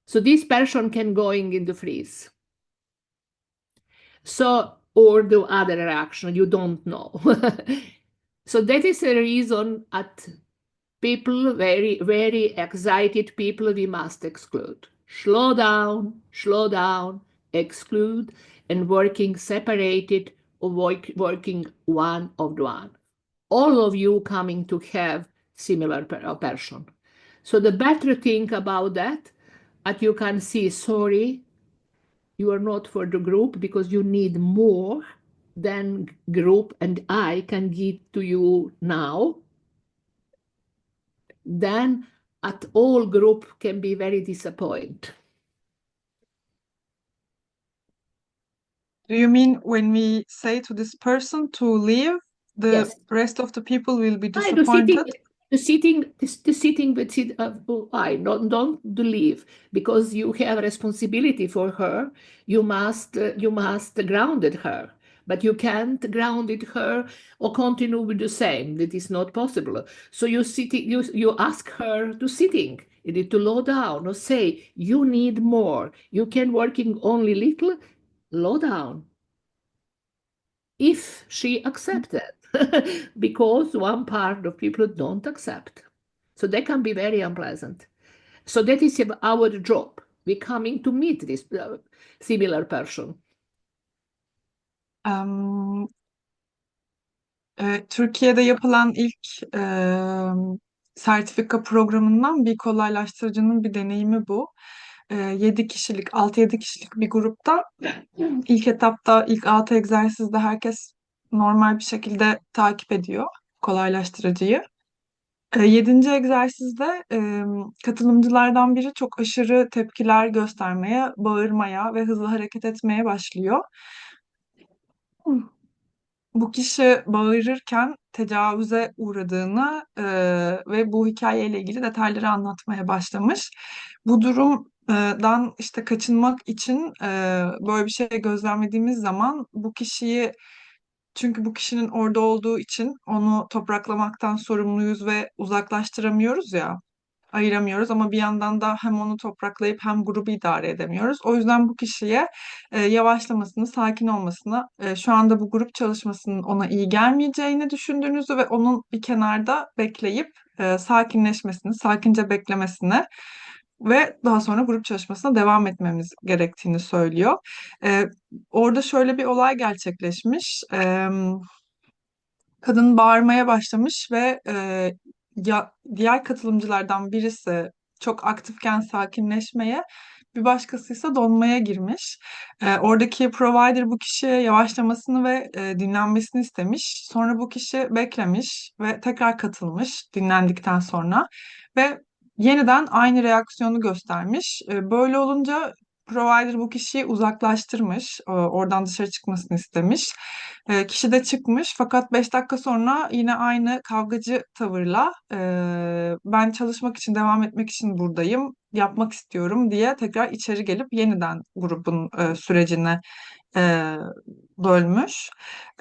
So this person can going in the freeze. So, or the other reaction, you don't know. So that is a reason that people, very, very excited people, we must exclude. Slow down, exclude, and working separated or working one of one. All of you coming to have similar person. So the better thing about that you can see, sorry, you are not for the group because you need more than group and I can give to you now. Then at all group can be very disappointed. Do you mean when we say to this person to leave, the Yes. rest of the people will be disappointed? The sitting with it, I don't leave because you have a responsibility for her. You must grounded her, but you can't grounded her or continue with the same. That is not possible. So you ask her to sitting. You need to low down or say you need more. You can working only little, low down. If she accepted, because one part of people don't accept. So they can be very unpleasant. So that is our job. We're coming to meet this similar person. Türkiye'de yapılan ilk sertifika programından bir kolaylaştırıcının bir deneyimi bu. 7 kişilik, 6-7 kişilik bir grupta ilk etapta, ilk 6 egzersizde herkes normal bir şekilde takip ediyor kolaylaştırıcıyı. 7. egzersizde katılımcılardan biri çok aşırı tepkiler göstermeye, bağırmaya ve hızlı hareket etmeye başlıyor. Bu kişi bağırırken tecavüze uğradığını ve bu hikayeyle ilgili detayları anlatmaya başlamış. Bu durumdan işte kaçınmak için böyle bir şey gözlemlediğimiz zaman bu kişiyi, çünkü bu kişinin orada olduğu için onu topraklamaktan sorumluyuz ve uzaklaştıramıyoruz ya, ayıramıyoruz ama bir yandan da hem onu topraklayıp hem grubu idare edemiyoruz. O yüzden bu kişiye yavaşlamasını, sakin olmasını, şu anda bu grup çalışmasının ona iyi gelmeyeceğini düşündüğünüzü ve onun bir kenarda bekleyip sakinleşmesini, sakince beklemesini ve daha sonra grup çalışmasına devam etmemiz gerektiğini söylüyor. E, Orada şöyle bir olay gerçekleşmiş. Kadın bağırmaya başlamış ve diğer katılımcılardan birisi çok aktifken sakinleşmeye, bir başkası ise donmaya girmiş. Oradaki provider bu kişiye yavaşlamasını ve dinlenmesini istemiş. Sonra bu kişi beklemiş ve tekrar katılmış dinlendikten sonra ve yeniden aynı reaksiyonu göstermiş. Böyle olunca provider bu kişiyi uzaklaştırmış, oradan dışarı çıkmasını istemiş. Kişi de çıkmış fakat 5 dakika sonra yine aynı kavgacı tavırla ben çalışmak için, devam etmek için buradayım, yapmak istiyorum diye tekrar içeri gelip yeniden grubun sürecine e, bölmüş.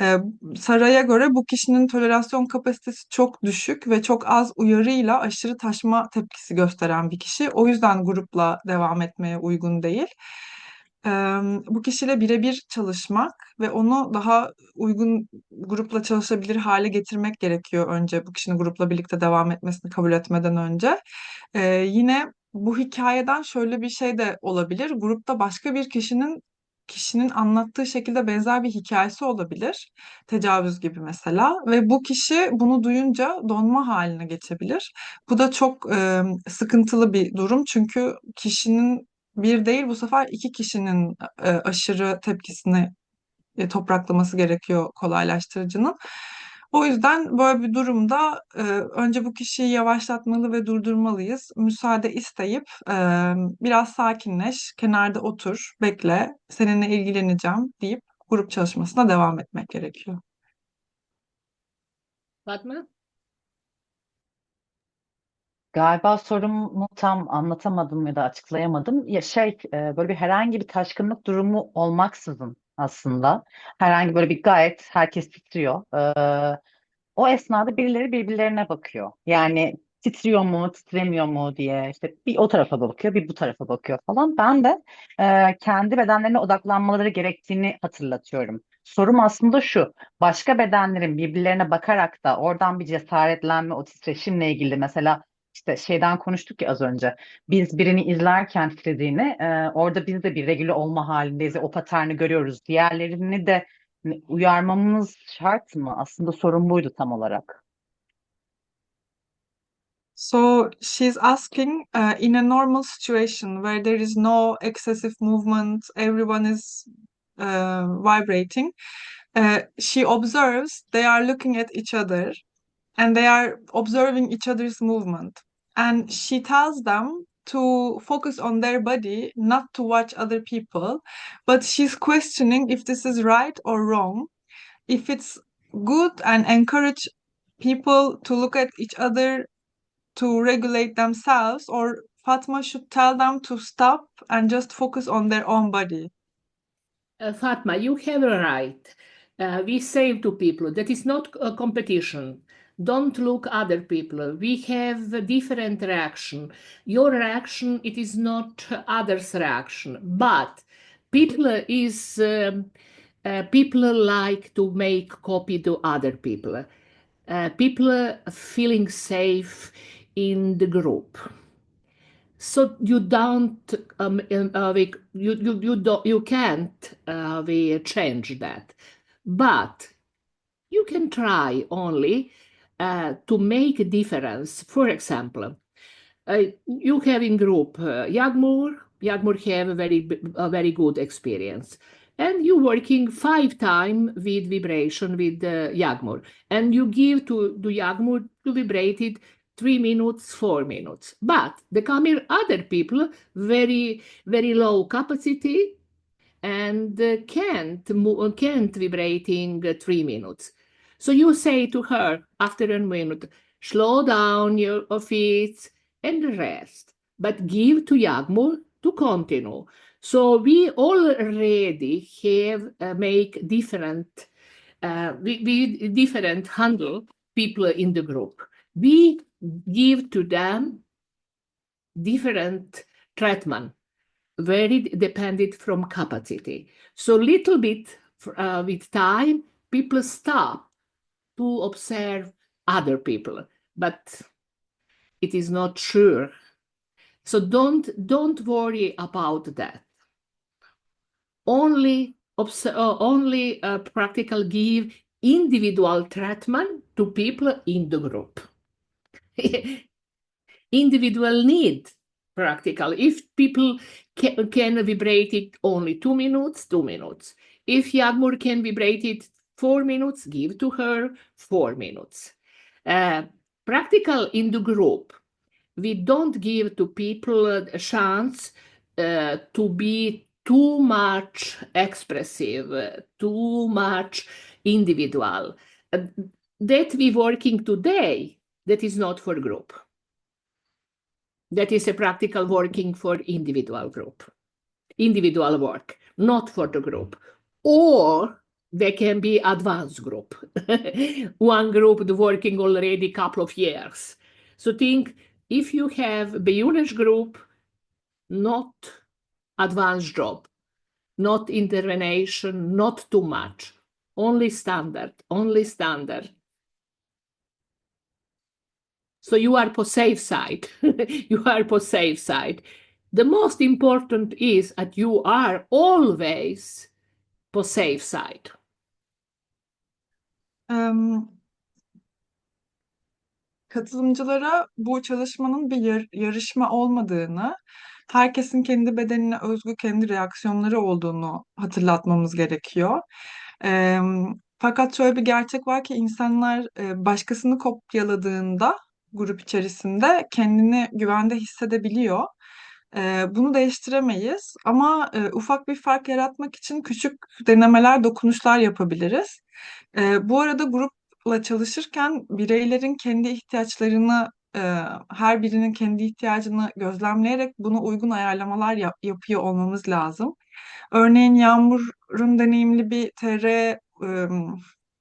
E, Saray'a göre bu kişinin tolerasyon kapasitesi çok düşük ve çok az uyarıyla aşırı taşma tepkisi gösteren bir kişi. O yüzden grupla devam etmeye uygun değil. E, Bu kişiyle birebir çalışmak ve onu daha uygun grupla çalışabilir hale getirmek gerekiyor önce, bu kişinin grupla birlikte devam etmesini kabul etmeden önce. Yine bu hikayeden şöyle bir şey de olabilir. Grupta başka bir kişinin anlattığı şekilde benzer bir hikayesi olabilir. Tecavüz gibi mesela, ve bu kişi bunu duyunca donma haline geçebilir. Bu da çok sıkıntılı bir durum, çünkü kişinin bir değil, bu sefer iki kişinin aşırı tepkisini topraklaması gerekiyor kolaylaştırıcının. O yüzden böyle bir durumda önce bu kişiyi yavaşlatmalı ve durdurmalıyız. Müsaade isteyip biraz sakinleş, kenarda otur, bekle, seninle ilgileneceğim deyip grup çalışmasına devam etmek gerekiyor. Fatma? Galiba sorumu tam anlatamadım ya da açıklayamadım. Ya böyle bir herhangi bir taşkınlık durumu olmaksızın aslında herhangi böyle bir gayet herkes titriyor. O esnada birileri birbirlerine bakıyor. Yani titriyor mu, titremiyor mu diye işte bir o tarafa bakıyor, bir bu tarafa bakıyor falan. Ben de kendi bedenlerine odaklanmaları gerektiğini hatırlatıyorum. Sorum aslında şu: başka bedenlerin birbirlerine bakarak da oradan bir cesaretlenme, o titreşimle ilgili mesela işte şeyden konuştuk ya az önce. Biz birini izlerken titrediğini, orada biz de bir regüle olma halindeyiz. O paterni görüyoruz. Diğerlerini de uyarmamız şart mı? Aslında sorun buydu tam olarak. So she's asking, in a normal situation where there is no excessive movement, everyone is vibrating. She observes they are looking at each other and they are observing each other's movement. And she tells them to focus on their body, not to watch other people. But she's questioning if this is right or wrong, if it's good and encourage people to look at each other to regulate themselves, or Fatma should tell them to stop and just focus on their own body. Fatma, you have a right. We say to people that is not a competition. Don't look other people. We have a different reaction. Your reaction, it is not others' reaction. But people like to make copy to other people. People feeling safe in the group. So you don't you can't we change that, but you can try only to make a difference. For example, you have in group Yagmur have a very good experience. And you working 5 times with vibration with Yagmur. And you give to Yagmur to vibrate it 3 minutes, 4 minutes. But there come in other people, very, very low capacity, and can't vibrating 3 minutes. So you say to her after a minute, slow down your feet and rest, but give to Yagmur to continue. So we already have make different, we different handle people in the group. We give to them different treatment, very dependent from capacity. So little bit with time, people stop to observe other people, but it is not sure. So don't worry about that. Only practical give individual treatment to people in the group. Individual need practical. If people can vibrate it only 2 minutes, 2 minutes. If Yagmur can vibrate it 4 minutes, give to her 4 minutes. Practical in the group. We don't give to people a chance to be too much expressive, too much individual. That we working today, that is not for group. That is a practical working for individual work, not for the group. Or there can be advanced group. One group working already a couple of years. So think if you have a beginner's group, not advanced job, not intervention, not too much, only standard. So you are for safe side. You are for safe side. The most important is that you are always for safe side. Katılımcılara bu çalışmanın bir yarışma olmadığını, herkesin kendi bedenine özgü kendi reaksiyonları olduğunu hatırlatmamız gerekiyor. Fakat şöyle bir gerçek var ki insanlar başkasını kopyaladığında grup içerisinde kendini güvende hissedebiliyor. Bunu değiştiremeyiz ama ufak bir fark yaratmak için küçük denemeler, dokunuşlar yapabiliriz. Bu arada grupla çalışırken bireylerin kendi ihtiyaçlarını, her birinin kendi ihtiyacını gözlemleyerek buna uygun ayarlamalar yapıyor olmamız lazım. Örneğin Yağmur'un deneyimli bir TR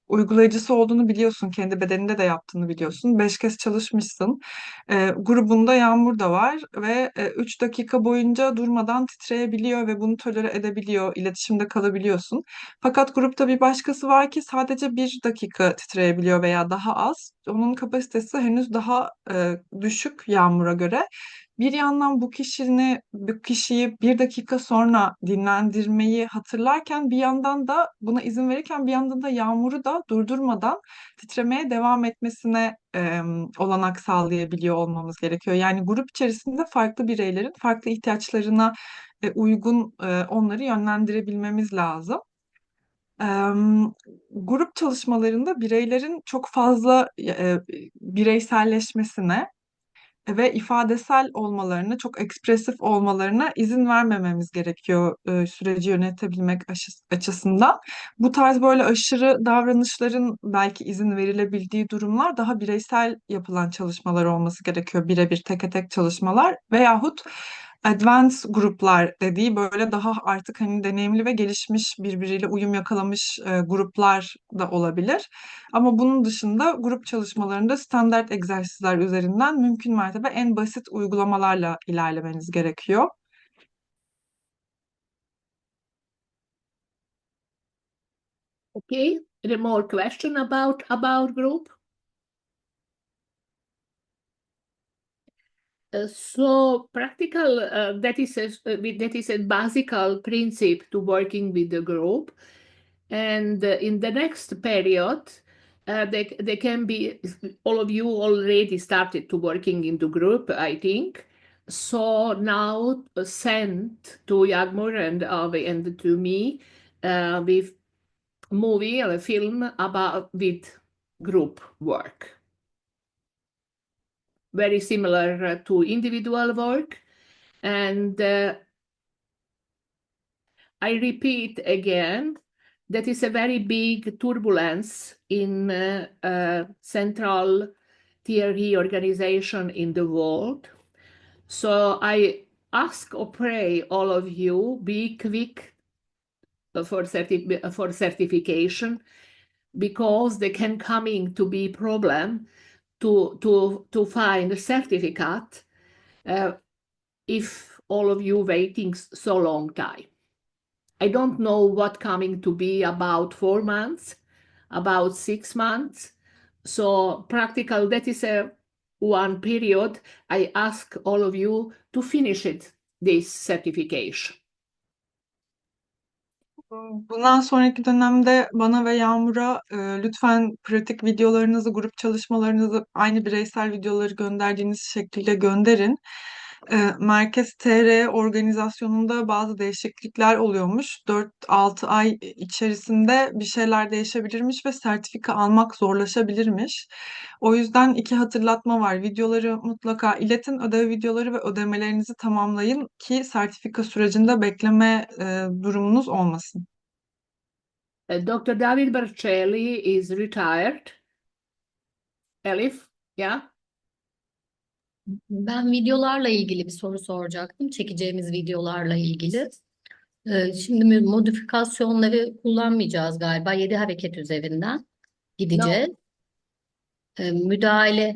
uygulayıcısı olduğunu biliyorsun. Kendi bedeninde de yaptığını biliyorsun. 5 kez çalışmışsın. Grubunda Yağmur da var ve 3 dakika boyunca durmadan titreyebiliyor ve bunu tolere edebiliyor. İletişimde kalabiliyorsun. Fakat grupta bir başkası var ki sadece 1 dakika titreyebiliyor veya daha az. Onun kapasitesi henüz daha düşük Yağmur'a göre. Bir yandan bu kişiyi 1 dakika sonra dinlendirmeyi hatırlarken bir yandan da buna izin verirken bir yandan da Yağmur'u da durdurmadan titremeye devam etmesine olanak sağlayabiliyor olmamız gerekiyor. Yani grup içerisinde farklı bireylerin farklı ihtiyaçlarına uygun onları yönlendirebilmemiz lazım. Grup çalışmalarında bireylerin çok fazla bireyselleşmesine ve ifadesel olmalarına, çok ekspresif olmalarına izin vermememiz gerekiyor süreci yönetebilmek açısından. Bu tarz böyle aşırı davranışların belki izin verilebildiği durumlar daha bireysel yapılan çalışmalar olması gerekiyor. Birebir teke tek çalışmalar veyahut advanced gruplar dediği böyle daha artık hani deneyimli ve gelişmiş birbiriyle uyum yakalamış gruplar da olabilir. Ama bunun dışında grup çalışmalarında standart egzersizler üzerinden mümkün mertebe en basit uygulamalarla ilerlemeniz gerekiyor. Okay, any more question about group? So practical, that is a basic principle to working with the group. And in the next period, they can be, all of you already started to working into group, I think. So now send to Jagmur and to me with movie or a film about with group work. Very similar to individual work. And I repeat again, that is a very big turbulence in central TRE organization in the world. So I ask or pray all of you be quick for certification, because they can coming to be problem to find a certificate if all of you waiting so long time. I don't know what coming to be about 4 months, about 6 months. So practical, that is a one period. I ask all of you to finish it, this certification. Bundan sonraki dönemde bana ve Yağmur'a lütfen pratik videolarınızı, grup çalışmalarınızı aynı bireysel videoları gönderdiğiniz şekilde gönderin. Merkez TR organizasyonunda bazı değişiklikler oluyormuş. 4-6 ay içerisinde bir şeyler değişebilirmiş ve sertifika almak zorlaşabilirmiş. O yüzden 2 hatırlatma var. Videoları mutlaka iletin, ödev videoları ve ödemelerinizi tamamlayın ki sertifika sürecinde bekleme durumunuz olmasın. Dr. David Bercelli is retired. Elif, yeah? Ben videolarla ilgili bir soru soracaktım. Çekeceğimiz videolarla ilgili. Şimdi modifikasyonları kullanmayacağız galiba. 7 hareket üzerinden gideceğiz. Müdahale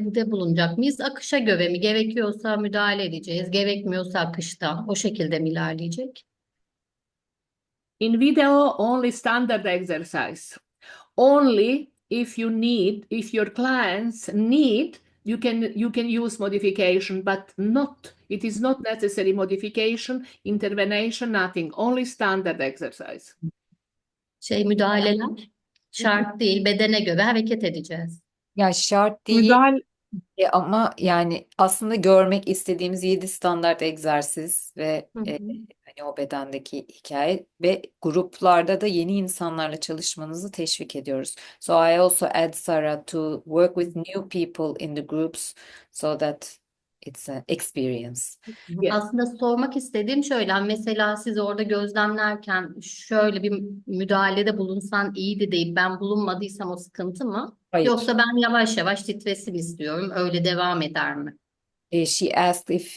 bu da bulunacak mıyız? Akışa göre mi? Gerekiyorsa müdahale edeceğiz. Gerekmiyorsa akışta. O şekilde mi ilerleyecek? In video, only standard exercise. Only if you need, if your clients need, you can use modification, but it is not necessary modification, intervention, nothing. Only standard exercise. Müdahaleler şart değil. Bedene göre hareket edeceğiz. Ya şart değil. Ama yani aslında görmek istediğimiz 7 standart egzersiz ve hani o bedendeki hikaye ve gruplarda da yeni insanlarla çalışmanızı teşvik ediyoruz. So I also add Sarah to work with new people in the groups so that it's an experience. Aslında sormak istediğim şöyle, mesela siz orada gözlemlerken şöyle bir müdahalede bulunsan iyiydi deyip ben bulunmadıysam o sıkıntı mı? Hayır. Yoksa ben yavaş yavaş titresin istiyorum, öyle devam eder mi? She asked if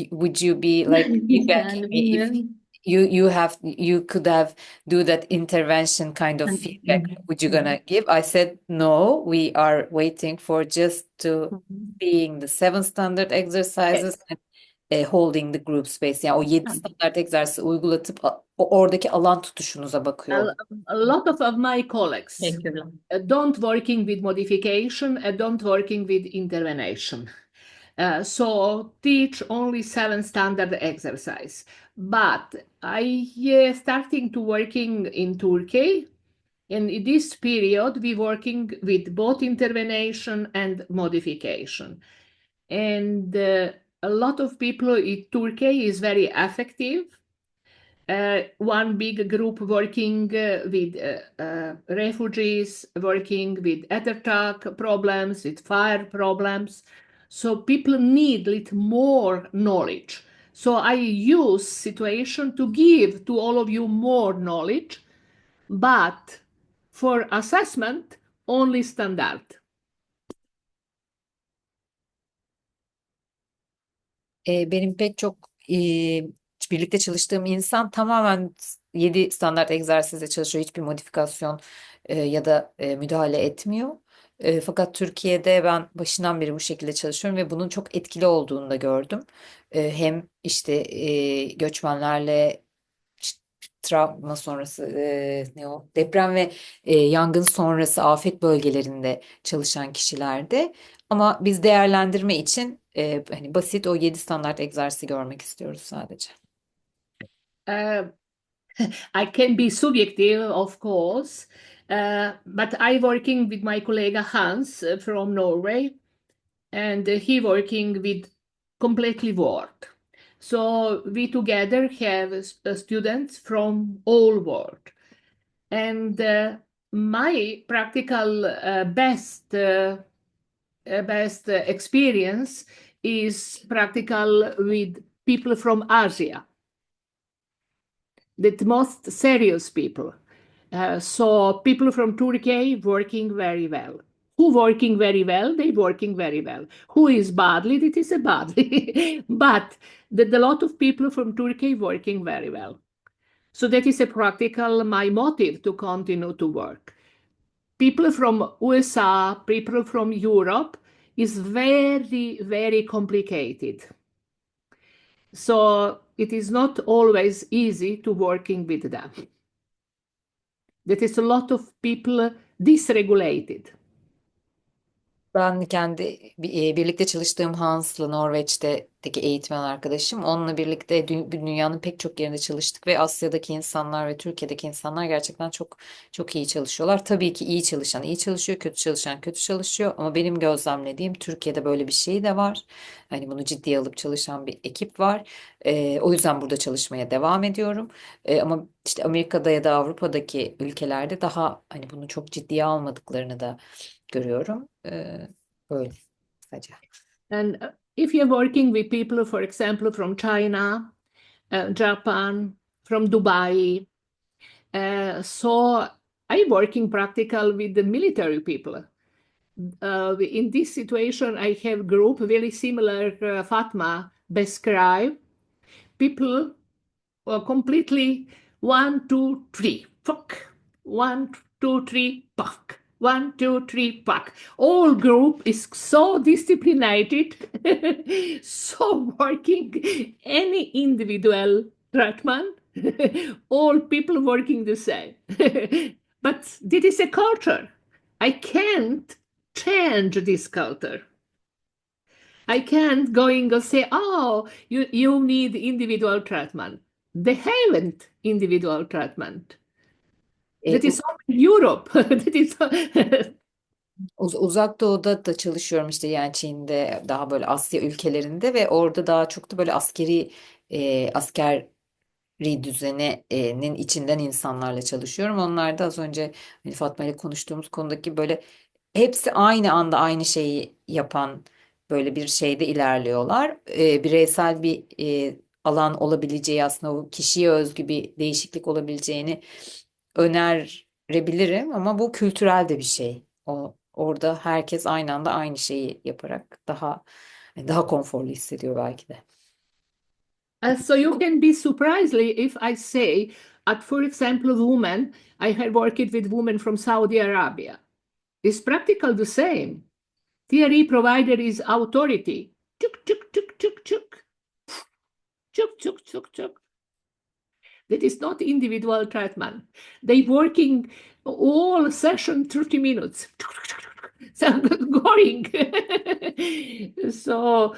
would you be like feedback Yani me if bilmiyorum. you could have do that intervention kind of feedback, would you gonna give? I said no, we are waiting for just to being the 7 standard exercises and holding the group space. Yani o 7 standart egzersizi uygulatıp oradaki alan tutuşunuza bakıyor. A lot of my colleagues don't working with modification and don't working with intervention. So teach only 7 standard exercise. But I starting to working in Turkey, and in this period we working with both intervention and modification. And a lot of people in Turkey is very effective. One big group working with refugees, working with attack problems, with fire problems. So people need a little more knowledge. So I use situation to give to all of you more knowledge, but for assessment, only standard. Benim pek çok birlikte çalıştığım insan tamamen 7 standart egzersizle çalışıyor. Hiçbir modifikasyon ya da müdahale etmiyor. Fakat Türkiye'de ben başından beri bu şekilde çalışıyorum ve bunun çok etkili olduğunu da gördüm. Hem işte göçmenlerle travma sonrası deprem ve yangın sonrası afet bölgelerinde çalışan kişilerde, ama biz değerlendirme için hani basit o 7 standart egzersizi görmek istiyoruz sadece. I can be subjective, of course, but I working with my colleague Hans from Norway, and he working with completely world. So we together have students from all world. And my practical best experience is practical with people from Asia, the most serious people. So people from Turkey working very well. Who working very well? They working very well. Who is badly? It is a badly. But the lot of people from Turkey working very well. So that is a practical my motive to continue to work. People from USA, people from Europe is very, very complicated. So it is not always easy to working with them. That is a lot of people dysregulated. Ben kendi birlikte çalıştığım Hans'la Norveç'teki eğitmen arkadaşım. Onunla birlikte dünyanın pek çok yerinde çalıştık ve Asya'daki insanlar ve Türkiye'deki insanlar gerçekten çok çok iyi çalışıyorlar. Tabii ki iyi çalışan iyi çalışıyor, kötü çalışan kötü çalışıyor. Ama benim gözlemlediğim Türkiye'de böyle bir şey de var. Hani bunu ciddiye alıp çalışan bir ekip var. O yüzden burada çalışmaya devam ediyorum. Ama işte Amerika'da ya da Avrupa'daki ülkelerde daha hani bunu çok ciddiye almadıklarını da görüyorum. Böyle kısaca. And if you're working with people, for example, from China, Japan, from Dubai, so I'm working practical with the military people. In this situation, I have group very similar Fatma described. People completely 1, 2, 3, fuck. 1, 2, 3, fuck. 1, 2, 3, fuck. All group is so disciplined, so working any individual treatment. All people working the same. But this is a culture. I can't change this culture. I can't going and say, oh, you need individual treatment. They haven't individual treatment. That is only Europe. That is Uzak Doğu'da da çalışıyorum işte yani Çin'de daha böyle Asya ülkelerinde ve orada daha çok da böyle askeri düzeninin içinden insanlarla çalışıyorum. Onlar da az önce hani Fatma ile konuştuğumuz konudaki böyle hepsi aynı anda aynı şeyi yapan böyle bir şeyde ilerliyorlar. Bireysel bir alan olabileceği aslında o kişiye özgü bir değişiklik olabileceğini önerebilirim ama bu kültürel de bir şey. Orada herkes aynı anda aynı şeyi yaparak daha konforlu hissediyor belki de. So you can be surprisingly if I say, for example, women, I have worked with women from Saudi Arabia. It's practical the same. TRE provider is authority. Chuk, chuk, chuk, chuk, chuk. Chuk, chuk, chuk, chuk. That is not individual treatment. They working all session 30 minutes. So going. So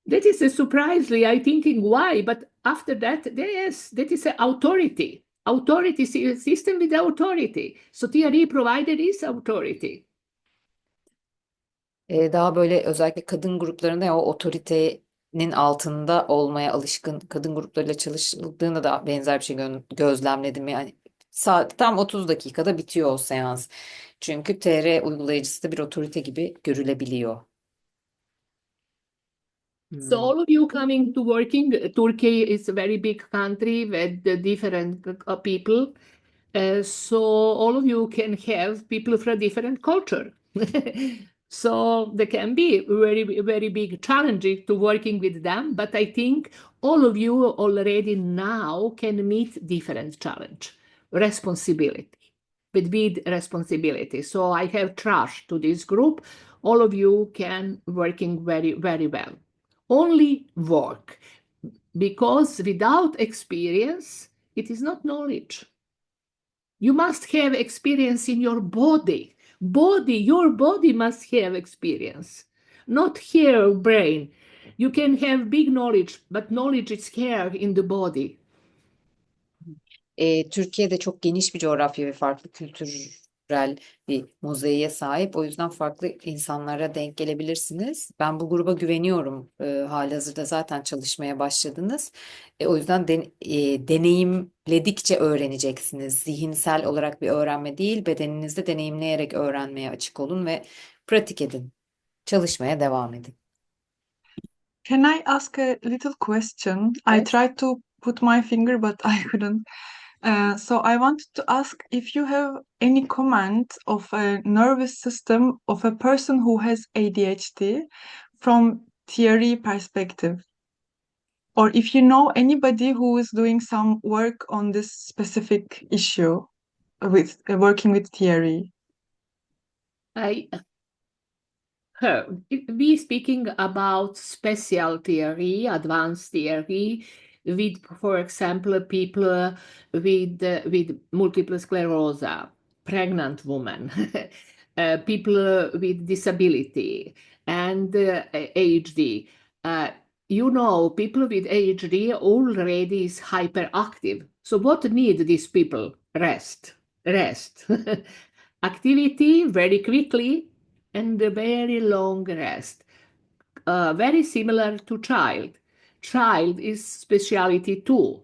that is a surprisingly, I thinking why, but after that, yes, that is an authority. Authority system with authority. So TRE provider is authority. Daha böyle özellikle kadın gruplarında ya o otoritenin altında olmaya alışkın kadın gruplarıyla çalışıldığında da benzer bir şey gözlemledim. Yani tam 30 dakikada bitiyor o seans. Çünkü TR uygulayıcısı da bir otorite gibi görülebiliyor. So all of you coming to working, Turkey is a very big country with different people. So all of you can have people from different culture. So there can be very, very big challenges to working with them, but I think all of you already now can meet different challenge, responsibility, with big responsibility. So I have trust to this group. All of you can working very, very well. Only work, because without experience, it is not knowledge. You must have experience in your body. Your body must have experience, not here brain. You can have big knowledge, but knowledge is here in the body. Türkiye'de çok geniş bir coğrafya ve farklı kültürel bir mozaiğe sahip. O yüzden farklı insanlara denk gelebilirsiniz. Ben bu gruba güveniyorum. Halihazırda zaten çalışmaya başladınız. O yüzden deneyimledikçe öğreneceksiniz. Zihinsel olarak bir öğrenme değil, bedeninizde deneyimleyerek öğrenmeye açık olun ve pratik edin. Çalışmaya devam edin. Can I ask a little question? I tried to put my finger, but I couldn't. So I wanted to ask if you have any comment of a nervous system of a person who has ADHD from theory perspective, or if you know anybody who is doing some work on this specific issue with working with theory. We speaking about special theory, advanced theory, with, for example, people with multiple sclerosis, pregnant women, people with disability, and ADHD. You know, people with ADHD already is hyperactive. So what need these people? Rest. Activity very quickly and a very long rest. Very similar to child. Child is speciality too.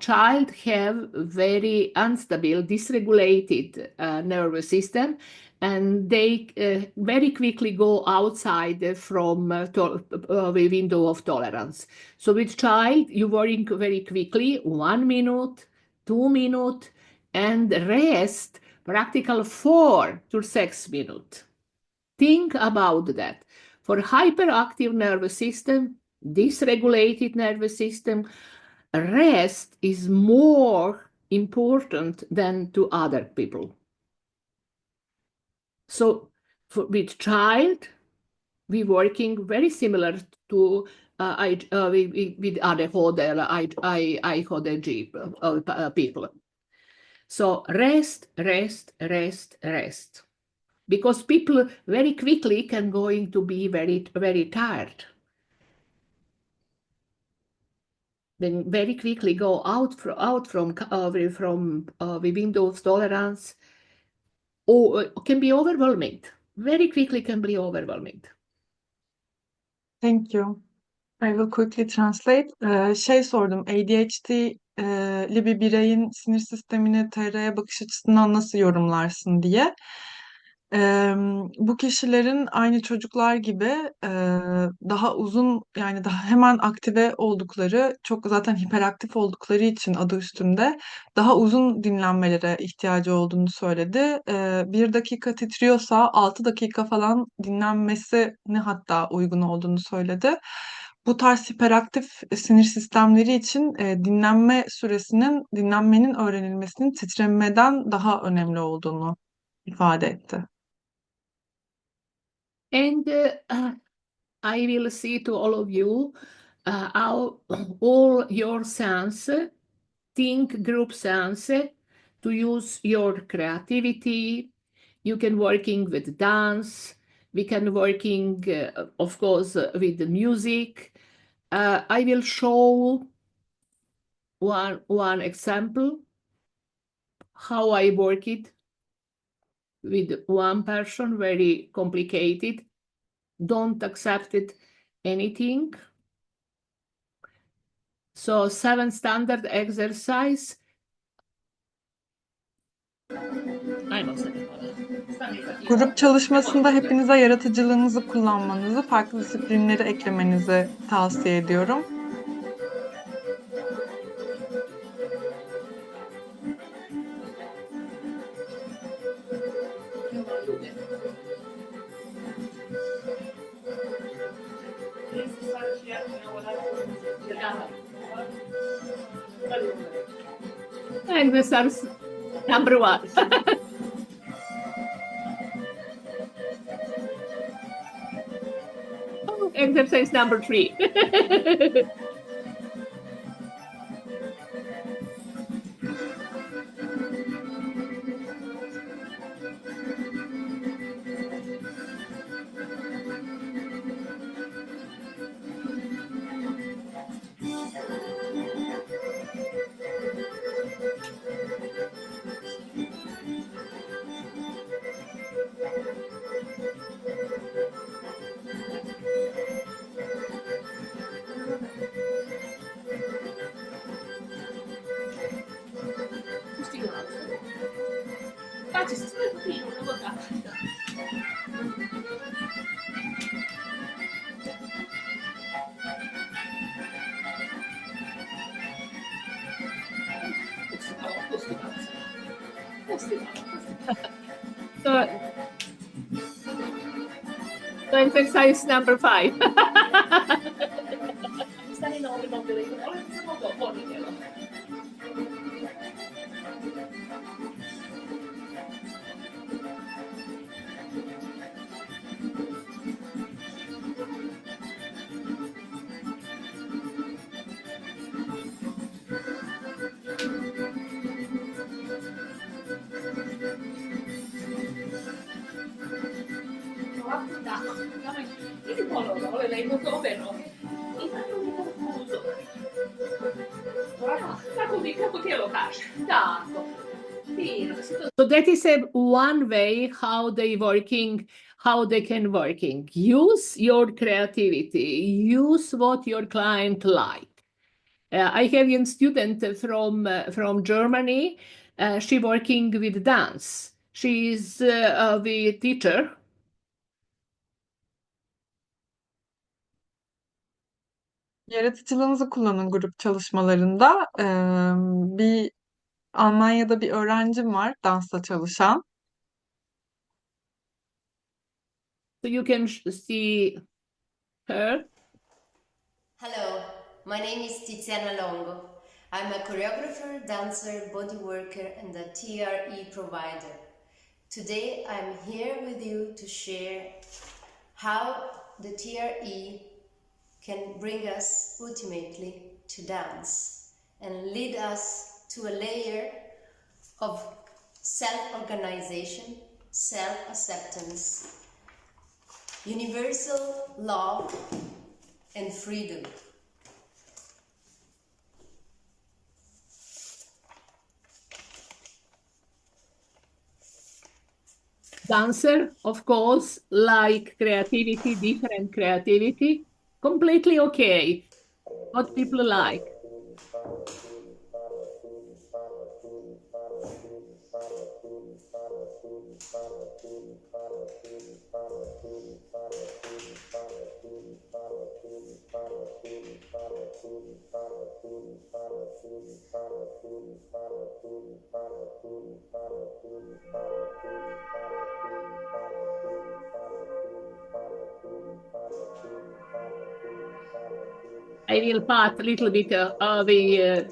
Child have very unstable, dysregulated nervous system, and they very quickly go outside from the window of tolerance. So with child, you work very quickly, 1 minute, 2 minutes, and rest practical 4 to 6 minutes. Think about that. For hyperactive nervous system, dysregulated nervous system, rest is more important than to other people. So with child, we working very similar to with ADHD people. So rest. Because people very quickly can going to be very, very tired. Then very quickly go out from the window of tolerance, or can be overwhelming. Very quickly can be overwhelming. Thank you. I will quickly translate. Şey sordum, ADHD'li bir bireyin sinir sistemini TR'ye bakış açısından nasıl yorumlarsın diye. Bu kişilerin aynı çocuklar gibi daha uzun, yani daha hemen aktive oldukları, çok zaten hiperaktif oldukları için adı üstünde daha uzun dinlenmelere ihtiyacı olduğunu söyledi. 1 dakika titriyorsa 6 dakika falan dinlenmesine hatta uygun olduğunu söyledi. Bu tarz hiperaktif sinir sistemleri için dinlenmenin öğrenilmesinin titremeden daha önemli olduğunu ifade etti. And I will say to all of you how all your sense, think group sense, to use your creativity. You can working with dance. We can working, of course, with the music. I will show one example how I work it with one person, very complicated. Don't accept it anything. So 7 standard exercise. Grup çalışmasında hepinize yaratıcılığınızı kullanmanızı, farklı disiplinleri eklemenizi tavsiye ediyorum. Exercise number 1. Exercise number 3. faccio sempre così, non lo cambio. So exercise number 5. Stare no, non te lo dico, iniziamo dopo, ditelo. So that is one way how they can working. Use your creativity. Use what your client like. I have a student from Germany. She working with dance. She is the teacher. Yaratıcılığınızı kullanın grup çalışmalarında. Bir Almanya'da bir öğrencim var dansla çalışan. So you can see her. Hello, my name is Tiziana Longo. I'm a choreographer, dancer, body worker, and a TRE provider. Today I'm here with you to share how the TRE can bring us ultimately to dance and lead us to a layer of self-organization, self-acceptance, universal love, and freedom. Dancer, of course, like creativity, different creativity, completely okay. What people like. I will part a little bit of the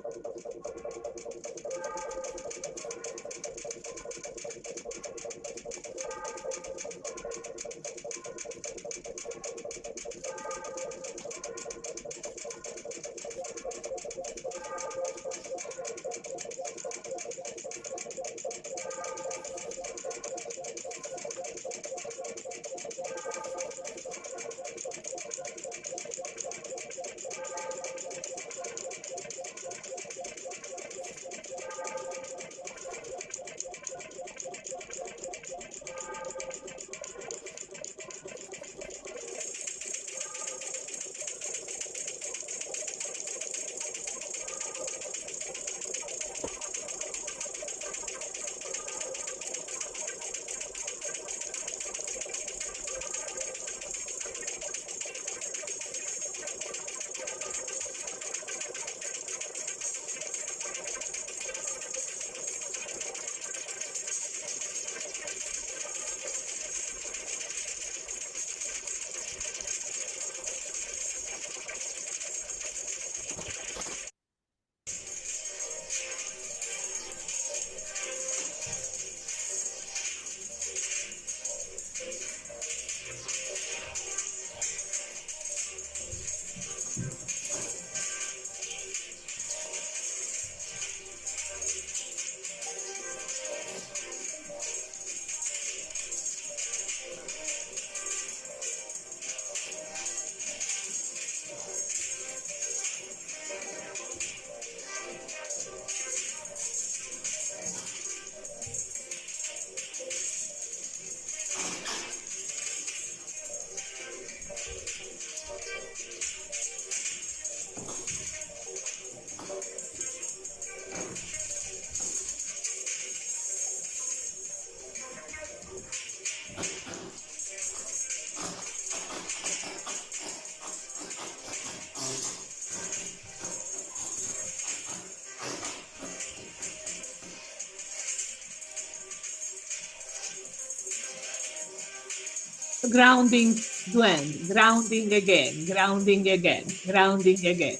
grounding to end, grounding again, grounding again, grounding again.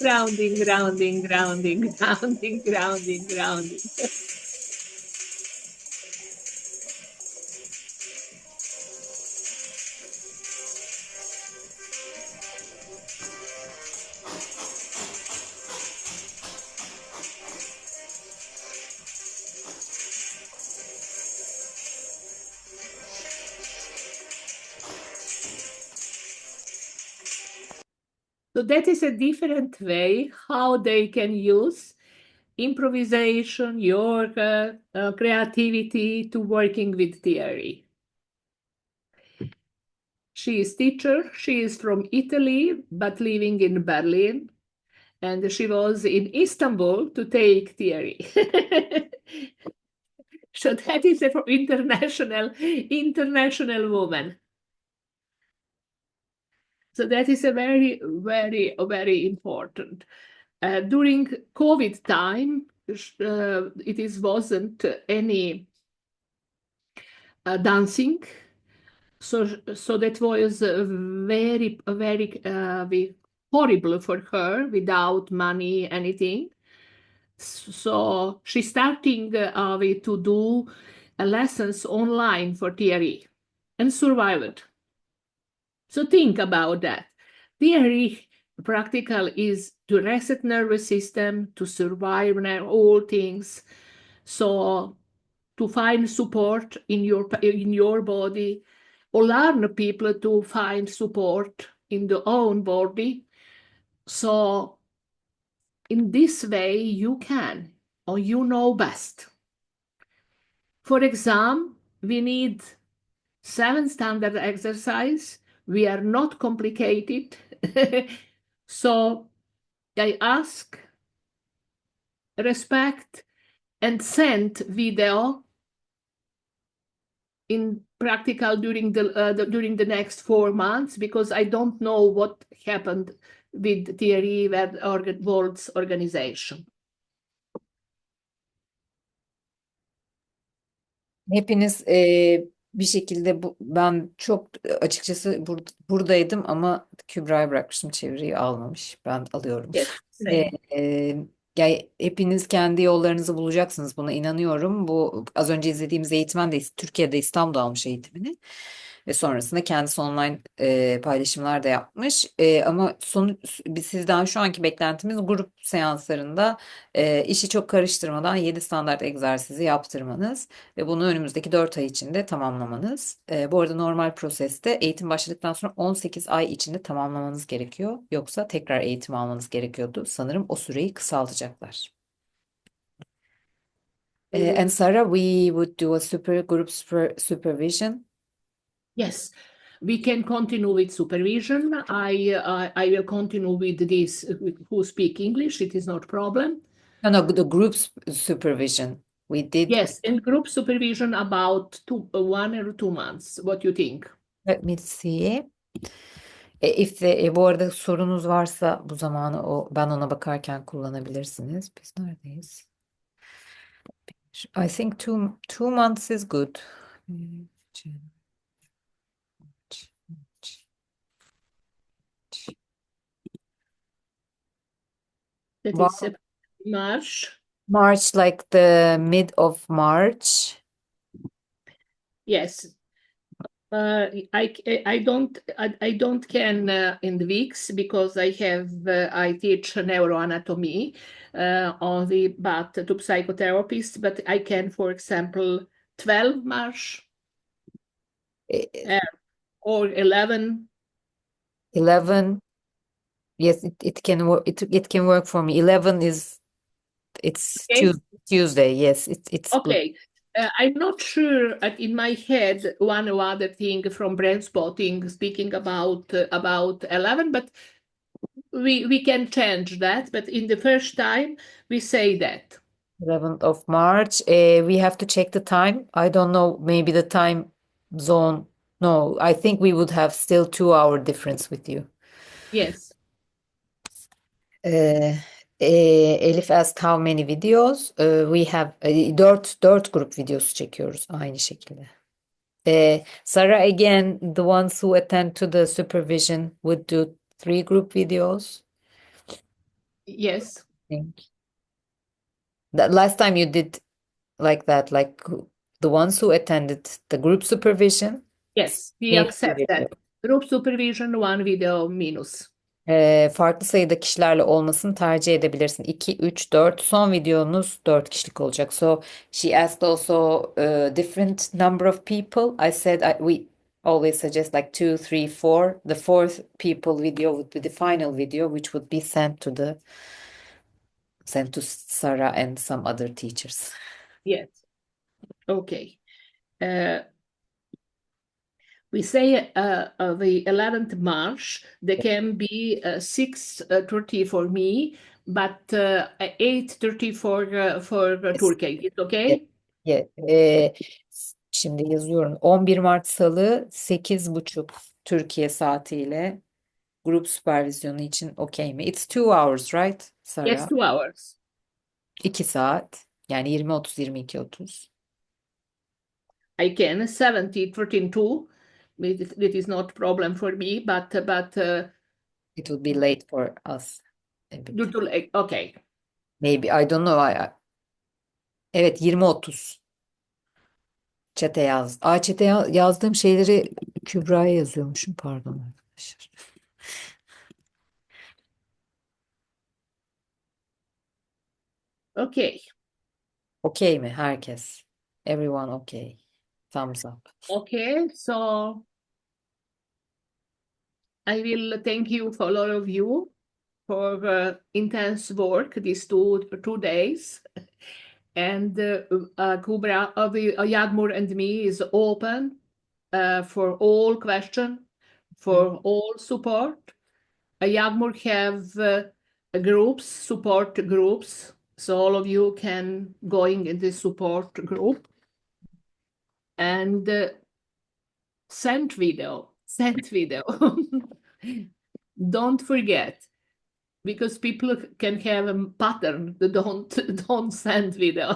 Grounding, grounding, grounding, grounding, grounding, grounding. So that is a different way how they can use improvisation, yoga, creativity to working with theory. She is teacher. She is from Italy, but living in Berlin. And she was in Istanbul to take theory. So that is a international woman. So that is a very, very, very important. During COVID time, wasn't any dancing. So that was very, very horrible for her without money, anything. So she starting to do lessons online for TRE and survived. So think about that. TRE practical is to reset nervous system, to survive all things. So to find support in your body, or learn people to find support in their own body. So in this way, you can, or you know best. For exam, we need 7 standard exercise. We are not complicated. So I ask, respect, and send video in practical during the next 4 months, because I don't know what happened with TRE World's organization. Hepiniz bir şekilde ben çok açıkçası buradaydım ama Kübra'ya bırakmıştım, çeviriyi almamış. Ben alıyorum. Yes, Yani hepiniz kendi yollarınızı bulacaksınız, buna inanıyorum. Bu az önce izlediğimiz eğitmen de Türkiye'de, İstanbul'da almış eğitimini. Ve sonrasında kendisi online paylaşımlar da yapmış. Ama sizden şu anki beklentimiz grup seanslarında işi çok karıştırmadan 7 standart egzersizi yaptırmanız ve bunu önümüzdeki 4 ay içinde tamamlamanız. Bu arada normal proseste eğitim başladıktan sonra 18 ay içinde tamamlamanız gerekiyor. Yoksa tekrar eğitim almanız gerekiyordu. Sanırım o süreyi kısaltacaklar. And Sarah, we would do a super group supervision. Yes, we can continue with supervision. I will continue with this who speak English. It is not problem. No, the group supervision. We did. Yes, and group supervision about 1 or 2 months. What do you think? Let me see. Bu arada sorunuz varsa bu zamanı ben ona bakarken kullanabilirsiniz. Biz neredeyiz? I think two months is good. That is March. March, like the mid of March. Yes. I don't can in the weeks, because I teach neuroanatomy only, but to psychotherapists. But I can, for example, 12 March or 11. 11. Yes, it can work. It can work for me. 11 it's Okay. Tuesday. Yes, it's okay. I'm not sure in my head one or other thing from brain spotting speaking about 11, but we can change that. But in the first time we say that 11th of March. We have to check the time. I don't know. Maybe the time zone. No, I think we would have still 2-hour difference with you. Yes. Elif asked how many videos? We have dört grup videosu çekiyoruz aynı şekilde. Sarah, again, the ones who attend to the supervision would do 3 group videos. Yes. I think. The last time you did like that, like the ones who attended the group supervision. Yes, we maybe accept video. that. Group supervision, one video minus. Farklı sayıda kişilerle olmasını tercih edebilirsin. 2, 3, 4. Son videonuz 4 kişilik olacak. So she asked also different number of people. I said we always suggest like 2, 3, 4. The fourth people video would be the final video, which would be sent to Sarah and some other teachers. Yes. Okay. We say the 11th March, there can be 6:30 for me, but 8:30 for Turkey. It's okay? Yeah. Şimdi yazıyorum. 11 Mart Salı 8:30 Türkiye saatiyle grup süpervizyonu için okey mi? It's 2 hours, right, Yes, Sarah? 2 hours. 2 saat. Yani 20-30, 22-30. I can 70, 13, 2. It is not problem for me, but It would be late for us. due to okay. Maybe, I don't know. Evet, 20-30. Çete yaz. Çete yazdığım şeyleri Kübra'ya yazıyormuşum. Pardon arkadaşlar. Okay. Okey mi herkes? Everyone okay. Thumbs up. Okay, so I will thank you for all of you for intense work these two days. And Kubra, Yagmur and me is open for all question, for all support. Yagmur have groups, support groups, so all of you can going in this support group. And send video. Don't forget, because people can have a pattern that don't send video.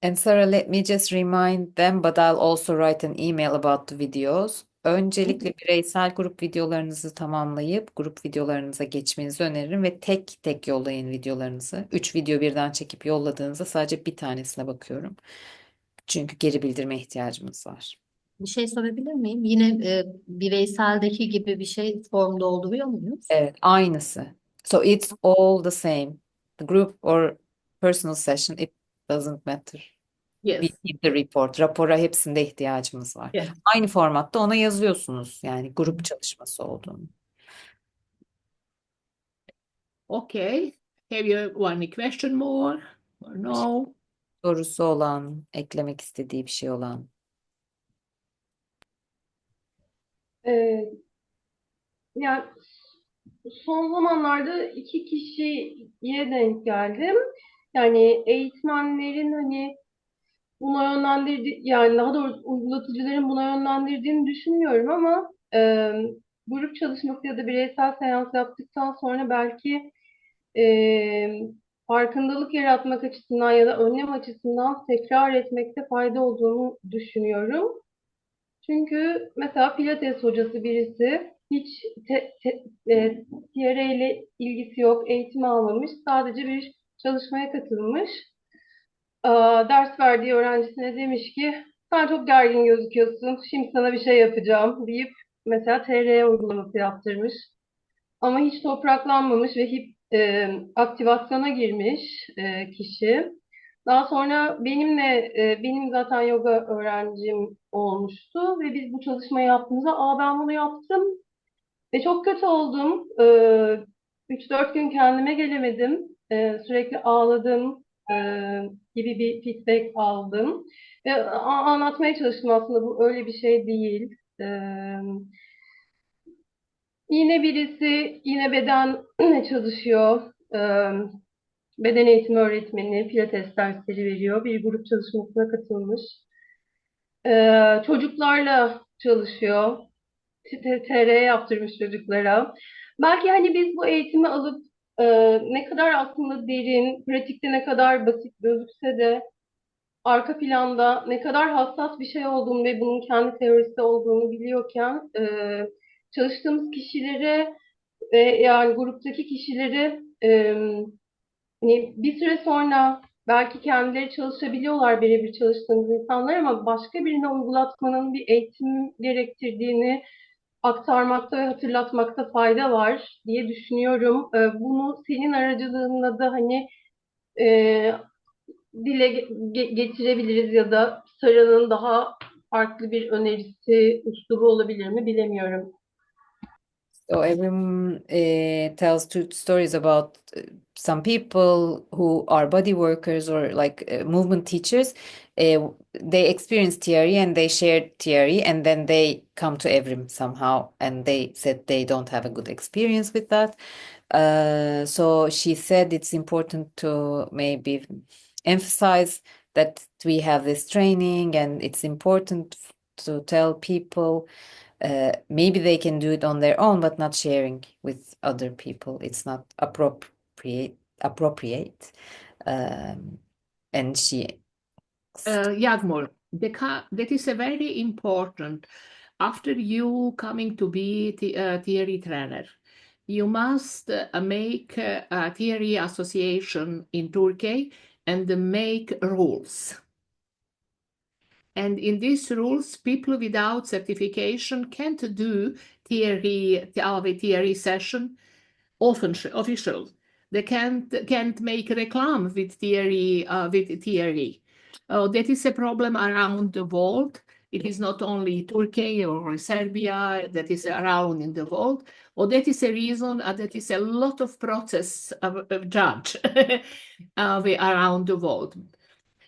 And Sarah, let me just remind them, but I'll also write an email about the videos. Öncelikle bireysel grup videolarınızı tamamlayıp grup videolarınıza geçmenizi öneririm ve tek tek yollayın videolarınızı. 3 video birden çekip yolladığınızda sadece bir tanesine bakıyorum. Çünkü geri bildirime ihtiyacımız var. Bir şey sorabilir miyim? Yine bireyseldeki gibi bir şey form dolduruyor muyuz? Evet, aynısı. So it's all the same. The group or personal session, it doesn't matter. Yes. We need the report. Rapora hepsinde ihtiyacımız var. Yes. Aynı formatta ona yazıyorsunuz. Yani grup çalışması olduğunu. Okay. Have you any question more or no? Sorusu olan, eklemek istediği bir şey olan. Yani son zamanlarda 2 kişiye denk geldim. Yani eğitmenlerin hani buna yani daha doğrusu uygulatıcıların buna yönlendirdiğini düşünmüyorum ama grup çalışması ya da bireysel seans yaptıktan sonra belki farkındalık yaratmak açısından ya da önlem açısından tekrar etmekte fayda olduğunu düşünüyorum. Çünkü mesela Pilates hocası birisi hiç TRE ile ilgisi yok, eğitim almamış, sadece bir çalışmaya katılmış. Ders verdiği öğrencisine demiş ki sen çok gergin gözüküyorsun, şimdi sana bir şey yapacağım deyip mesela TRE uygulaması yaptırmış. Ama hiç topraklanmamış ve hip aktivasyona girmiş kişi. Daha sonra benim zaten yoga öğrencim olmuştu ve biz bu çalışmayı yaptığımızda ben bunu yaptım ve çok kötü oldum. 3-4 gün kendime gelemedim. Sürekli ağladım gibi bir feedback aldım. Ve anlatmaya çalıştım aslında bu öyle bir şey değil. Yine birisi yine bedenle çalışıyor. Beden eğitimi öğretmeni pilates dersleri veriyor. Bir grup çalışmasına katılmış. Çocuklarla çalışıyor. TRE yaptırmış çocuklara. Belki hani biz bu eğitimi alıp Ne kadar aslında derin, pratikte ne kadar basit gözükse de arka planda ne kadar hassas bir şey olduğunu ve bunun kendi teorisi olduğunu biliyorken çalıştığımız kişilere ve yani gruptaki kişileri hani bir süre sonra belki kendileri çalışabiliyorlar birebir çalıştığımız insanlar ama başka birine uygulatmanın bir eğitim gerektirdiğini aktarmakta ve hatırlatmakta fayda var diye düşünüyorum. Bunu senin aracılığında da hani e, dile getirebiliriz ya da Sara'nın daha farklı bir önerisi, üslubu olabilir mi bilemiyorum. So everyone tells two stories about some people who are body workers or like movement teachers. They experience TRE and they share TRE and then they come to Evrim somehow and they said they don't have a good experience with that. So she said it's important to maybe emphasize that we have this training and it's important to tell people maybe they can do it on their own, but not sharing with other people. It's not appropriate. And she Yagmur, that is a very important. After you coming to be theory trainer, you must make a theory association in Turkey and make rules. And in these rules, people without certification can't do theory session official. They can't make reclam with theory that is a problem around the world. It is not only Turkey or Serbia that is around in the world. Or that is a reason that is a lot of process of judge around the world.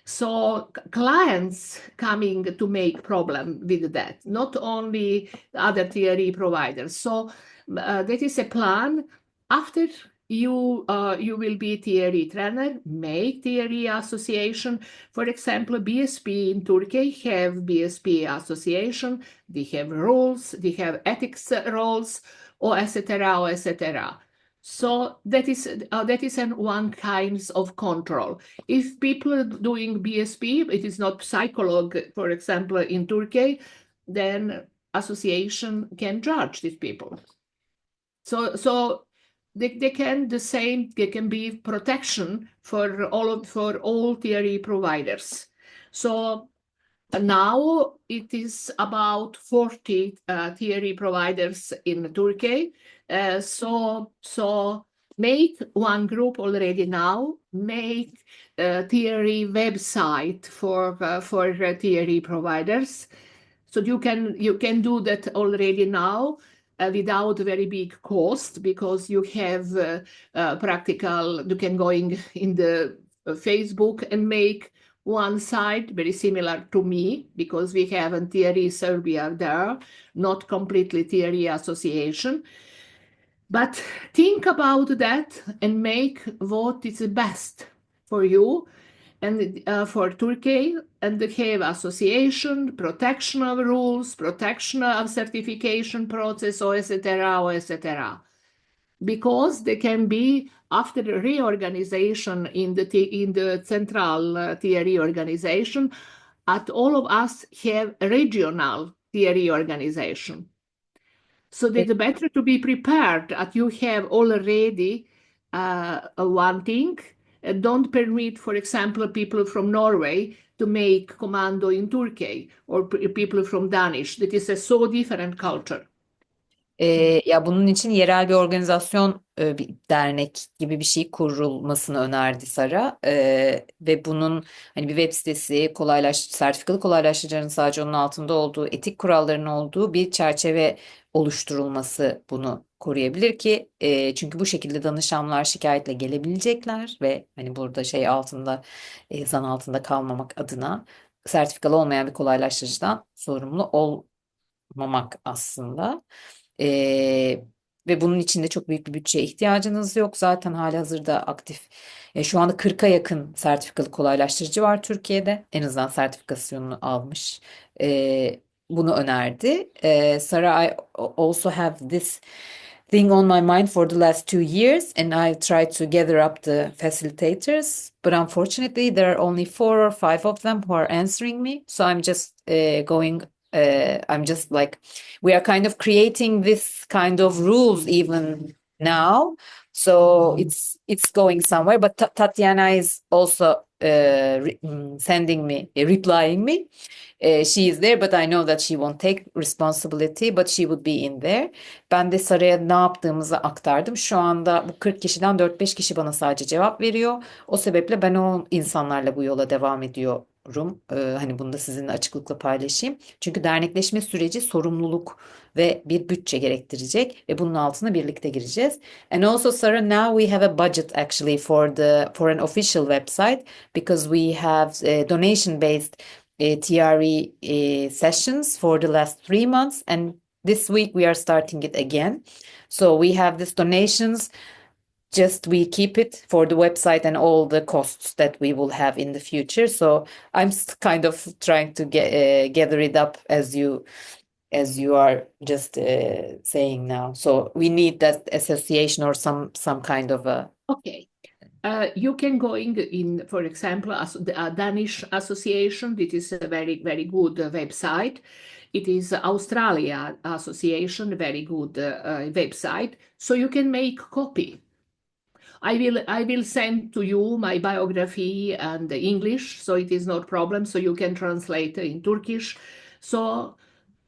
So clients coming to make problem with that, not only other theory providers. So that is a plan. After you will be theory trainer, make theory association. For example, BSP in Turkey have BSP association. They have rules. They have ethics rules, or etc. or etc. So that is one kind of control. If people are doing BSP, it is not psychologue, for example, in Turkey, then association can judge these people. So they can the same. They can be protection for all theory providers. So now it is about 40 theory providers in Turkey. So make one group already now. Make a theory website for theory providers. So you can do that already now without very big cost because you have practical. You can go in the Facebook and make one site very similar to me because we have a theory Serbia there, not completely theory association. But think about that and make what is best for you and for Turkey and have association, protection of rules, protection of certification process, or etc., or etc. Because they can be after the reorganization in the central theory organization, at all of us have regional theory organization. So it's better to be prepared that you have already one thing. Don't permit, for example, people from Norway to make commando in Turkey or people from Danish. That is a so different culture. Ya bunun için yerel bir organizasyon, bir dernek gibi bir şey kurulmasını önerdi Sara. Ve bunun hani bir web sitesi, sertifikalı kolaylaştırıcıların sadece onun altında olduğu, etik kuralların olduğu bir çerçeve oluşturulması bunu koruyabilir ki çünkü bu şekilde danışanlar şikayetle gelebilecekler ve hani burada şey altında zan altında kalmamak adına sertifikalı olmayan bir kolaylaştırıcıdan sorumlu olmamak aslında. Ve bunun için de çok büyük bir bütçeye ihtiyacınız yok. Zaten halihazırda aktif. Şu anda 40'a yakın sertifikalı kolaylaştırıcı var Türkiye'de. En azından sertifikasyonunu almış. Bunu önerdi. Sarah, I also have thing on my mind for the last 2 years, and I tried to gather up the facilitators, but unfortunately there are only 4 or 5 of them who are answering me. So I'm just I'm just like, we are kind of creating this kind of rules even now. So it's going somewhere, but Tatiana is also sending me, replying me. She is there, but I know that she won't take responsibility, but she would be in there. Ben de Sara'ya ne yaptığımızı aktardım. Şu anda bu 40 kişiden 4-5 kişi bana sadece cevap veriyor. O sebeple ben o insanlarla bu yola devam ediyorum. Hani bunu da sizinle açıklıkla paylaşayım. Çünkü dernekleşme süreci sorumluluk ve bir bütçe gerektirecek ve bunun altına birlikte gireceğiz. And also, Sarah, now we have a budget actually for an official website, because we have donation based TRE sessions for the last 3 months, and this week we are starting it again. So we have these donations. Just we keep it for the website and all the costs that we will have in the future. So I'm kind of trying to gather it up as you are just saying now. So we need that association or some kind of a. Okay. You can go in, for example, the Danish Association. It is a very, very good website. It is Australia Association, very good website. So you can make copy. I will send to you my biography and English, so it is not problem. So you can translate in Turkish. So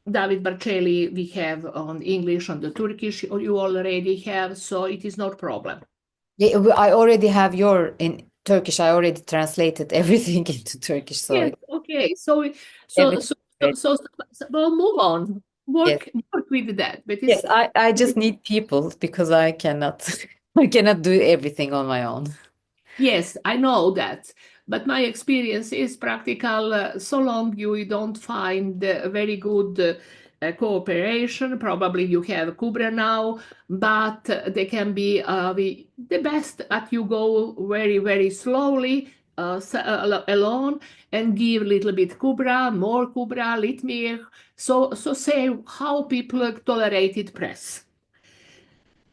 David Barcelli, we have on English and the Turkish you already have, so it is not problem. Yeah, I already have your in Turkish. I already translated everything into Turkish. So Yes, okay. So well, move on. Work with that. But yes, I just need people because I cannot I cannot do everything on my own. Yes, I know that. But my experience is practical. So long you don't find very good cooperation. Probably you have Kubra now, but they can be the best at you go very, very slowly alone and give a little bit Kubra, more Kubra, Litmir. So say how people tolerated press.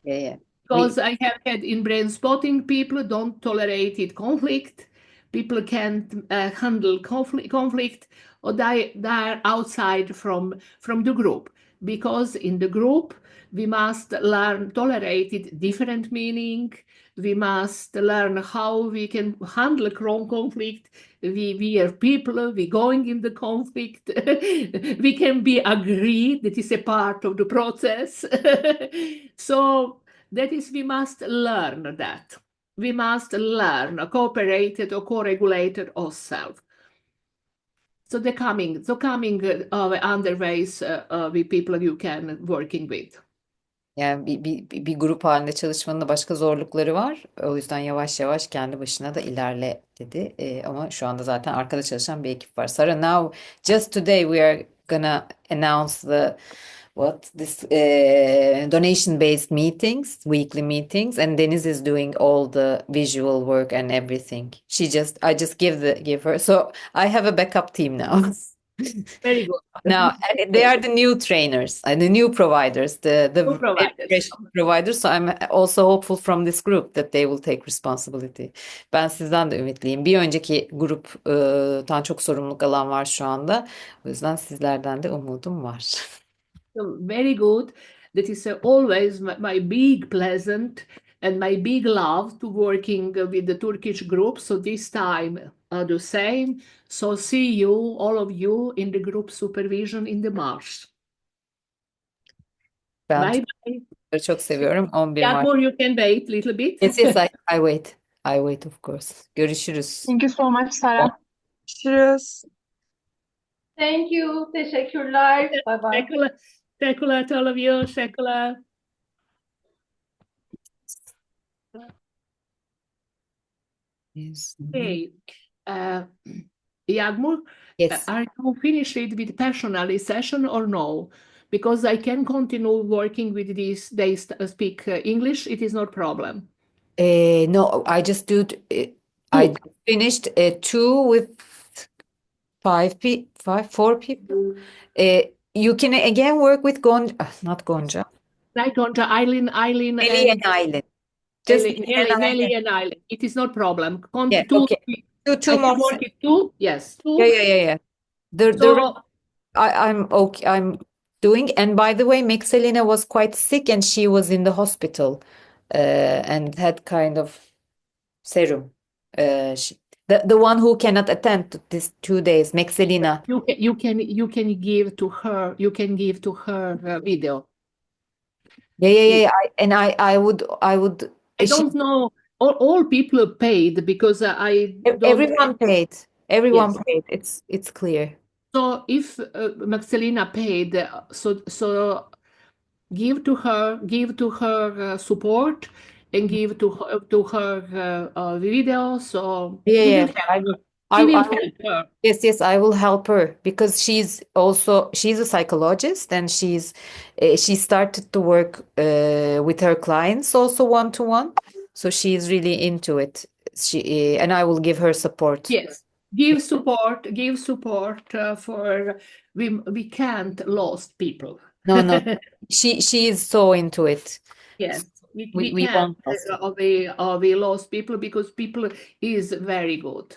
Yeah. Because I have had in brain spotting, people don't tolerate it conflict. People can't handle conflict, or they are outside from the group. Because in the group, we must learn tolerated different meaning. We must learn how we can handle conflict. We are people, we going in the conflict. We can be agreed, that is a part of the process. So that is, we must learn that. We must learn cooperated or co-regulated ourselves. So the coming underways with people you can working with. Yani bir grup halinde çalışmanın da başka zorlukları var. O yüzden yavaş yavaş kendi başına da ilerle dedi. Ama şu anda zaten arkada çalışan bir ekip var. Sarah, now just today we are gonna announce this donation based meetings, weekly meetings, and Deniz is doing all the visual work and everything. I just give her. So I have a backup team now. Very good. Now, and they are the new trainers and the new providers, the providers. providers. So I'm also hopeful from this group that they will take responsibility. Ben sizden de ümitliyim. Bir önceki gruptan çok sorumluluk alan var şu anda. O yüzden sizlerden de umudum var. Very good. That is always my big pleasant and my big love to working with the Turkish group. So this time the same. So see you, all of you, in the group supervision in the March. Ben bye bye. çok seviyorum. 11 Yeah, Mart. more you can wait a little bit. Yes, I wait. I wait, of course. Görüşürüz. Thank you so much, Sarah. Görüşürüz. Thank you. Teşekkürler. Bye bye. Teşekkürler to all of you. Teşekkürler. Okay. Yagmur, yes. Are you finished with personal session or no? Because I can continue working with this. They speak English. It is not problem. No, I just do. I finished 2 with 4 people. You can again work with Gonja, not Gonja. Right, Gonja, Eileen, Ellie and Eileen. Just Nelly and Eileen. It is not problem. Yeah, Two, okay. Two I more. can work it two. Yes, two. Yeah. So I'm okay. I'm doing. And by the way, Mixelina was quite sick, and she was in the hospital, and had kind of serum. The one who cannot attend to this 2 days, Mixelina. you can give to her. You can give to her video. Yeah. I would. I don't know. All people paid because I don't. Everyone paid. Everyone Yes. paid. It's clear. So if Maxelina paid, so give to her support and give to her video. So we will Yeah. help. I We will will. help her. Yes, I will help her because she's a psychologist, and she started to work with her clients also one-to-one. So she's really into it. And I will give her support. Yes, give support for we can't lost people. No. She is so into it. Yes, we We can't won't lose. we lost people because people is very good.